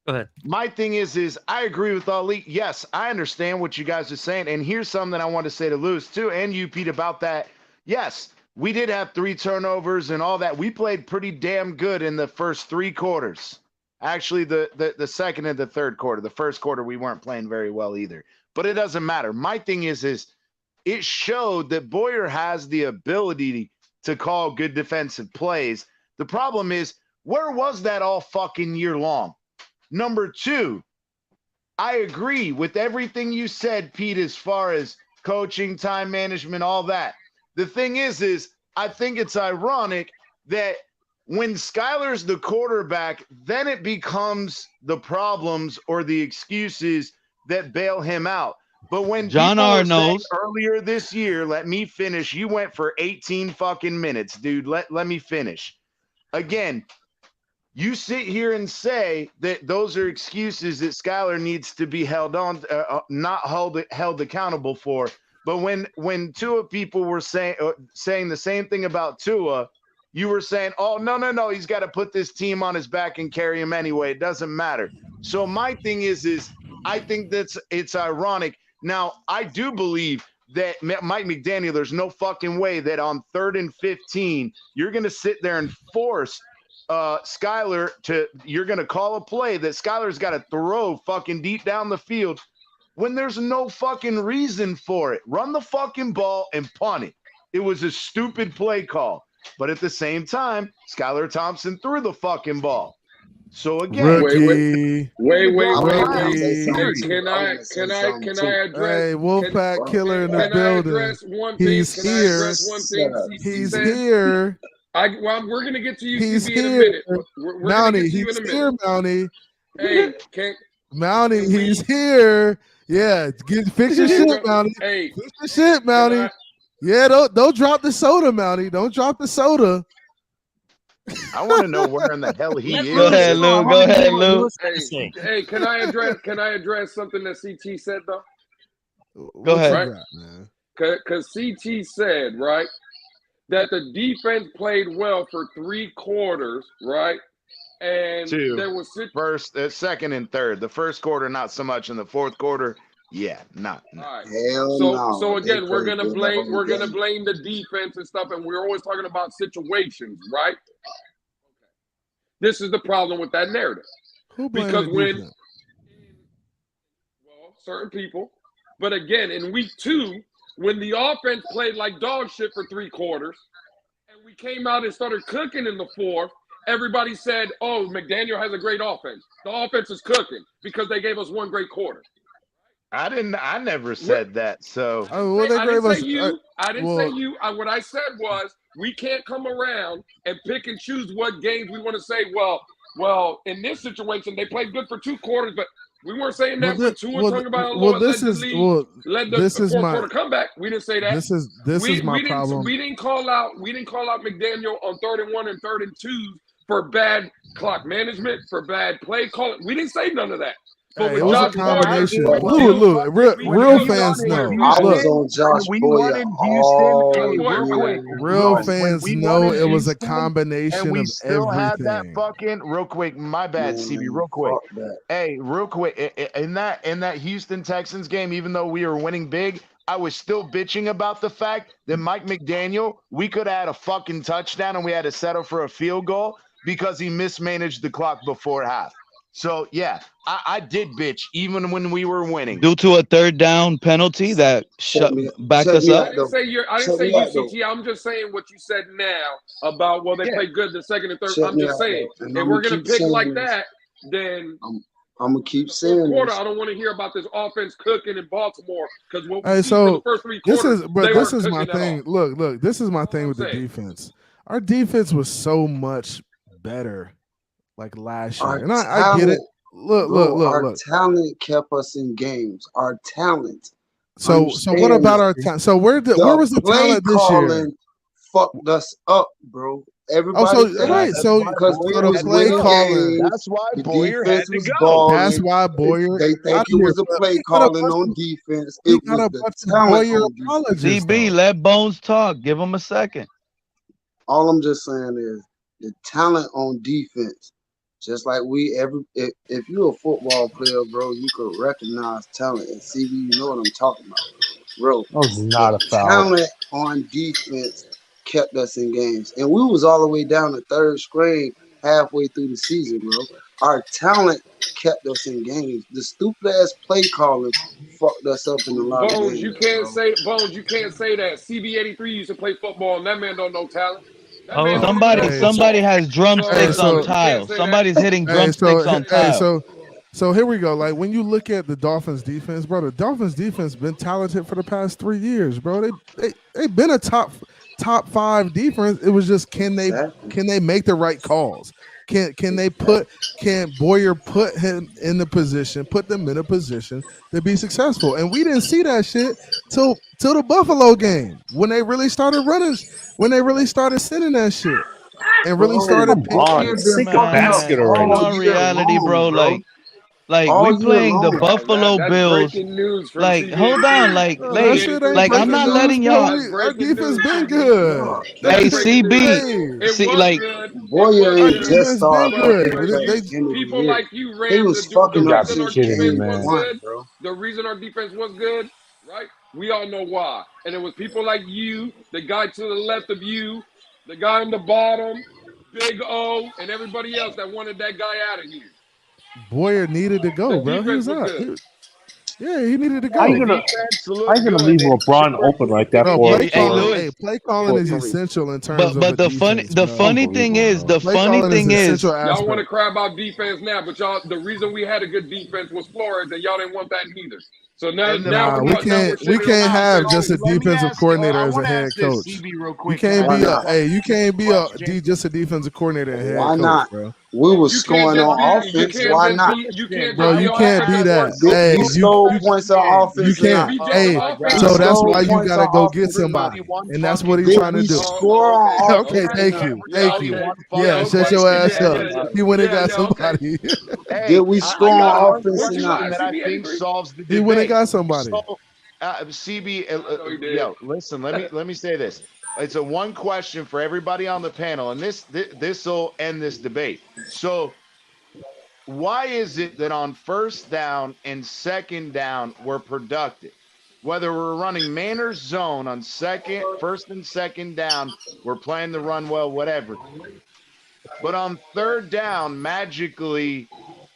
R: Go ahead.
K: My thing is I agree with Ali. Yes, I understand what you guys are saying, and here's something I want to say to Lewis too, and you, Pete, about that. Yes, we did have 3 turnovers and all that. We played pretty damn good in the first 3 quarters. Actually, the second and the third quarter. The first quarter, we weren't playing very well either. But it doesn't matter. My thing is it showed that Poyer has the ability to call good defensive plays. The problem is, where was that all fucking year long? Number 2, I agree with everything you said, Pete, as far as coaching, time management, all that. The thing is I think it's ironic that when Skyler's the quarterback, then it becomes the problems or the excuses that bail him out. But when
L: John Arnold
K: earlier this year, let me finish. You went for 18 fucking minutes, dude. Let me finish. Again, you sit here and say that those are excuses that Skyler needs to be held on, not held accountable for. But when Tua people were saying the same thing about Tua, you were saying, oh, no, he's got to put this team on his back and carry him anyway. It doesn't matter. So my thing is I think it's ironic. Now, I do believe that Mike McDaniel, there's no fucking way that on 3rd and 15, you're going to sit there and force Skyler you're going to call a play that Skyler's got to throw fucking deep down the field when there's no fucking reason for it. Run the fucking ball and punt it. It was a stupid play call. But at the same time, Skylar Thompson threw the fucking ball. So again,
A: wait. Hey, can I address?
S: Hey, Wolfpack Killer in the building. He's here. He's here.
A: We're gonna get to you.
S: He's
A: here.
S: In a minute. Mountie, he's here, Mountie.
A: Hey,
S: Mountie, he's here. Yeah, fix your shit, Mountie.
A: Hey,
S: fix your shit, Mountie. Yeah, don't drop the soda, Mountie. Don't drop the soda.
K: I want to know where in the hell he is.
L: Go ahead, Lou.
A: Hey, can I address something that CT said though?
L: Go ahead,
A: right? Man. Because CT said right that the defense played well for 3 quarters, right? And there was
K: second and third. The first quarter, not so much. In the fourth quarter, yeah, not.
A: Right. So again, we're gonna blame the defense and stuff, and we're always talking about situations, right? This is the problem with that narrative. Because certain people, but again, in week 2, when the offense played like dog shit for 3 quarters, and we came out and started cooking in the 4th, everybody said, oh, McDaniel has a great offense. The offense is cooking because they gave us 1 great quarter.
K: I never said that. So
A: I didn't say you. What I said was we can't come around and pick and choose what games we want to say. Well, in this situation, they played good for 2 quarters, but we weren't saying that when Tua Tagovailoa led the fourth quarter comeback. We didn't say that.
S: This is my problem.
A: We didn't call out McDaniel on 3rd and 1 and 3rd and 2 for bad clock management, for bad play calling. We didn't say none of that.
S: Hey, it was a combination. Look, real fans know.
O: I was on Josh Boyer.
S: Real fans know it was a combination
K: and we
S: of
K: still
S: everything.
K: Had that fucking real quick. My bad, CB. Real quick. Hey, real quick. In that Houston Texans game, even though we were winning big, I was still bitching about the fact that Mike McDaniel, we could have had a fucking touchdown and we had to settle for a field goal because he mismanaged the clock before half. So yeah, I did bitch even when we were winning.
L: Due to a third down penalty that backed us up.
A: I didn't say UCT. I'm just saying what you said now about they played good the second and third. I'm just saying if we're gonna pick like that, then
O: I'm gonna keep saying
A: quarter. I don't want to hear about this offense cooking in Baltimore because what we
S: Hey, so
A: the first 3 quarters,
S: this is my thing. Look, this is my thing with the defense. Our defense was so much better like last year, and I get it. Look.
O: Talent kept us in games. Our talent.
S: So what about our talent? So where was the talent this year?
O: Fucked us up, bro. Everybody.
S: So the play calling.
K: That's why Boyer had to go.
S: That's why Boyer.
O: They think it was a play calling on defense. It was the talent on defense.
L: CB, let Bones talk. Give him a second.
O: All I'm just saying is the talent on defense. Just like if you're a football player, bro, you could recognize talent. And CB, you know what I'm talking about, bro.
P: That was not a foul.
O: Talent on defense kept us in games, and we was all the way down to third string halfway through the season, bro. Our talent kept us in games. The stupid ass play calling fucked us up in a lot of games.
A: You can't say that. CB83 used to play football, and that man don't know talent.
L: Somebody has drumsticks on tile. Somebody's hitting drumsticks on tile.
S: So here we go. Like when you look at the Dolphins defense, bro, the Dolphins defense been talented for the past 3 years, bro. They've been a top 5 defense. It was just can they make the right calls? Can Boyer put him in the position, put them in a position to be successful? And we didn't see that shit till the Buffalo game when they really started running, when they really started sending that shit and really started picking
L: basket already. In all reality, bro, like we playing the Buffalo Bills. Like, hold on, like I'm not letting y'all.
S: Our defense been good.
L: Hey, CB, like
O: Boyer ain't just started.
A: People like you ran.
O: He was fucking up
A: The reason our defense was good, right? We all know why, and it was people like you, the guy to the left of you, the guy on the bottom, Big O, and everybody else that wanted that guy out of here.
S: Boyer needed to go, bro. He was out. He needed to go.
P: How you gonna leave LeBron open like that for him?
S: Play calling is essential in terms
L: but
S: of
L: the funny thing is
A: y'all want to cry about defense now, but the reason we had a good defense was Flores, and y'all didn't want that neither. So now
S: we can't have just a defensive coordinator as a head coach. You can't be just a defensive coordinator and head coach.
O: Why not?
S: Bro.
O: We were scoring on offense. Why not?
S: Bro, you can't be that. Hey,
O: you stole points on offense.
S: You can't. Hey, so that's why you gotta go get somebody, and that's what he's trying to do. Okay, thank you. Yeah, shut your ass up. He went and got somebody.
O: Did we score on offense or not?
K: That I think solves the
S: he went and got somebody.
K: So, CB, yo, listen. Let me say this. It's a one question for everybody on the panel, and this will end this debate. So, why is it that on first down and second down we're productive? Whether we're running man or zone on first and second down, we're playing the run well, whatever. But on third down, magically,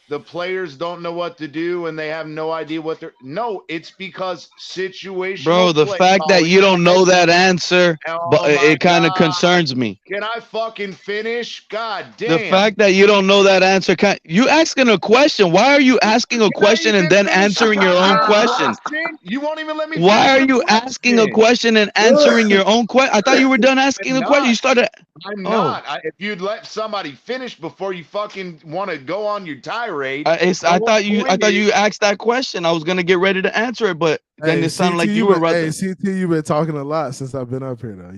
K: the players don't know what to do and they have no idea what they're. No, it's because situational.
L: Bro, the fact that you don't know that answer, but it kind of concerns me.
K: Can I fucking finish? God damn.
L: The fact that you don't know that answer, you asking a question. Why are you asking a question and then answering your own question?
K: You won't even let me.
L: Why are you asking a question and answering your own question? I thought you were done asking a question. You started.
K: I'm not. If you'd let somebody finish before you fucking want to go on your tirade.
L: I thought you asked that question. I was gonna get ready to answer it, but then it sounded like you were right.
S: Hey, CT, you've been talking a lot since I've been up here, though.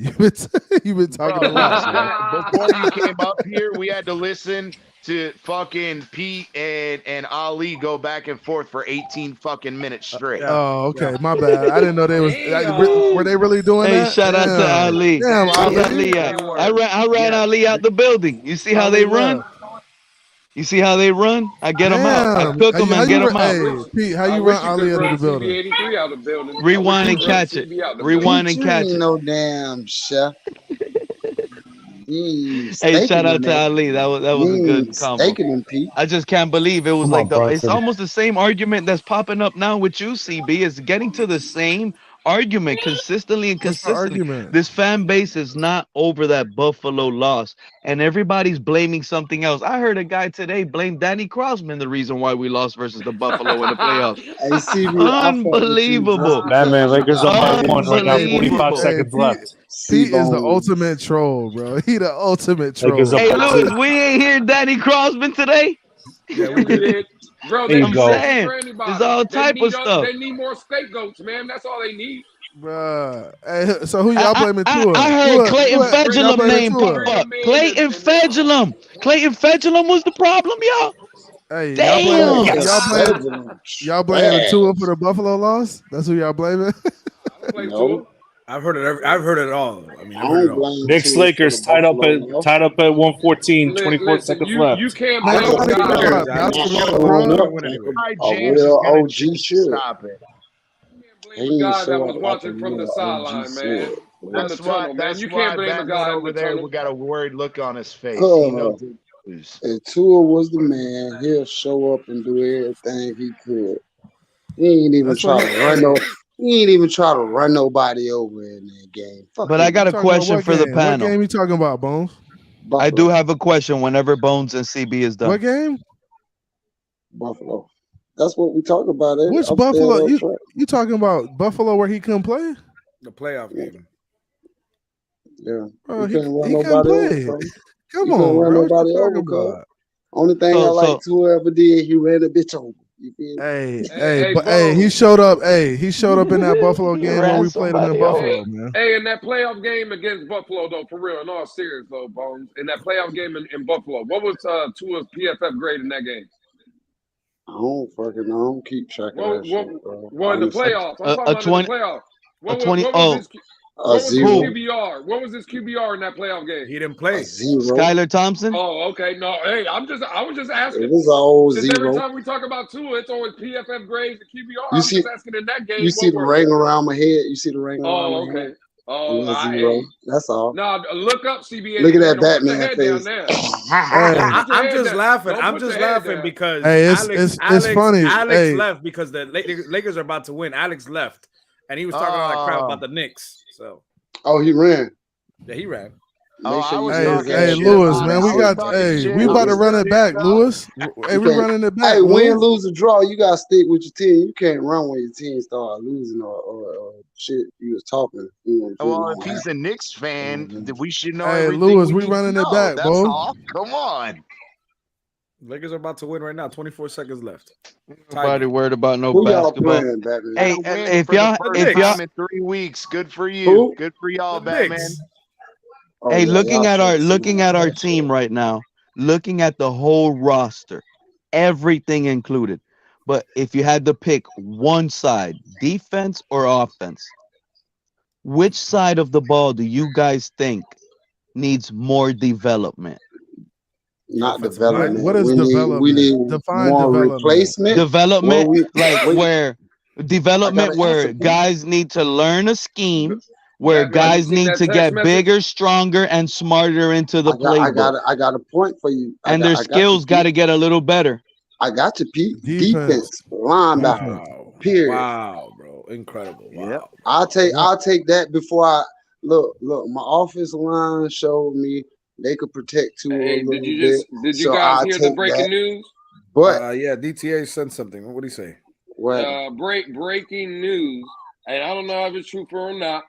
S: You've been talking a lot.
K: Before you came up here, we had to listen to fucking Pete and Ali go back and forth for 18 fucking minutes straight.
S: Oh, okay, my bad. I didn't know they was. Were they really doing that?
L: Hey, shout out to Ali.
S: Damn,
L: Ali. I ran Ali out the building. You see how they run? You see how they run? I get them out. I cook them and get them out.
S: Hey, Pete, how you run Ali out of
A: the building?
L: Rewind and catch it. Rewind and catch it.
O: No damn chef.
L: Hey, shout out to Ali. That was a good combo. I just can't believe it was
T: Come
L: like
T: on,
L: the. It's
T: Bronson.
L: almost the same argument that's popping up now with you, CB. It's getting to the same argument consistently and
S: What's the
L: consistently.
S: argument?
L: This fan base is not over that Buffalo loss, and everybody's blaming something else. I heard a guy today blame Danny Crosman the reason why we lost versus the Buffalo in the playoffs. Unbelievable.
T: Batman, Lakers up by 1 right now, 45
S: Hey,
T: seconds left.
S: Pete is the ultimate troll, bro. He the ultimate troll.
T: Lakers up
L: Hey,
T: by
L: Lewis,
T: 2.
L: we ain't hear Danny Crosman today.
A: Yeah, we did. Bro,
T: There
A: they
T: you go.
L: saying,
A: for anybody.
L: there's all type of stuff.
A: They need more scapegoats, man. That's all they need.
S: Bruh. Hey, so who y'all blaming Tua?
L: I heard Clayton
S: Y'all
L: Fedulum
S: blaming
L: name
S: Tua?
L: pop up. Clayton Fedulum. Clayton Fedulum was the problem, y'all.
S: Hey,
L: Damn.
S: y'all blaming Tua for the Buffalo loss? That's who y'all blaming?
O: No.
I: I've heard it all. I mean, I've heard it all.
T: Knicks Lakers tied up at 114, 24
A: Listen,
T: seconds
A: you
T: left.
A: can't
S: Man,
A: blame
S: nobody
A: God.
S: care about basketball, bro.
O: Real OG shit.
K: Stop it.
A: Blame a guy that was watching from the sideline, man. From the tunnel, man. You can't blame a guy
K: over
A: in the
K: there.
A: tunnel.
K: We got a worried look on his face. He knows it.
O: If Tua was the man, he'll show up and do everything he could. He ain't even try to run no. He ain't even try to run nobody over in that game.
L: But I got a question for the panel.
S: What game you talking about, Bones?
L: I do have a question whenever Bones and CB is done.
S: What game?
O: Buffalo. That's what we talk about.
S: Which Buffalo? You talking about Buffalo where he couldn't play?
I: The playoff game.
O: Yeah.
S: Bro,
O: he couldn't run
S: couldn't
O: nobody
S: play.
O: over.
S: Come on,
O: run
S: bro.
O: nobody
S: What
O: over.
S: you talking about?
O: Only thing I like Tua ever did, he ran a bitch over.
S: Hey, he showed up. Hey, he showed up in that Buffalo game when we played him in Buffalo, man.
A: Hey, in that playoff game against Buffalo, though, for real, in all serious, though, Bones, in that playoff game in Buffalo, what was Tua's PFF grade in that game?
O: I don't fucking know. I don't keep track of that shit, bro.
A: Well, in the playoffs. I'm talking about in the playoffs. What was his QBR? What was his QBR in that playoff game?
I: He didn't play.
L: Skylar Thompson.
A: Oh, okay. No, hey, I was just asking.
O: It was an old
A: Since
O: zero.
A: every time we talk about Tua, it's always PFF grades and QBR.
O: I'm just asking in that game. You see the ring around my head. You see the ring around my head.
A: Oh,
O: zero. That's all.
A: No, look up CBA.
O: Look at that Batman face.
I: I'm just laughing. I'm just laughing because
S: it's funny.
I: Alex left because the Lakers are about to win. Alex left, and he was talking all that crap about the Knicks. So,
O: he ran.
I: Yeah, he ran.
S: Hey, Lewis, man, we about to run it back, Lewis. Hey, we running it back.
O: Hey, win, lose, or draw, you gotta stick with your team. You can't run when your team start losing or shit. You was talking.
K: Well, if he's a Knicks fan, we should know.
S: Hey,
K: everything
S: Lewis,
K: we
S: we running it
K: know.
S: back,
K: That's
S: bro.
K: all. Come on.
I: Lakers are about to win right now. 24 seconds left.
L: Nobody worried about no
O: Who
L: basketball.
O: y'all playing, Batman?
L: Hey, if y'all
K: in 3 weeks, good for you.
O: Who?
K: Good for y'all, Batman.
L: Hey, looking at our team right now, looking at the whole roster, everything included. But if you had to pick one side, defense or offense, which side of the ball do you guys think needs more development?
O: Not development.
S: What is development?
O: We need
S: Define
O: more
S: development.
O: replacement.
L: Development,
O: Where
L: where guys need to learn a scheme, where guys need to get bigger, stronger, and smarter into the playbook.
O: I got a point for you.
L: And their skills got to get a little better.
O: I got you, Pete. Defense, linebacker. Period.
I: Wow, bro, incredible. Wow.
K: Yep.
O: I'll take that before I look. My offensive line showed me they could protect Tua a little bit.
A: Did you guys hear the breaking news?
O: But
I: yeah, DTA sent something. What do you say?
A: Breaking news, and I don't know if it's true or not,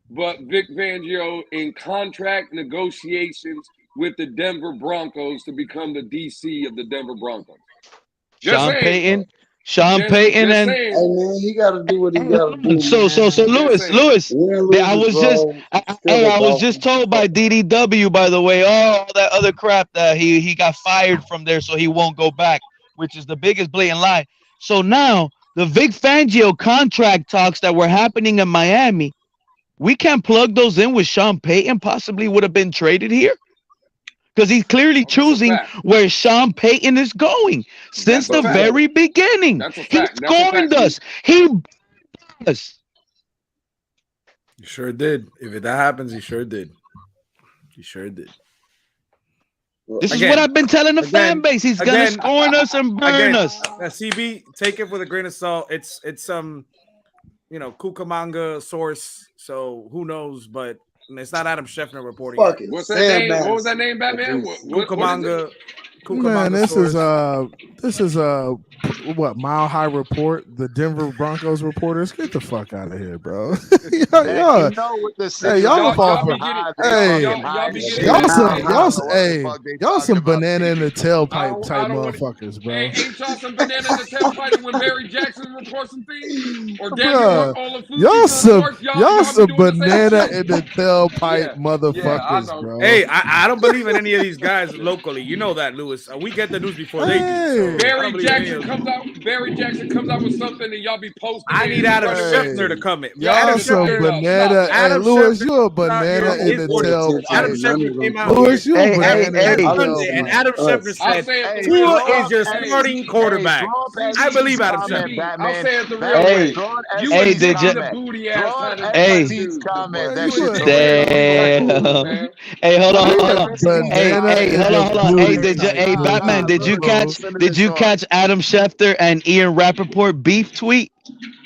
A: but Vic Fangio in contract negotiations with the Denver Broncos to become the DC of the Denver Broncos.
L: Sean Payton, and
O: hey man, he got to do what he got to do.
L: So Lewis, I was just told by DDW, by the way, all that other crap that he got fired from there, so he won't go back, which is the biggest blatant lie. So now the Vic Fangio contract talks that were happening in Miami, we can't plug those in with Sean Payton. Possibly would have been traded here. Because he's clearly choosing where Sean Payton is going since the very beginning. He scorned us. He us.
I: He sure did. If that happens, he sure did. He sure did.
L: This is what I've been telling the fan base. He's gonna scorn us and burn us.
I: CB, take it with a grain of salt. It's some, Cucamonga source. So who knows? But it's not Adam Schefter reporting.
A: What's that name? What was that name, Batman?
I: Cucamonga.
S: Man, this is what Mile High Report, the Denver Broncos reporters. Get the fuck out of here, bro. y'all some banana in the tailpipe type motherfuckers, bro.
A: Ain't y'all some banana in the tailpipe when Barry Jackson reports some things? Or y'all
S: some banana in the tailpipe motherfuckers, bro.
I: Hey, I don't believe in any of these guys locally. You know that, Lewis. We get the news before they do. So
A: Barry Jackson comes out with something and y'all be posting.
I: I need Adam Schefter to come in.
S: Y'all some banana. Hey, Lewis, you a banana in the tailpipe.
I: Adam Schefter came out.
S: Lewis, you a banana in the tailpipe.
I: And Adam Schefter said, Tua is your starting quarterback. I believe Adam Schefter.
A: I'll say it the real way.
L: Hey, did you? Hey, hold on. Hey, hold on. Hey, did you? Hey, Batman, did you catch Adam Schefter and Ian Rappaport beef tweet?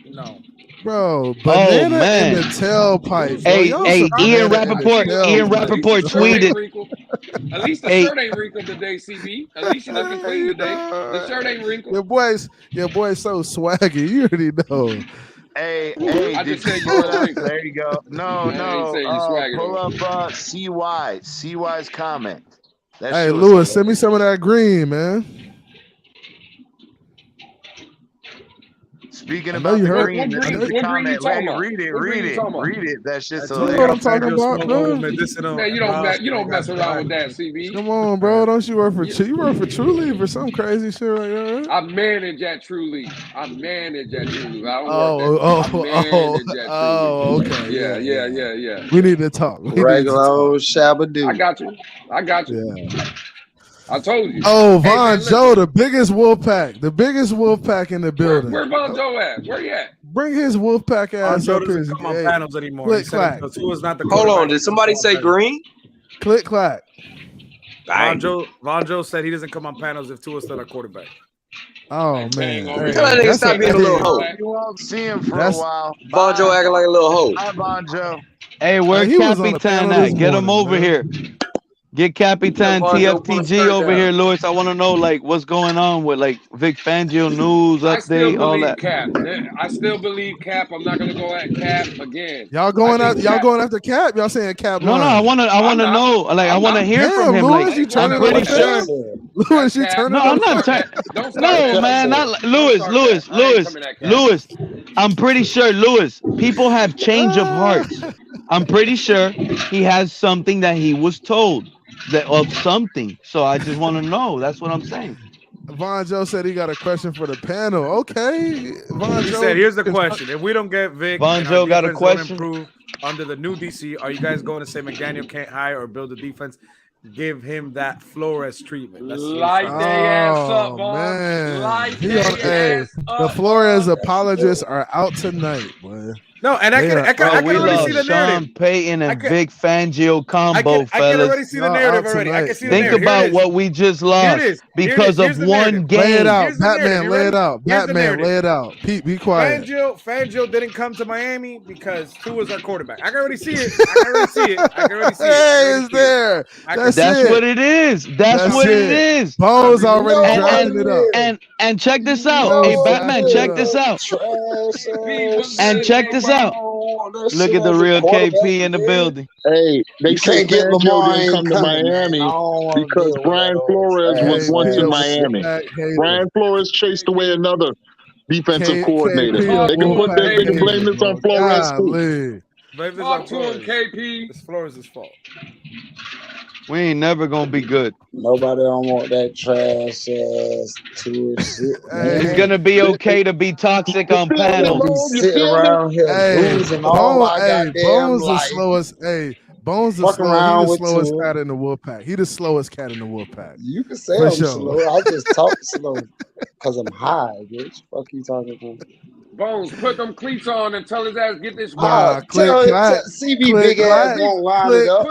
I: No.
S: Bro, banana in the tailpipe.
L: Hey, Ian Rappaport tweeted.
A: At least the shirt ain't wrinkled today, CB. At least you looking clean today. The shirt ain't wrinkled.
S: Your boy's so swaggy. You already know.
K: Hey,
A: I just said you
K: there you go. No. Pull up CY's comment.
S: Hey, Lewis, send me some of that green, man.
K: Speaking about the green, read it. That shit's
S: hilarious. You know what I'm talking about, bro?
A: Man, you don't mess around with that, CB.
S: Come on, bro. Don't you work for True Leaf or some crazy shit like that?
A: I manage at True Leaf. I don't work
S: okay.
A: Yeah.
S: We need to talk.
O: Regular old Shabba-doo.
A: I got you.
S: Yeah.
A: I told you.
S: Oh, Von Joe, the biggest wolf pack in the building.
A: Where Von Joe at? Where he at?
S: Bring his wolf pack ass up here.
I: Come on panels anymore.
S: Click clack.
Q: Hold on, did somebody say green?
S: Click clack.
I: Von Joe said he doesn't come on panels if Tua's still a quarterback.
S: Oh man,
Q: Tell that nigga stop being a little hoe.
K: You won't see him for a while.
Q: Von Joe acting like a little hoe.
K: Hi, Von Joe.
L: Hey, where's Capitan at? Get him over here. Get Capitan TFTG over here, Lewis. I want to know what's going on with Vic Fangio news update, all that.
A: I still believe Cap. I'm not gonna go at Cap again.
S: Y'all going after Cap? Y'all saying Cap?
L: No, I want to know. I want to hear from him.
S: Lewis,
L: I'm pretty sure.
S: Lewis, you turning?
L: No, I'm not turning. No, man, not Lewis. I'm pretty sure, Lewis. People have change of hearts. I'm pretty sure he has something that he was told. Of something, so I just want to know. That's what I'm saying.
S: Von Joe said he got a question for the panel. Okay, Von
I: He
S: Joe
I: said, "Here's the question: If we don't get Vic,
L: Von Joe got a question.
I: Improve under the new DC, are you guys going to say McDaniel can't hire or build a defense? Give him that Flores treatment."
A: Light their ass up, man.
S: The Flores apologists are out tonight, boy.
I: No, and I can already see the narrative.
L: Sean Payton and Vic Fangio combo, fellas.
I: I can already see the narrative already. I can see the
L: Think
I: narrative.
L: about what we just lost because of one game.
S: Lay it out, Batman. Lay it out, Batman. Lay it out. Pete, be quiet.
I: Fangio didn't come to Miami because Tua's our quarterback. I can already see it.
S: Hey, it's there.
L: That's what it is. That's what it is.
S: Bo's already driving it up.
L: And check this out. Hey, Batman, check this out. And check this out. Look at the real KP in the building.
B: Hey, they can't get Lamar to come to Miami because Brian Flores was once in Miami. Brian Flores chased away another defensive coordinator. They can blame this on Flores too.
A: Talk to him, KP.
I: It's Flores' fault.
L: We ain't never gonna be good.
O: Nobody don't want that trash ass tour shit.
L: It's gonna be okay to be toxic on panels.
O: Sitting around here losing all my goddamn
S: Bones
O: life.
S: the slowest. Hey, Bones the slowest cat in the wolf pack. He the slowest cat in the wolf pack.
O: You can say I'm slow. I just talk slow because I'm high, bitch. Fuck you talking about?
A: Bones, put them cleats on and tell his ass get this.
O: CB big ass won't line it up.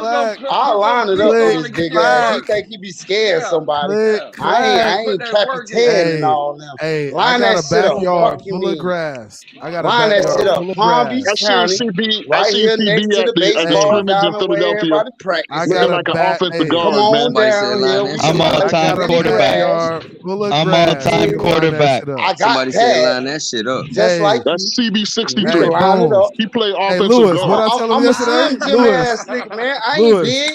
O: I'll line it up with his big ass. He think he be scared of somebody. I ain't Captain Ted and all them.
S: Hey,
O: line
S: I
O: that
S: got a
O: shit up.
S: backyard full of grass. I got a
O: line that shit
S: backyard
O: up.
S: full of
O: Palm Beach
S: grass.
O: County, right here next to the baseball diamond where everybody practice.
S: I got
B: like an offensive guard,
O: come on
B: man.
O: down here.
L: I'm all-time quarterback. I'm all-time quarterback.
Q: Somebody said line that shit up.
O: Just like
B: that's CB63.
O: line it up.
B: He play offensive
S: Lewis,
B: guard.
S: what I tell him yesterday?
O: Lewis, nigga, man. I ain't big.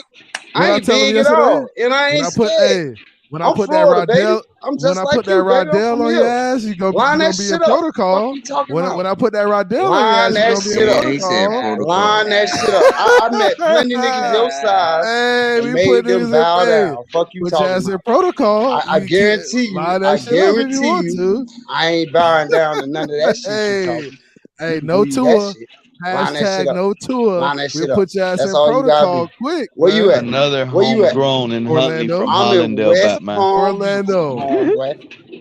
O: I ain't big at all, and I ain't scared.
S: When I put that Rodell,
O: I'm just
S: when I
O: like
S: put that
O: you, baby. I'm
S: Rodell
O: from
S: on
O: here.
S: your ass, you gonna be in protocol. When I put that Rodell on your ass, you gonna be in protocol.
O: Line that shit up. I met plenty niggas your size.
S: Hey,
O: and
S: we
O: made
S: put
O: them
S: niggas
O: bow
S: in.
O: down. Fuck you
S: Put
O: talking
S: your ass
O: about.
S: in protocol.
O: I guarantee you. I guarantee you. I ain't bowing down to none of that shit. You talking.
S: Hey, no tour. Hashtag no tour. We'll put your ass in protocol quick.
O: Where you at?
L: Another homegrown in Huntley from Hollandale, Batman.
S: Orlando.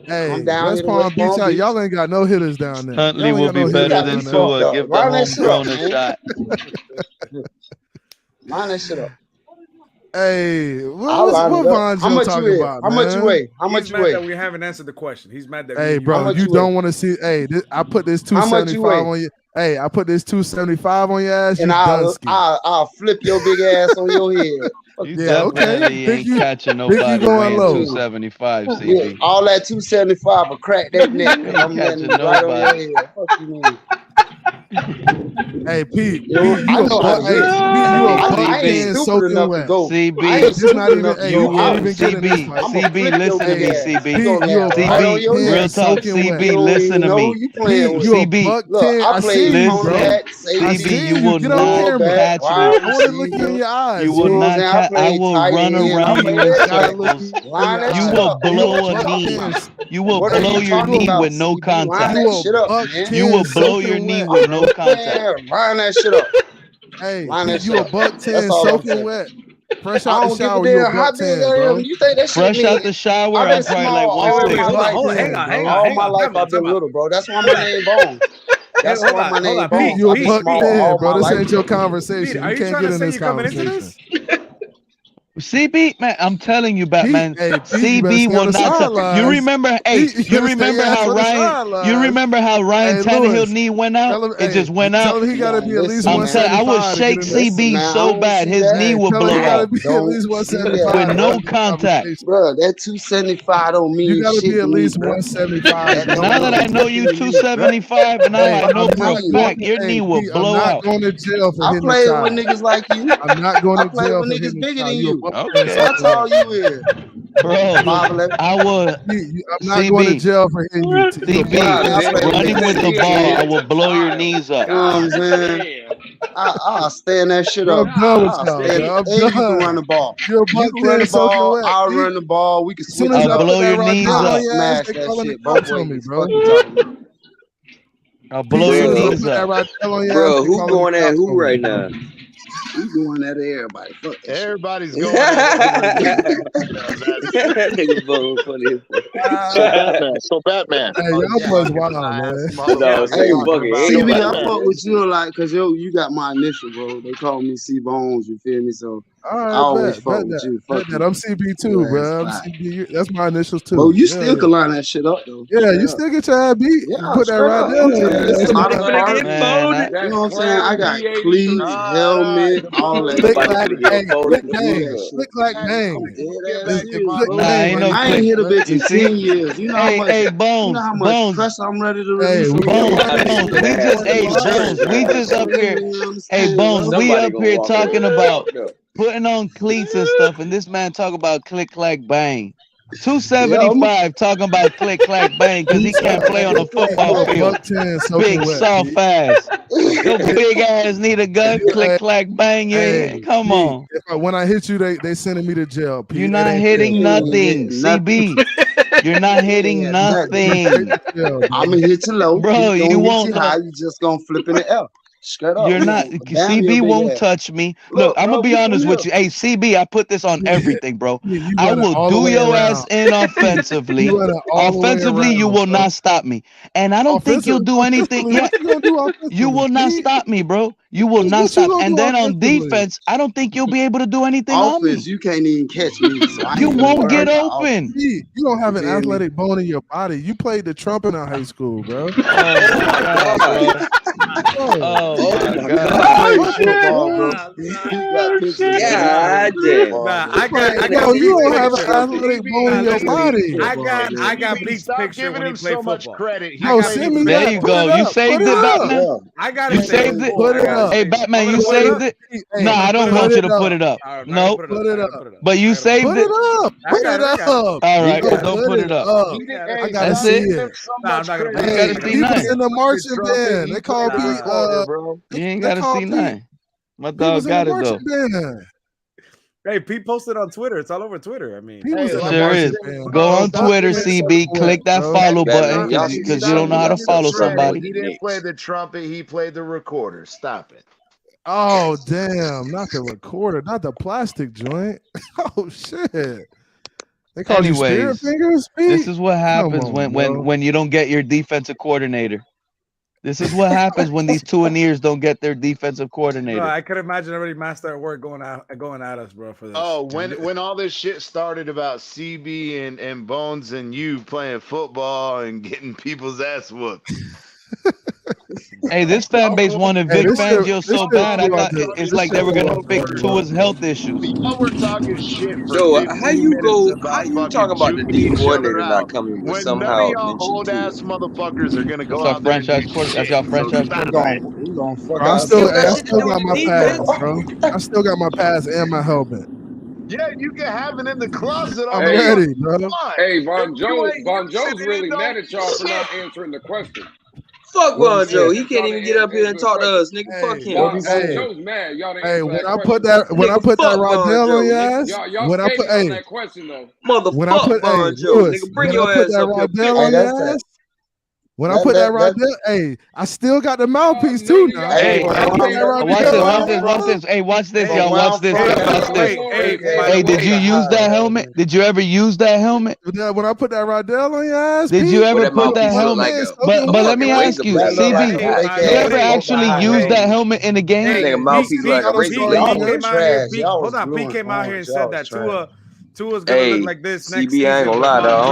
S: Hey, West Palm Beach, y'all ain't got no hitters down there.
L: Huntley will be better than Tua. Give the homegrown a shot.
O: Line that shit up.
S: Hey, what Vonjo talking about?
O: How much you weigh? How much
I: He's
O: you
I: mad
O: weigh?
I: that we haven't answered the question. He's mad that.
S: Hey, bro, you don't want to see. Hey, I put this 275 on you. Hey, I put this 275 on your ass.
O: And I'll flip your big ass on your head.
L: You definitely ain't catching nobody weighing 275, CB.
O: Yeah, all that 275 will crack that neck. I'm letting it right on your head. Fuck you mean?
S: Hey, Pete,
O: you a buck 10 soaking wet.
L: CB,
S: it's not even. Hey, you can't even get in this fight.
L: CB, listen to me, CB.
S: CB,
L: real talk, CB, listen to me. CB,
S: look, I see you, bro.
L: CB, you will not catch me.
S: I want to look you in your eyes.
L: You will not catch. I will run around you in circles. You will blow a knee. You will blow your knee with no contact. You will blow your knee with no contact.
O: Line that shit up.
S: Hey,
O: you
S: a buck 10 soaking wet. Fresh out the shower, you a buck 10, bro.
O: You think that shit
L: fresh out the shower, I'm probably like 160.
O: All my life I've been little, bro. That's why my name Bone. That's why my name Bone.
S: You a buck 10, bro. This ain't your conversation. You can't get in this conversation.
L: CB, man, I'm telling you, Batman. CB will not. You remember? Hey, you remember how Ryan? You remember how Ryan Tannehill's knee went out? It just went out.
S: Tell him he gotta be at least
L: I'm saying I would shake CB so bad his knee would blow out with no contact.
O: Bro, that 275 don't mean shit.
S: You gotta be at least 175.
L: Now that I know you 275, and now I know for a fact your knee will blow out.
S: I'm not going to jail for hitting
O: I play with niggas like you.
S: I'm not going to jail for
O: hitting niggas bigger than you.
L: Okay.
O: That's all you is.
L: Bro, I would.
S: I'm not going to jail for hitting you.
L: CB, running with the ball, I will blow your knees up.
O: You know what I'm saying? I'll stand that shit up.
S: I'm done with y'all.
O: You can run the ball.
S: You
O: can run the ball. I'll run the ball. We can switch
L: I'll blow your knees up.
O: Smash that shit. Both ways.
L: I'll blow your knees up.
Q: Bro, who going at who right now?
O: We going at everybody. Fuck
K: everybody's going at
B: So Batman.
S: Hey, y'all boys wild, man.
O: CB, I fuck with you like, cause you got my initial, bro. They call me C Bones. You feel me? So I always fuck with you. Fuck
S: that. I'm CB too, bro. I'm CB. That's my initials too.
O: Bro, you still can line that shit up though.
S: Yeah, you still get your ass beat.
O: Yeah,
S: put that right there.
O: You know what I'm saying? I got cleats, helmet, all that.
S: Click like bang.
O: I ain't hit a bitch in 10 years. You know how much?
L: Hey, Bones.
O: You know how much press I'm ready to release.
L: Bones. We just up here. Hey, Bones. We up here talking about putting on cleats and stuff, and this man talk about click clack bang. 275 talking about click clack bang because he can't play on a football field. Big soft ass. Your big ass need a gun. Click clack bang. Come on.
S: When I hit you, they sending me to jail.
L: You're not hitting nothing, CB. You're not hitting nothing.
O: I'm gonna hit you low.
L: Bro, you won't.
O: You just gonna flip in the air. Straight up.
L: You're not. CB won't touch me. Look, I'm gonna be honest with you. Hey, CB, I put this on everything, bro. I will do your ass in offensively. Offensively, you will not stop me, and I don't think you'll do anything. Yeah, you will not stop me, bro. You will not stop. And then on defense, I don't think you'll be able to do anything on me.
O: You can't even catch me. So
L: you won't get open.
S: You don't have an athletic bone in your body. You played the trumpet in high school, bro.
L: Oh my God!
S: You don't have an athletic bone in your body.
I: I got Bleak's picture when he played football.
K: Much credit.
L: There you go. You saved it, Batman.
I: I got
L: you saved it. Hey, Batman, you saved it. No, I don't want you to put it up. No,
S: put it up.
L: But you saved it.
S: Put it up.
L: All right, don't put it up.
S: I gotta see it.
I: I'm not gonna.
S: He was in the marching band. They call Pete.
L: You ain't gotta see nothing. My dog got it though.
I: Hey, Pete posted on Twitter. It's all over Twitter. I mean,
L: sure is. Go on Twitter, CB. Click that follow button because you don't know how to follow somebody.
K: He didn't play the trumpet. He played the recorder. Stop it.
S: Oh damn! Not the recorder, not the plastic joint. Oh shit! They call you spirit fingers. Pete?
L: This is what happens when you don't get your defensive coordinator. This is what happens when these two-and-ears don't get their defensive coordinator.
I: No, I could imagine already Master at work going at us, bro, for this.
K: Oh, when all this shit started about CB and Bones and you playing football and getting people's ass whooped.
L: Hey, this fan base wanted Vic Fangio so bad. I thought it's like they were gonna fix Tua's health issues.
K: Y'all were talking shit.
Q: Joe, how you talking about the D coordinator not coming, but somehow
K: old ass motherfuckers are gonna go out
L: That's y'all franchise quarterback.
S: I still got my pass, bro. I still got my pass and my helmet.
K: Yeah, you can have it in the closet.
S: I'm ready, bro.
A: Hey, Von Joe's really mad at y'all for not answering the question.
Q: Fuck Von Joe. He can't even get up here and talk to us, nigga. Fuck him.
A: Von Joe's mad. Y'all didn't answer
S: when I put that Rodell on your ass,
A: y'all on that question though.
Q: Motherfucker, Von Joe. Nigga, bring your ass up here.
S: On your ass. When I put that Rodell, I still got the mouthpiece too now.
L: Hey, watch this. Hey, watch this, y'all. Watch this. Hey, did you use that helmet? Did you ever use that helmet?
S: When I put that Rodell on your ass,
L: did you ever put that helmet? But let me ask you, CB, you ever actually use that helmet in a game?
I: Hold on, Pete came out here and said that Tua's gonna look like this next
Q: CB, I ain't gonna lie, though. I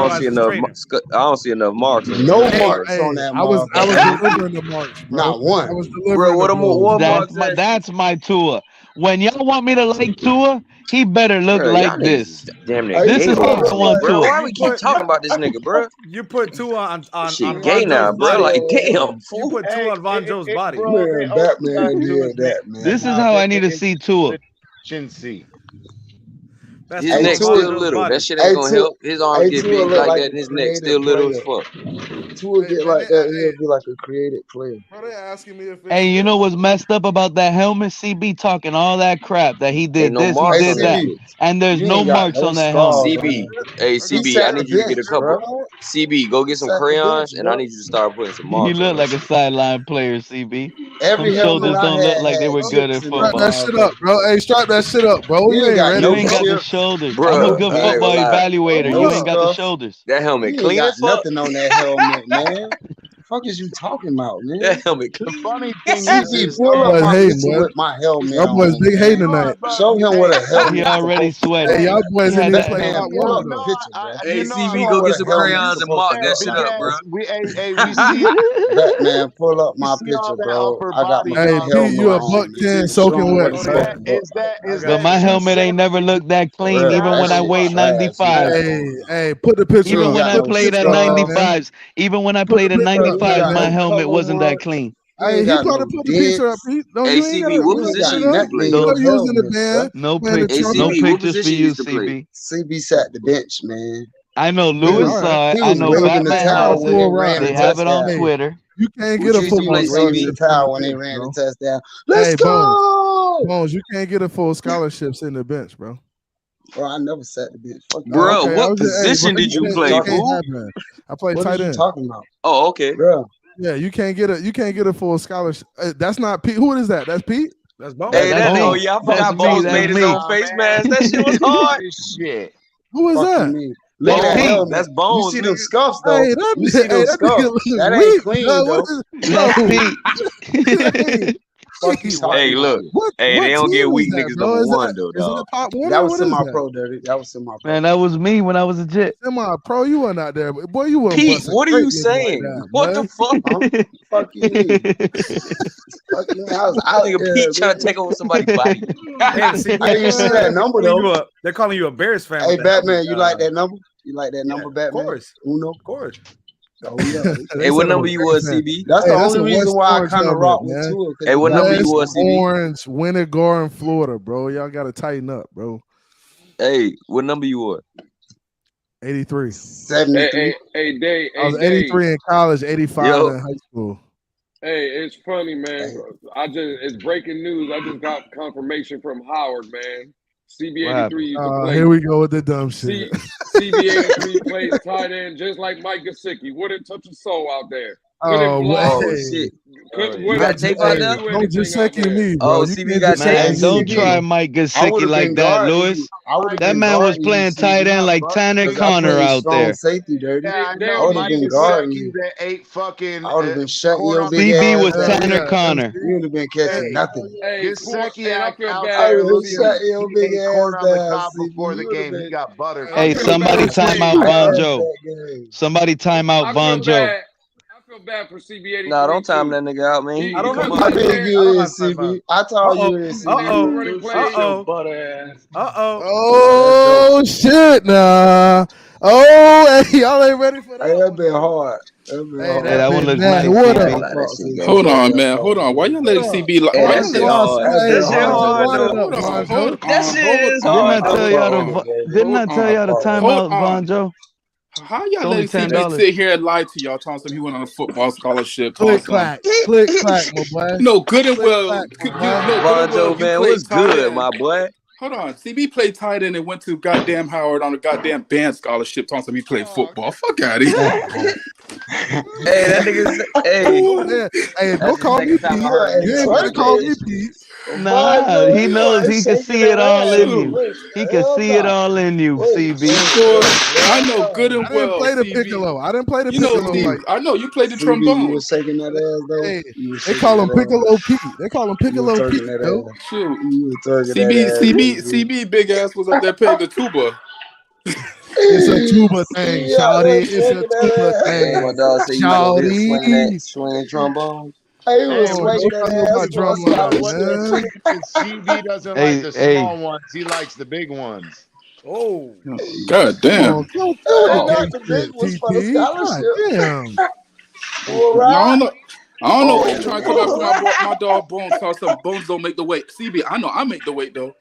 Q: don't see enough marks.
O: No marks on that.
S: I was delivering the marks.
O: Not one.
S: I was delivering
L: that's my Tua. When y'all want me to like Tua, he better look like this.
Q: Damn
L: this is what I want Tua.
Q: Why we keep talking about this nigga, bro?
I: You put Tua on
Q: shit gay now, bro. Like, damn.
I: You put Tua on Von Joe's body.
O: Man, Batman did that, man.
L: This is how I need to see Tua.
Q: His neck still little. That shit ain't gonna help. His arms get big like that, and his neck still little as fuck.
O: Tua get like that, he'll be like a creative player.
L: Hey, you know what's messed up about that helmet? CB talking all that crap that he did this, he did that, and there's no marks on that helmet.
Q: CB, hey CB, I need you to get a couple. CB, go get some crayons, and I need you to start putting some marks.
L: You look like a sideline player, CB.
O: Every
L: shoulders don't look like they were good at football.
S: Strap that shit up, bro. Hey, strap that shit up, bro.
L: You ain't got the shoulders. Bro, I'm a good football evaluator. You ain't got the shoulders.
Q: That helmet clean
O: got
Q: as fuck.
O: Nothing on that helmet, man. The fuck is you talking about, man?
Q: That helmet.
K: The funny thing is,
O: pull up my picture with my helmet.
S: Y'all boys big hating tonight.
O: Show him what a helmet.
L: He already sweating.
S: Hey, y'all boys in this place.
Q: Hey, CB, go get some crayons and mark that shit up, bro.
K: We see
O: Batman, pull up my picture, bro. I got my helmet.
S: You a $110 soaking wet.
L: But my helmet ain't never looked that clean, even when I weighed 95.
S: Hey, put the picture
L: even
S: on.
L: When I played at 95s, even when I played at 95s, my helmet wasn't that clean.
S: Hey, he gotta put the picture up.
Q: Hey, CB, what position you play?
L: No pictures for you, CB.
O: CB sat the bench, man.
L: I know Lewis saw it. I know Batman has it. They have it on Twitter.
S: You can't get a football
O: towel when they ran the touchdown. Let's go,
S: Bones. You can't get a full scholarship sitting the bench, bro.
O: Bro, I never sat the bench.
Q: Bro, what position did you play, fool?
S: I played tight end.
O: What are you talking about?
Q: Oh, okay.
O: Bro,
S: Yeah, you can't get a full scholarship. That's not Pete. Who is that? That's Pete.
I: That's Bones.
Q: Hey, oh yeah, I forgot Bones made his own face mask. That shit was hard.
K: Shit.
S: Who is that?
O: Look at that
Q: Pete.
O: helmet.
Q: That's Bones.
O: You see them
Q: nigga.
O: scuffs though.
S: Hey,
O: You see them scuffs. That ain't clean though.
Q: Hey, look. Hey, they don't get weak niggas number one though, dog.
O: That was semi-pro, Dirty. That was semi-pro.
L: Man, that was me when I was a Jet.
S: Semi-pro, you were not there, boy. You were.
Q: Pete, what are you saying? What the fuck?
O: Fuck you mean? Fuck you mean? I
Q: think Pete trying to take over somebody's body.
O: I didn't see that number though.
I: They're calling you a Bears fan.
O: Hey, Batman, you like that number? You like that number, Batman?
I: Of course.
O: Uno?
I: Of course.
O: Oh, yeah.
Q: Hey, what number you was, CB?
O: That's the only reason why I kind of rock with Tua.
Q: Hey, what number you was, CB?
S: Orange, Winter, Florida, bro. Y'all got to tighten up, bro.
Q: Hey, what number you were?
S: 83.
O: 73.
A: Hey, Day.
S: I was 83 in college, 85 in high school.
A: Hey, it's funny, man. It's breaking news. I just got confirmation from Howard, man. CB83 used to play.
S: Here we go with the dumb shit.
A: CB83 plays tight end just like Mike Gesicki. Wouldn't touch a soul out there.
Q: Shit. You got tape out there?
S: Don't just second me, bro.
Q: Oh, CB got tape.
L: Don't try Mike Gesicki like that, Lewis. That man was playing tight end like Tanner Connor out there.
O: Safety, Dirty.
K: Yeah, I know.
O: I would have been guarding
K: you. That 8 fucking.
O: I would have been shutting your big
L: CB
O: ass
L: was
O: down.
L: Tanner Connor.
O: You would have been catching nothing.
A: Hey,
K: Gesicki
A: I feel
K: out
A: bad.
O: I would have shut your big ass
K: on the
O: down.
K: top before the game. He got buttered.
L: Hey, somebody time out Von Joe. Somebody time out Von Joe.
A: I feel bad for CB83.
Q: Nah, don't time that nigga out, man.
A: I don't know.
O: I think you is, CB. I told you is, CB.
S: Oh, shit, nah. Oh, hey, y'all ain't ready for that.
O: Hey, that been hard.
L: That one looks nice.
T: Hold on, man. Hold on. Why y'all letting CB like
Q: that shit hard? That shit is hard.
L: Didn't I tell y'all to time out Von Joe?
T: How y'all letting CB sit here and lie to y'all, telling him he went on a football scholarship?
S: Click clack, my boy.
T: No, good and well.
Q: Von Joe, man, what's good, my boy?
T: Hold on, CB played tight end and went to goddamn Howard on a goddamn band scholarship. Telling him he played football. Fuck out of here.
Q: Hey, that nigga.
S: Hey, don't call me Pete. You ain't gonna call me Pete.
L: Nah, he knows he can see it all in you. He can see it all in you, CB.
T: I know good and well.
S: I didn't play the piccolo. I didn't play the piccolo.
T: I know you played the trombone.
O: You was shaking that ass though.
S: Hey, they call him Piccolo Pete. They call him Piccolo Pete.
T: CB big ass was up there playing the tuba.
S: It's a tuba thing, shawty. It's a tuba thing.
Q: My dog said you
S: shawty.
Q: Swinging trombone.
O: Hey, was swinging that ass.
K: CB doesn't like the small ones. He likes the big ones.
T: Oh, god damn!
O: Not the big ones for the scholarship.
T: I don't know what you're trying to come after my dog Bones. Cause some Bones don't make the weight. CB, I know I make the weight though.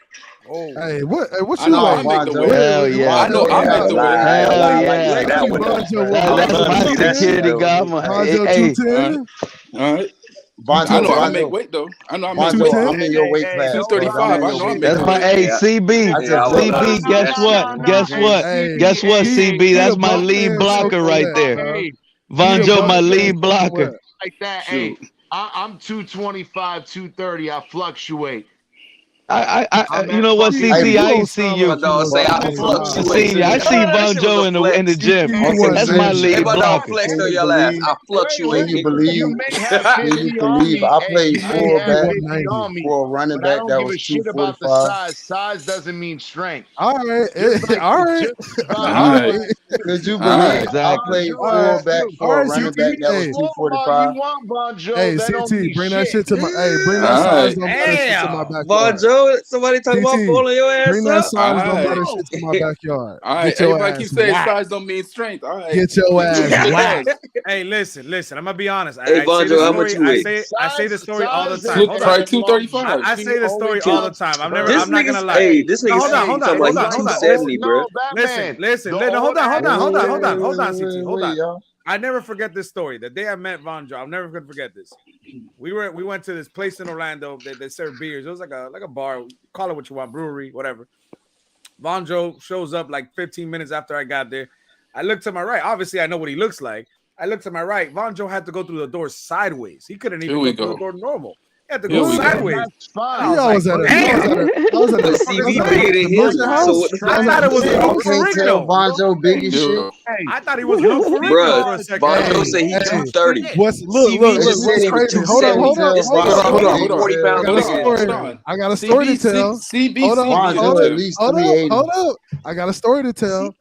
S: Oh, hey, what's
T: I know I make the weight.
L: Hell yeah!
T: I know I make the weight.
L: Hell yeah! That's my security guard.
T: All right. I know I make weight though. I know I make weight.
O: I'm in your weight class.
T: 235. I know I make
L: That's my CB. CB, guess what? Guess what, CB? That's my lead blocker right there. Von Joe, my lead blocker.
K: Like that. Hey, I'm 225, 230. I fluctuate.
L: You know what, CC? I ain't see you. I see Von Joe in the gym. That's my lead blocker.
Q: I fluctuate.
O: Can you believe? I played fullback for a running back that was 245.
K: Size doesn't mean strength.
S: All right.
O: Could you believe? I played fullback for a running back that was 245.
S: Hey, CT, bring that shit to my. Hey, bring that size to my backyard.
Q: Von Joe. Somebody talking about pulling your ass
S: bring that size don't matter shit to my backyard.
T: All right, everybody keeps saying size don't mean strength. All right,
S: get your ass whacked.
I: Hey, listen. I'm gonna be honest.
Q: Hey, Bonjo, how much you weigh?
I: I say the story all the time.
T: Try 235.
I: I say the story all the time. I'm not gonna lie.
Q: Hey, this nigga
I: hold on.
Q: 270, bro.
I: Listen. Hold on, CT. Hold on. I never forget this story. The day I met Von Joe, I'm never gonna forget this. We went to this place in Orlando that served beers. It was like a bar, call it what you want, brewery, whatever. Von Joe shows up like 15 minutes after I got there. I look to my right. Obviously, I know what he looks like. I looked to my right. Vonjo had to go through the door sideways. He couldn't even
T: Here
I: go
T: we
I: through the door normal. He had to
T: Here
I: go
T: we go.
I: sideways.
K: That's fine.
S: I was at a
Q: CB bigger than him. So what the
I: I
Q: fuck?
I: thought it was
O: You
I: Luke for
O: can't tell
I: Ringo.
O: Vonjo big as shit.
I: I thought he was Luke for Ringo
Q: Bruh,
I: for a second.
Q: Vonjo said he 230.
S: Look,
Q: just said
S: what's
Q: he was
S: crazy? Hold on.
Q: 270. This nigga
T: Hold on.
Q: 40 pounds bigger.
S: I got a story to tell.
T: CB,
S: Hold on,
O: Vonjo at least 380.
S: hold up. I got a story to tell.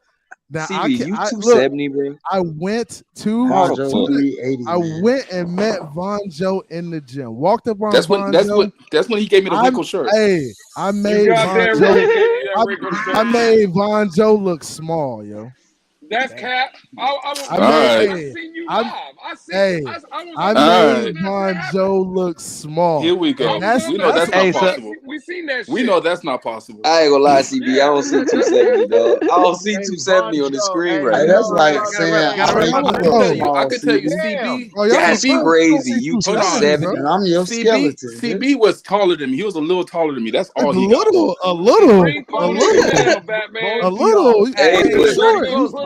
S: Now
Q: CB, you 270, bro.
S: I went to
O: Vonjo 380.
S: I went and met Vonjo in the gym. Walked up on
T: That's
S: Vonjo.
T: that's when he gave me the wrinkle shirt.
S: Hey, I made Vonjo look small, yo.
A: That's cap.
S: I
A: seen you live.
S: I made Vonjo look small.
T: Here we go. We know that's not possible.
A: We seen that shit.
T: We know that's not possible.
Q: I ain't gonna lie, CB. I don't see 270, dog. I don't see 270 on the screen right
O: Hey,
Q: now.
O: that's like saying
T: I can tell you, CB.
Q: That's crazy. You 270.
O: And I'm your skeleton.
T: CB was taller than me. He was a little taller than me. That's all he got.
S: A little.
Q: Hey,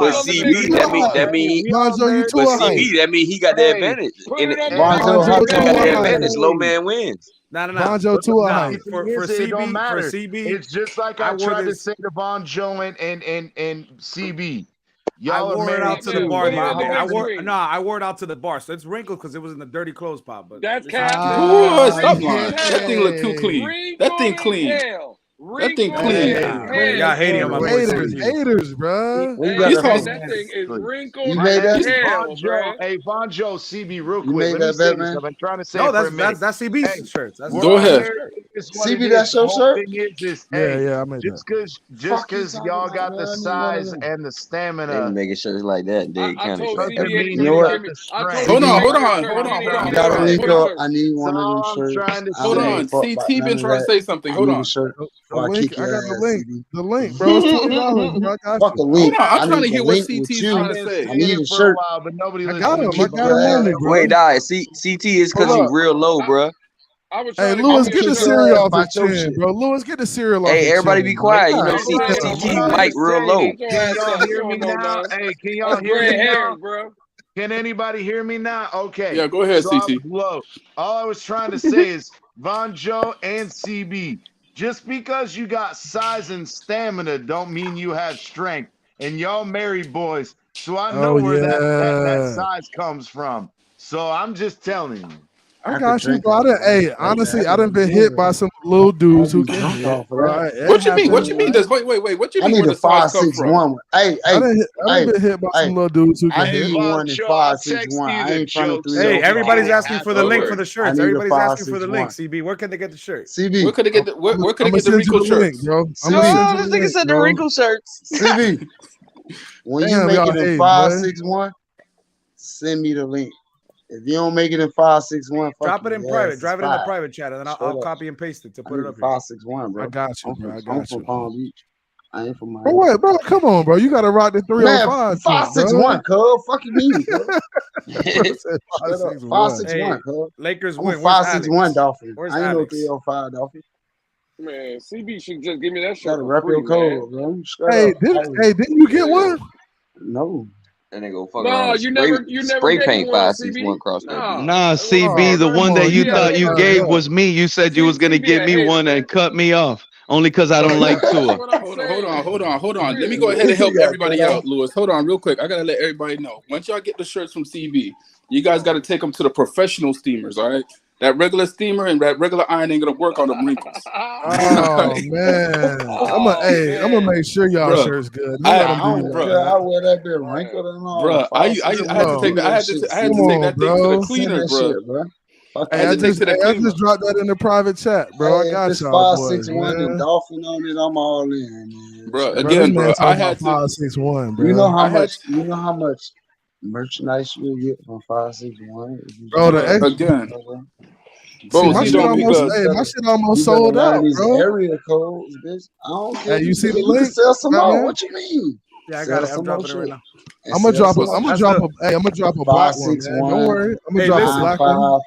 Q: but CB, that mean
S: Vonjo, you too high.
Q: CB, that mean he got the advantage.
O: Vonjo,
Q: He got the advantage. Low man wins.
I: No.
S: Vonjo too high.
K: For CB, it's just like I tried to say to Vonjo and CB.
I: I wore it out to the bar the other day. I wore it out to the bar. So it's wrinkled because it was in the dirty clothes pile. But
A: that's cap.
T: Stop lying. That thing look too clean. That thing clean. That thing clean.
I: Y'all hating on my
S: haters, bro.
A: That thing is wrinkled.
O: You made that?
K: Hey, Vonjo, CB, real quick.
O: You made that bet, man?
K: I've been trying to say
I: no,
K: for a minute.
I: that's CB's shirt.
T: Go ahead.
O: CB, that's your shirt?
S: Yeah, I made
K: just because y'all got the size and the stamina.
Q: They making shirts like that. They kind of.
O: You know what?
T: Hold on.
O: You got a link up. I need one of them shirts.
T: Hold on. CT been trying to say something. Hold on.
S: I got the link, bro. It's $20, bro. I got
O: Fuck the link.
T: I'm trying to hear what CT's trying to say.
O: I need a shirt.
K: But nobody
S: I got him.
Q: Wait, CT is because he's real low, bro.
S: Hey, Lewis, get the cereal off his chin, bro. Lewis, get the cereal off his chin.
Q: Hey, everybody be quiet. You know, CT mic real low.
K: Can y'all hear me now? Hey, can y'all hear me now? Can anybody hear me now? Okay.
T: Yeah, go ahead, CT.
K: All I was trying to say is Vonjo and CB. Just because you got size and stamina don't mean you have strength. And y'all married boys, so I know where that size comes from. So I'm just telling you.
S: I got you, bro. Honestly, I done been hit by some little dudes who can.
T: What you mean? What you mean? Wait. What you mean?
O: I need a 5'6" Hey,
S: I done been hit by some little dudes who can.
O: I need one in 5'6". I ain't trying to.
I: Hey, everybody's asking for the link for the shirts. Everybody's asking for the link. CB, where can they get the shirt?
O: CB,
T: where could they get the wrinkle shirts,
S: bro?
Q: This nigga said the wrinkle shirts.
O: CB, when you make it in 5'6", send me the link. If you don't make it in 5'6",
I: drop it in private. Drive it in the private chat, and then I'll copy and paste it to put it up here.
O: 5'6", bro.
S: I got you, bro.
O: I'm from Palm Beach. I ain't from my.
S: Bro, what, bro? Come on, bro. You got to rock the 305.
O: 5'6", cuz. Fuck you mean, cuz. 5'6", cuz.
I: Lakers win.
O: 5'6" Dolphin.
I: Where's
O: I ain't no
I: Alex?
O: 305 Dolphin.
A: Man, CB should just give me that shirt.
O: Gotta rep your code, bro.
S: Hey, didn't you get one?
O: No.
Q: And they go fuck around. You never spray paint 5'6" cross.
L: Nah, CB, the one that you thought you gave was me. You said you was gonna give me one and cut me off only because I don't like Tua.
T: Hold on. Let me go ahead and help everybody out, Lewis. Hold on, real quick. I gotta let everybody know. Once y'all get the shirts from CB, you guys got to take them to the professional steamers. All right. That regular steamer and that regular iron ain't gonna work on the wrinkles.
S: Oh man, I'm gonna make sure y'all shirt's good.
O: I wear that bit wrinkled and all.
T: Bro, I had to take that thing to the cleaner, bro.
S: Hey, I just dropped that in the private chat, bro. I got y'all.
O: 5'6" and Dolphin on it. I'm all in, man.
T: Bro, again, bro. I had
S: 5'6", bro.
O: You know how much merchandise you get from 5'6".
S: Bro,
T: again.
S: Bro, my shit almost sold out, bro.
O: Area codes, bitch. I don't care.
S: Hey, you see the
O: you
S: link?
O: Can sell some more. What you mean?
I: Yeah, I got it. I'm dropping it right now.
S: I'm gonna drop a black one. Don't worry. I'm gonna drop a black one.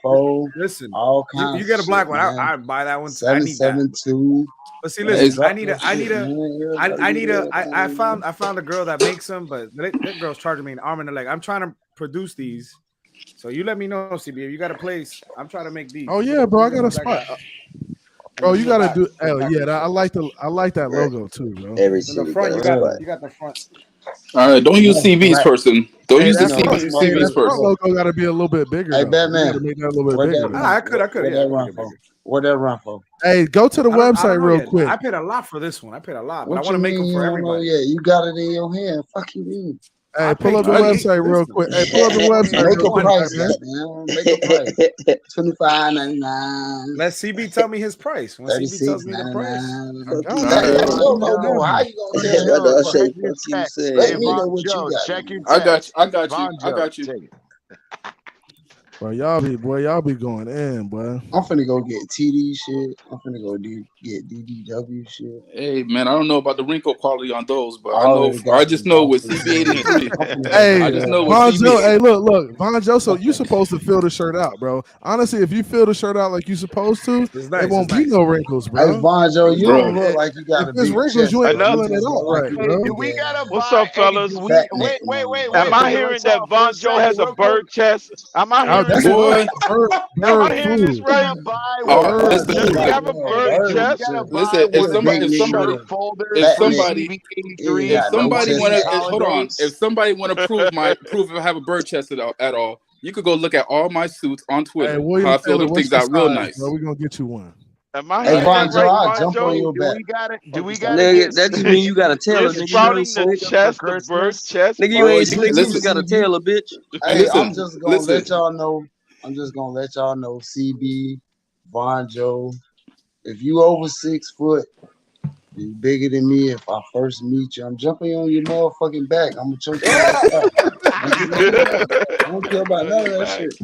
I: Listen,
O: all kinds.
I: You get a black one. I'd buy that one.
O: 772.
I: But see, listen, I found a girl that makes them, but that girl's charging me an arm and a leg. I'm trying to produce these. So you let me know, CB, if you got a place. I'm trying to make these.
S: Oh yeah, bro, I got a spot. Bro, you gotta do. Oh yeah, I like that logo too, bro.
Q: Every
I: In the front, you got the front.
T: All right, don't use CB's person. Don't use the CB's
S: front
T: person.
S: logo got to be a little bit bigger.
O: Hey,
S: though.
O: Batman.
S: You gotta make that a little bit bigger.
I: I could.
O: What that run for?
S: Hey, go to the
I: I don't
S: website
I: know
S: real
I: yet.
S: quick.
I: I paid a lot for this one. I paid a lot, but
O: What
I: I want to make them for everybody.
O: Yeah, you got it in your hand. Fuck you mean?
S: Hey, pull up the website real quick. Hey, pull up the website
O: Make
S: real
O: a
S: quick,
O: price,
S: man.
O: man. Make a price. $25.99.
I: Let CB tell me his price. When CB tells me the price,
O: how you gonna tell me? Let me know what you got.
K: Check your
T: I got you.
S: Bro, y'all be going in, boy.
O: I'm finna go get TD shit. I'm finna go get DDW shit.
T: Hey man, I don't know about the wrinkle quality on those, but I just know with CB83.
S: Hey,
T: I just know with
S: Von Joe.
T: CB.
S: Hey, look, Von Joe. So you supposed to fill the shirt out, bro. Honestly, if you fill the shirt out like you supposed to, it won't be no wrinkles, bro.
O: Hey, Von Joe, you don't look like you got a
S: If it's
O: big
S: wrinkles,
O: chest,
S: you ain't
O: bro.
S: filling it out right, bro.
K: Do we gotta
L: What's
K: buy?
L: up, fellas?
K: Wait.
L: Am I hearing that Von Joe has a bird chest? Am I hearing
S: That's
L: this?
S: bird
L: Am I hearing this
S: food.
L: right?
T: Listen,
L: Does he have a bird chest?
T: listen. If somebody want to prove if I have a bird chest at all, you could go look at all my suits on Twitter.
S: Hey, William
T: How I fill
S: Taylor,
T: them things out real nice.
S: Bro, we gonna get you one.
L: Am I
O: Hey,
L: hearing
O: Von
L: that
O: Joe,
L: right,
O: I'll
L: Von
O: jump
L: Joe?
O: on your back.
K: Do we gotta
Q: Nigga, that just mean you gotta tell
L: You're
Q: a nigga
L: sprouting
Q: you
L: the chest, the bird chest.
Q: Nigga, you ain't slick. You just gotta tell a bitch.
O: Hey, I'm just gonna let y'all know. CB, Von Joe. If you over 6 foot, you bigger than me. If I first meet you, I'm jumping on your motherfucking back. I'm gonna choke you out. I don't care about none of that shit.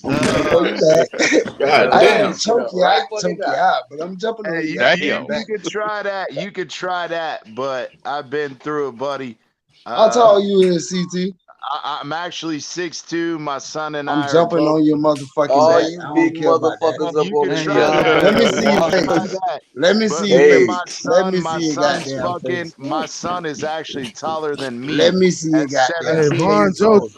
O: I'm gonna jump on your back.
T: God
O: I
T: damn.
O: ain't choke you. I can choke you out, but I'm jumping on your
K: You
O: back.
K: could try that. You could try that, but I've been through it, buddy.
O: How tall you is, CT?
K: I'm actually 6'2". My son and I
O: I'm jumping on your motherfucking back.
Q: You
O: I
Q: big
O: don't care about that.
Q: motherfuckers up on
K: try that.
O: Let me see your face. Let me see your face. Let me see your goddamn face.
K: My son is actually taller than me.
O: Let me see your goddamn face.
S: Hey, Von Joe.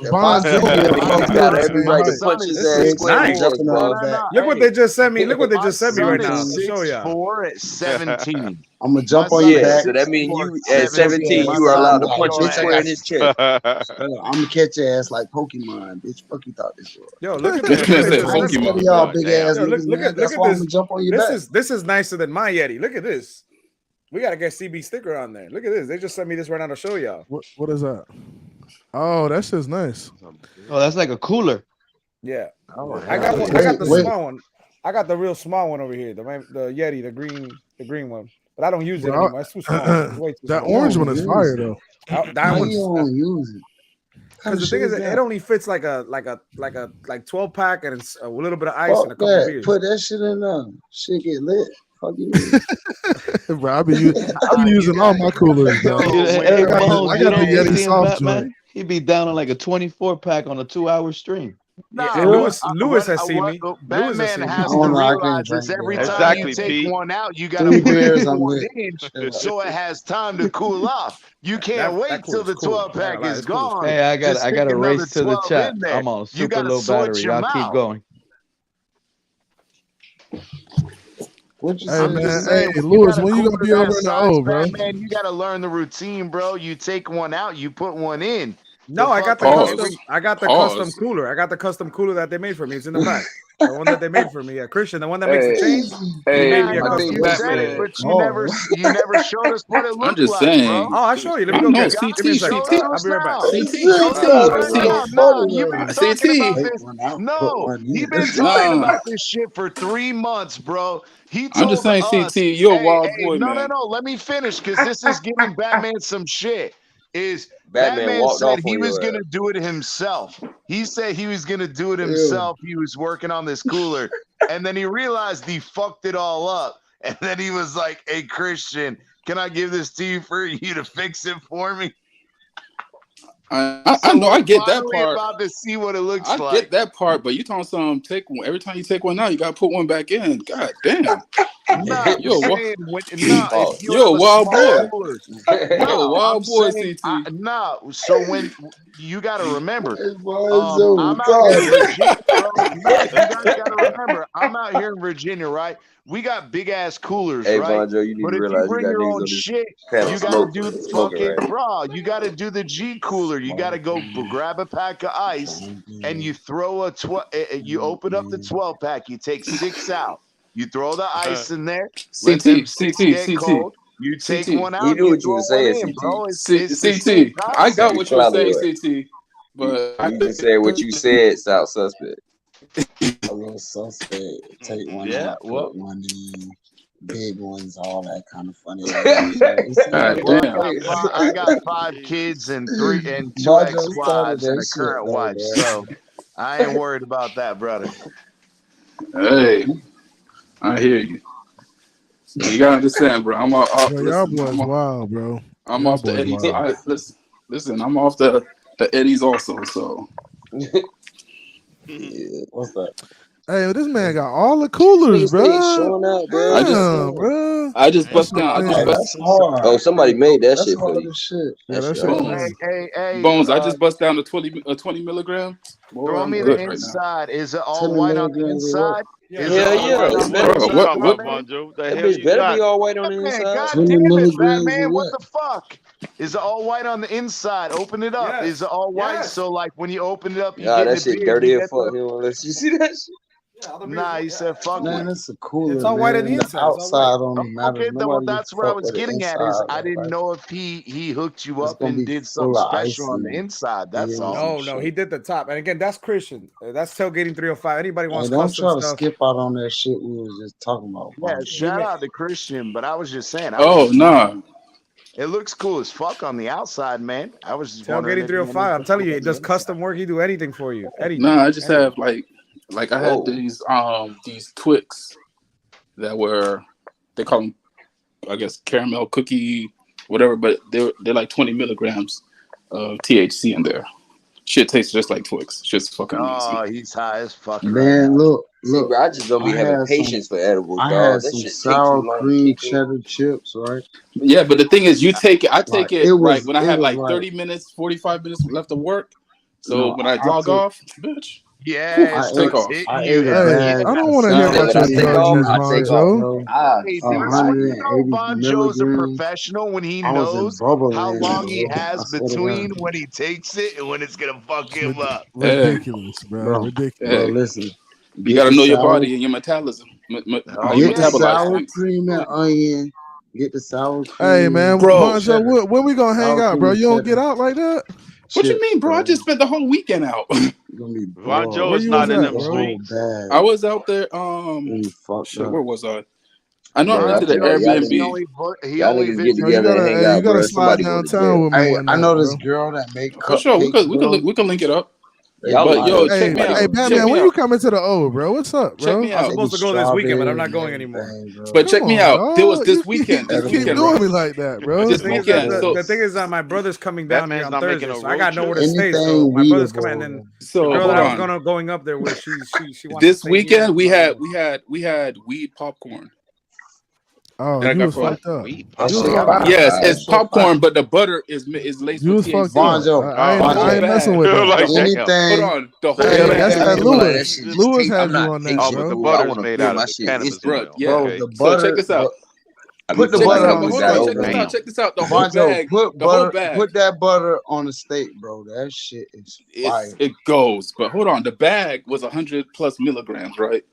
Q: got every right to punch his ass square in the chest, bro.
I: Look what they just sent me. Look what they just sent me right now. I'm gonna show y'all.
K: 6'4" at 17.
O: I'm gonna jump on your back.
Q: So that means you at 17, you are allowed to punch him square in his chest.
O: I'm gonna catch your ass like Pokemon, bitch. Fuck you thought this was.
I: Yo, look at this.
O: Y'all big ass
I: Yo,
O: niggas,
I: look
O: man.
I: at
O: That's why I'm
I: this.
O: gonna jump on your back.
I: This is nicer than my Yeti. Look at this. We gotta get CB sticker on there. Look at this. They just sent me this right now to show y'all.
S: What is that? Oh, that shit's nice.
L: Oh, that's like a cooler.
I: Yeah.
S: Oh,
I: I got the small one. I got the real small one over here. The Yeti, the green one. But I don't use it anymore. It's too small. It's way too
S: that
I: small.
S: orange one is fire though.
I: That one's.
O: You don't use it.
I: Because the thing is, it only fits like 12 pack and it's a little bit of ice and a couple beers.
O: Put that shit in there. Shit get lit. Fuck you.
S: Bro, I be using all my coolers, bro.
L: Hey, Bones,
S: I got the Yeti soft joint.
L: He'd be down on like a 24 pack on a 2-hour stream.
I: Yeah, Lewis has seen me.
K: Batman has to realize is every time you take one out, you got to put it in one inch so it has time to cool off. You can't wait till the 12 pack is gone.
L: Hey, I got a race to the chat. I'm on super low battery. Y'all keep going.
S: Hey man, hey Lewis, when you gonna be over in the O, bro?
K: Man, you gotta learn the routine, bro. You take one out, you put one in.
I: No, I got the custom cooler. I got the custom cooler that they made for me. It's in the back. The one that they made for me. Yeah, Christian, the one that makes the chains.
K: But you never showed us what it looked like.
T: I'm just saying.
K: Bro.
I: Oh, I'll show you. Let me go get it. Give me a second. I'll be right back.
K: You've been talking about this shit for 3 months, bro.
T: I'm just saying, CT, you're a wild boy, man.
K: No. Let me finish because this is giving Batman some shit. Batman said he was going to do it himself. He said he was going to do it himself. He was working on this cooler. And then he realized he fucked it all up. And then he was like, hey, Christian, can I give this to you for you to fix it for me?
T: I know, I get that part.
K: About to see what it looks like.
T: I get that part, but you talking some take one every time you take one out, you gotta put one back in. God damn.
K: Nah,
T: yo,
K: if you
T: yo, wild boy.
K: Yo,
T: wild boy, CT.
K: So when you gotta remember, I'm out here in Virginia, bro. You guys gotta remember, I'm out here in Virginia, right? We got big ass coolers,
Q: hey,
K: right?
Q: Bonjo, you need
K: But
Q: to
K: if
Q: realize
K: you bring
Q: you got
K: your
Q: niggas
K: own
Q: on
K: shit,
Q: this
K: you gotta do the fucking
Q: right?
K: bro. You gotta do the G cooler. You gotta go grab a pack of ice and you throw a you open up the 12 pack. You take 6 out. You throw the ice in there. Let them get cold. You take one out.
Q: He knew what you
K: throw
Q: were saying,
K: in,
Q: CT.
K: bro. It's the
T: CT,
K: same
T: I got what you're saying,
Q: concept.
T: CT. But
Q: you just said what you said, South Suspect.
O: A little suspect. Take one out, put one in. Big ones, all that kind of funny.
K: I got 5 kids and 2 ex-wives and a current wife, so I ain't worried about that, brother.
T: Hey, I hear you. You gotta understand, bro. I'm off.
S: Y'all boys wild, bro.
T: I'm off the Eddies. Listen, I'm off the Eddies also. So,
O: yeah, what's that?
S: Hey, this man got all the coolers, bro.
O: Out, bro.
S: Damn, bro.
T: I just bust down.
Q: Oh, somebody made that shit for you.
S: Yeah, that shit.
K: Hey,
T: Bones, I just bust down to 20 milligram. Boy,
K: throw me the inside. Is it all white on the inside?
Q: Hell yeah.
K: What
Q: that bitch better be all white on the inside.
K: God damn it, Batman. What the fuck? Is it all white on the inside? Open it up. Is it all white? So like when you open it up, you get
Q: that shit dirty as fuck. He won't let you see that shit.
K: Nah, he said fuck
O: man, it's a cooler.
I: It's all white on the inside.
O: Outside on the matter.
K: Okay, well, that's where I was getting at. Is I didn't know if he hooked you up and did something special on the inside. That's all.
I: No, he did the top. And again, that's Christian. That's tailgating 305. Anybody wants
O: don't
I: custom
O: try to
I: stuff.
O: skip out on that shit we was just talking about.
K: Yeah, shout out to Christian, but I was just saying. It looks cool as fuck on the outside, man. I was just
I: tailgating 305. I'm telling you, it does custom work. He do anything for you. Anything.
T: No, I just have like I had these Twix that were, they call them, I guess, caramel cookie, whatever, but they're like 20 milligrams of THC in there. Shit tastes just like Twix. Shit's fucking amazing.
K: Oh, he's high as fuck.
O: Man, look,
Q: bro, I just don't be having patience for edibles, dog.
O: I had
Q: that
O: some
Q: shit
O: sour cream cheddar chips, right?
T: Yeah, but the thing is, I take it
O: was,
T: when I have like 30 minutes, 45 minutes left of work. So when I log off, bitch.
K: Yes,
T: take off.
S: I don't want to hear about your drug use, Bonjo.
K: Bonjo's a professional when he knows how long he has between when he takes it and when it's gonna fuck him up.
S: Ridiculous, bro. Ridiculous.
O: Bro, listen.
T: You gotta know your body and your metabolism.
O: Get the sour cream and onion. Get the sour cream.
S: Hey, man, Bonjo, when we gonna hang out, bro? You don't get out like that?
T: What you mean, bro? I just spent the whole weekend out.
L: Bonjo is not in them streets.
T: I was out there. Where was I? I know I rented an Airbnb.
Q: Y'all niggas get together and hang out, bro.
S: You gotta slide downtown with me.
O: I know this girl that make cupcakes.
T: For sure, we can link it up.
Q: But
T: yo, check me out.
S: Hey, Batman, when you coming to the O, bro? What's up, bro?
T: Check me out.
I: I'm supposed to go this weekend, but I'm not going anymore.
T: But check me out. There was this weekend.
S: You keep doing me like that, bro.
T: This weekend.
I: The thing is that my brother's coming down here on Thursday, so I got nowhere to stay.
O: Anything
I: So my brother's
O: weedable.
I: coming, and then
T: So
I: the girl
T: hold
I: that I
T: on.
I: was going up there with, she wants
T: This
I: to stay
T: weekend
I: here.
T: we had weed popcorn.
S: Oh,
T: that I
S: you
T: got
S: was
T: for
S: fucked up.
T: Yes, it's popcorn, but the butter is laced
S: You
T: with
S: was
T: THC.
S: fucked up. I ain't messing with that.
O: Anything.
T: Hold on, the whole
S: That's
T: bag.
S: that Lewis. Lewis has you on that,
Q: Oh,
S: bro.
Q: but the butter's made out of cannabis
T: Bro,
Q: oil.
T: yeah.
O: Bro, the
T: So
O: butter.
T: check this out.
O: Put the
T: Check
O: butter
T: this out.
O: on
T: But
O: the
T: hold on,
O: steak.
T: check this out. The whole
O: Bonjo,
T: bag.
O: put
T: The whole
O: butter.
T: bag.
O: Put that butter on the steak, bro. That shit is fire.
T: It goes, but hold on. The bag was 100+ milligrams, right?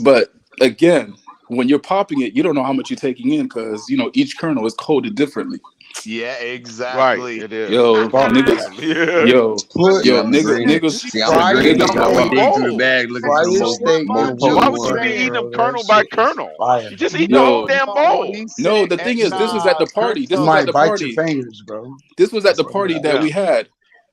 T: But again, when you're popping it, you don't know how much you're taking in because each kernel is coded differently.
K: Yeah, exactly.
L: Right, it is.
T: Yo, niggas.
L: Yeah.
T: Yo, niggas.
Q: See, I'm dig through the bag looking for the most
L: Why would you be eating them kernel by kernel? You just eat the whole damn bowl.
T: No, the thing is, this was at the party. This was at the
O: bite
T: party.
O: your fingers, bro.
T: This was at the party that we had.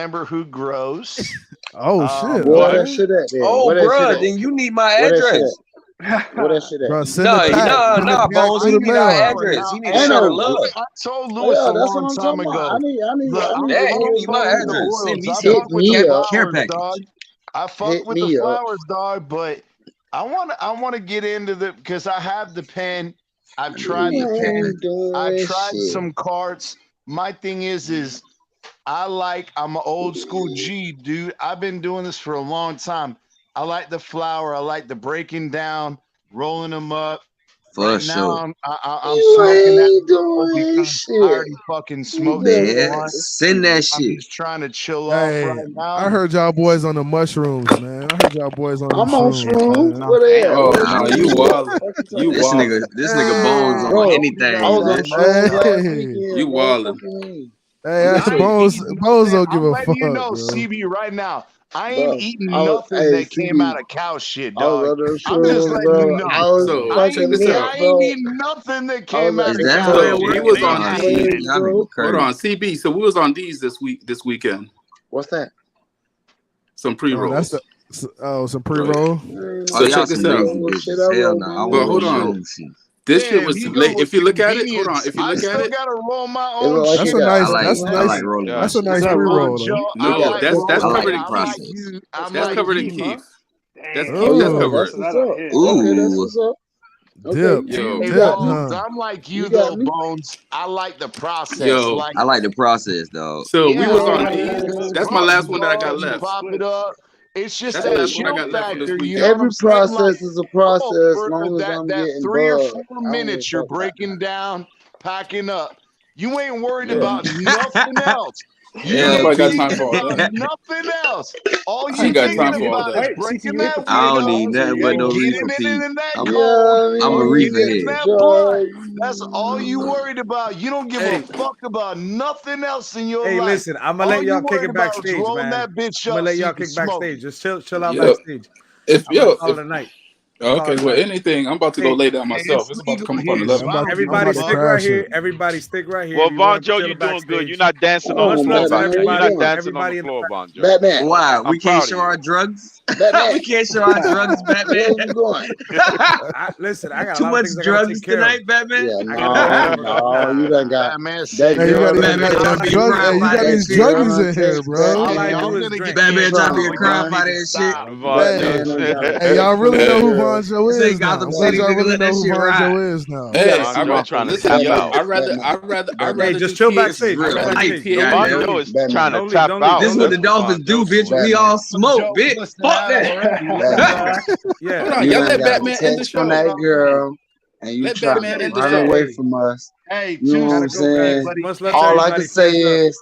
K: remember who grows.
S: Oh shit!
O: Where that shit at? Then?
Q: Oh,
O: Where that
Q: bro,
O: shit at?
Q: then you need my
O: Where that shit
Q: address.
O: Where that shit at?
K: Bro,
Q: No, Bones, he need our address. He need to show the love.
K: I told Lewis a long time ago.
Q: You need my address. Send me
K: some
Q: care package.
K: Dog. I fuck with the flowers, dog, but I want to get into the because I have the pen. I've tried the pen. I've tried some carts. My thing is I'm an old school G, dude. I've been doing this for a long time. I like the flower. I like the breaking down, rolling them up.
Q: For
K: right
Q: sure.
K: Now I'm smoking that because I already fucking smoked it.
Q: Send that shit.
K: I'm just trying to chill off right now.
S: I heard y'all boys on the mushrooms, man. I heard y'all boys on the mushrooms.
O: What they at?
T: Oh, no, you wild. You
Q: this
T: wild.
Q: This nigga Bones on anything.
O: I was on shrooms last weekend.
T: You wildin'.
S: Hey, that's Bones. Bones don't give a fuck.
K: You know, CB, right now. I ain't eating nothing that came out of cow shit, dog. I'm just letting you know. I ain't eating nothing that came out of cow shit.
T: He was on these. Hold on, CB. So we was on these this weekend.
O: What's that?
T: Some pre-rolls.
S: Some pre-roll.
T: So check this out. But hold on. This shit was late. If you look at it, hold on. If you look at it,
K: gotta roll my own.
S: That's a nice. That's a nice pre-roll.
T: No, that's covered in Keith. That's covered in Keith. That's covered.
Q: Ooh.
K: I'm like you though, Bones. I like the process.
Q: I like the process, though.
T: So we was on these. That's my last one that I got left.
K: Pop it up. It's just that chill factor.
O: Every process is a process. As long as I'm getting
K: 3 or 4 minutes, you're breaking down, packing up. You ain't worried about nothing else.
T: Nobody got time for all that.
K: Nothing else. All
T: you got time for all that.
K: Breaking that
Q: I don't need nothing but no reefer, Pete. I'm a reefer head.
K: That's all you worried about. You don't give a fuck about nothing else in your life.
I: Hey, listen, I'm gonna let y'all kick it backstage, man. I'm gonna let y'all kick backstage. Just chill out backstage.
T: If
I: tonight.
T: Okay, well, anything. I'm about to go lay down myself. It's about to come up on 11.
I: Everybody stick right here. Everybody stick right here.
L: Well, Von Joe, you're doing good. You're not dancing on the floor, Von Joe. You're not dancing on the floor, Von Joe.
O: Batman.
Q: Why? We can't show our drugs? We can't show our drugs, Batman.
O: Where you going?
I: Listen, I got
Q: too much drugs tonight, Batman.
O: Yeah, no, you done got
K: Batman.
S: You got these druggies in here, bro.
Q: Batman trying to be a crime fighter and shit.
S: Hey, y'all really know who Von Joe is now.
Q: Gotham City,
S: Y'all really
Q: let
S: know
Q: that
S: who
Q: shit
S: Von
Q: ride.
S: Joe is now.
T: Hey,
L: I'm trying to tap out.
T: I'd rather
I: just chill backstage.
L: Von Joe is trying to tap out.
Q: This is what the Dolphins do, bitch. We all smoke, bitch. Fuck that.
I: Yeah.
T: Y'all let Batman end the show.
O: From that girl, and you try to run away from us.
K: Hey,
O: you know what I'm saying?
I: All
O: All I can say is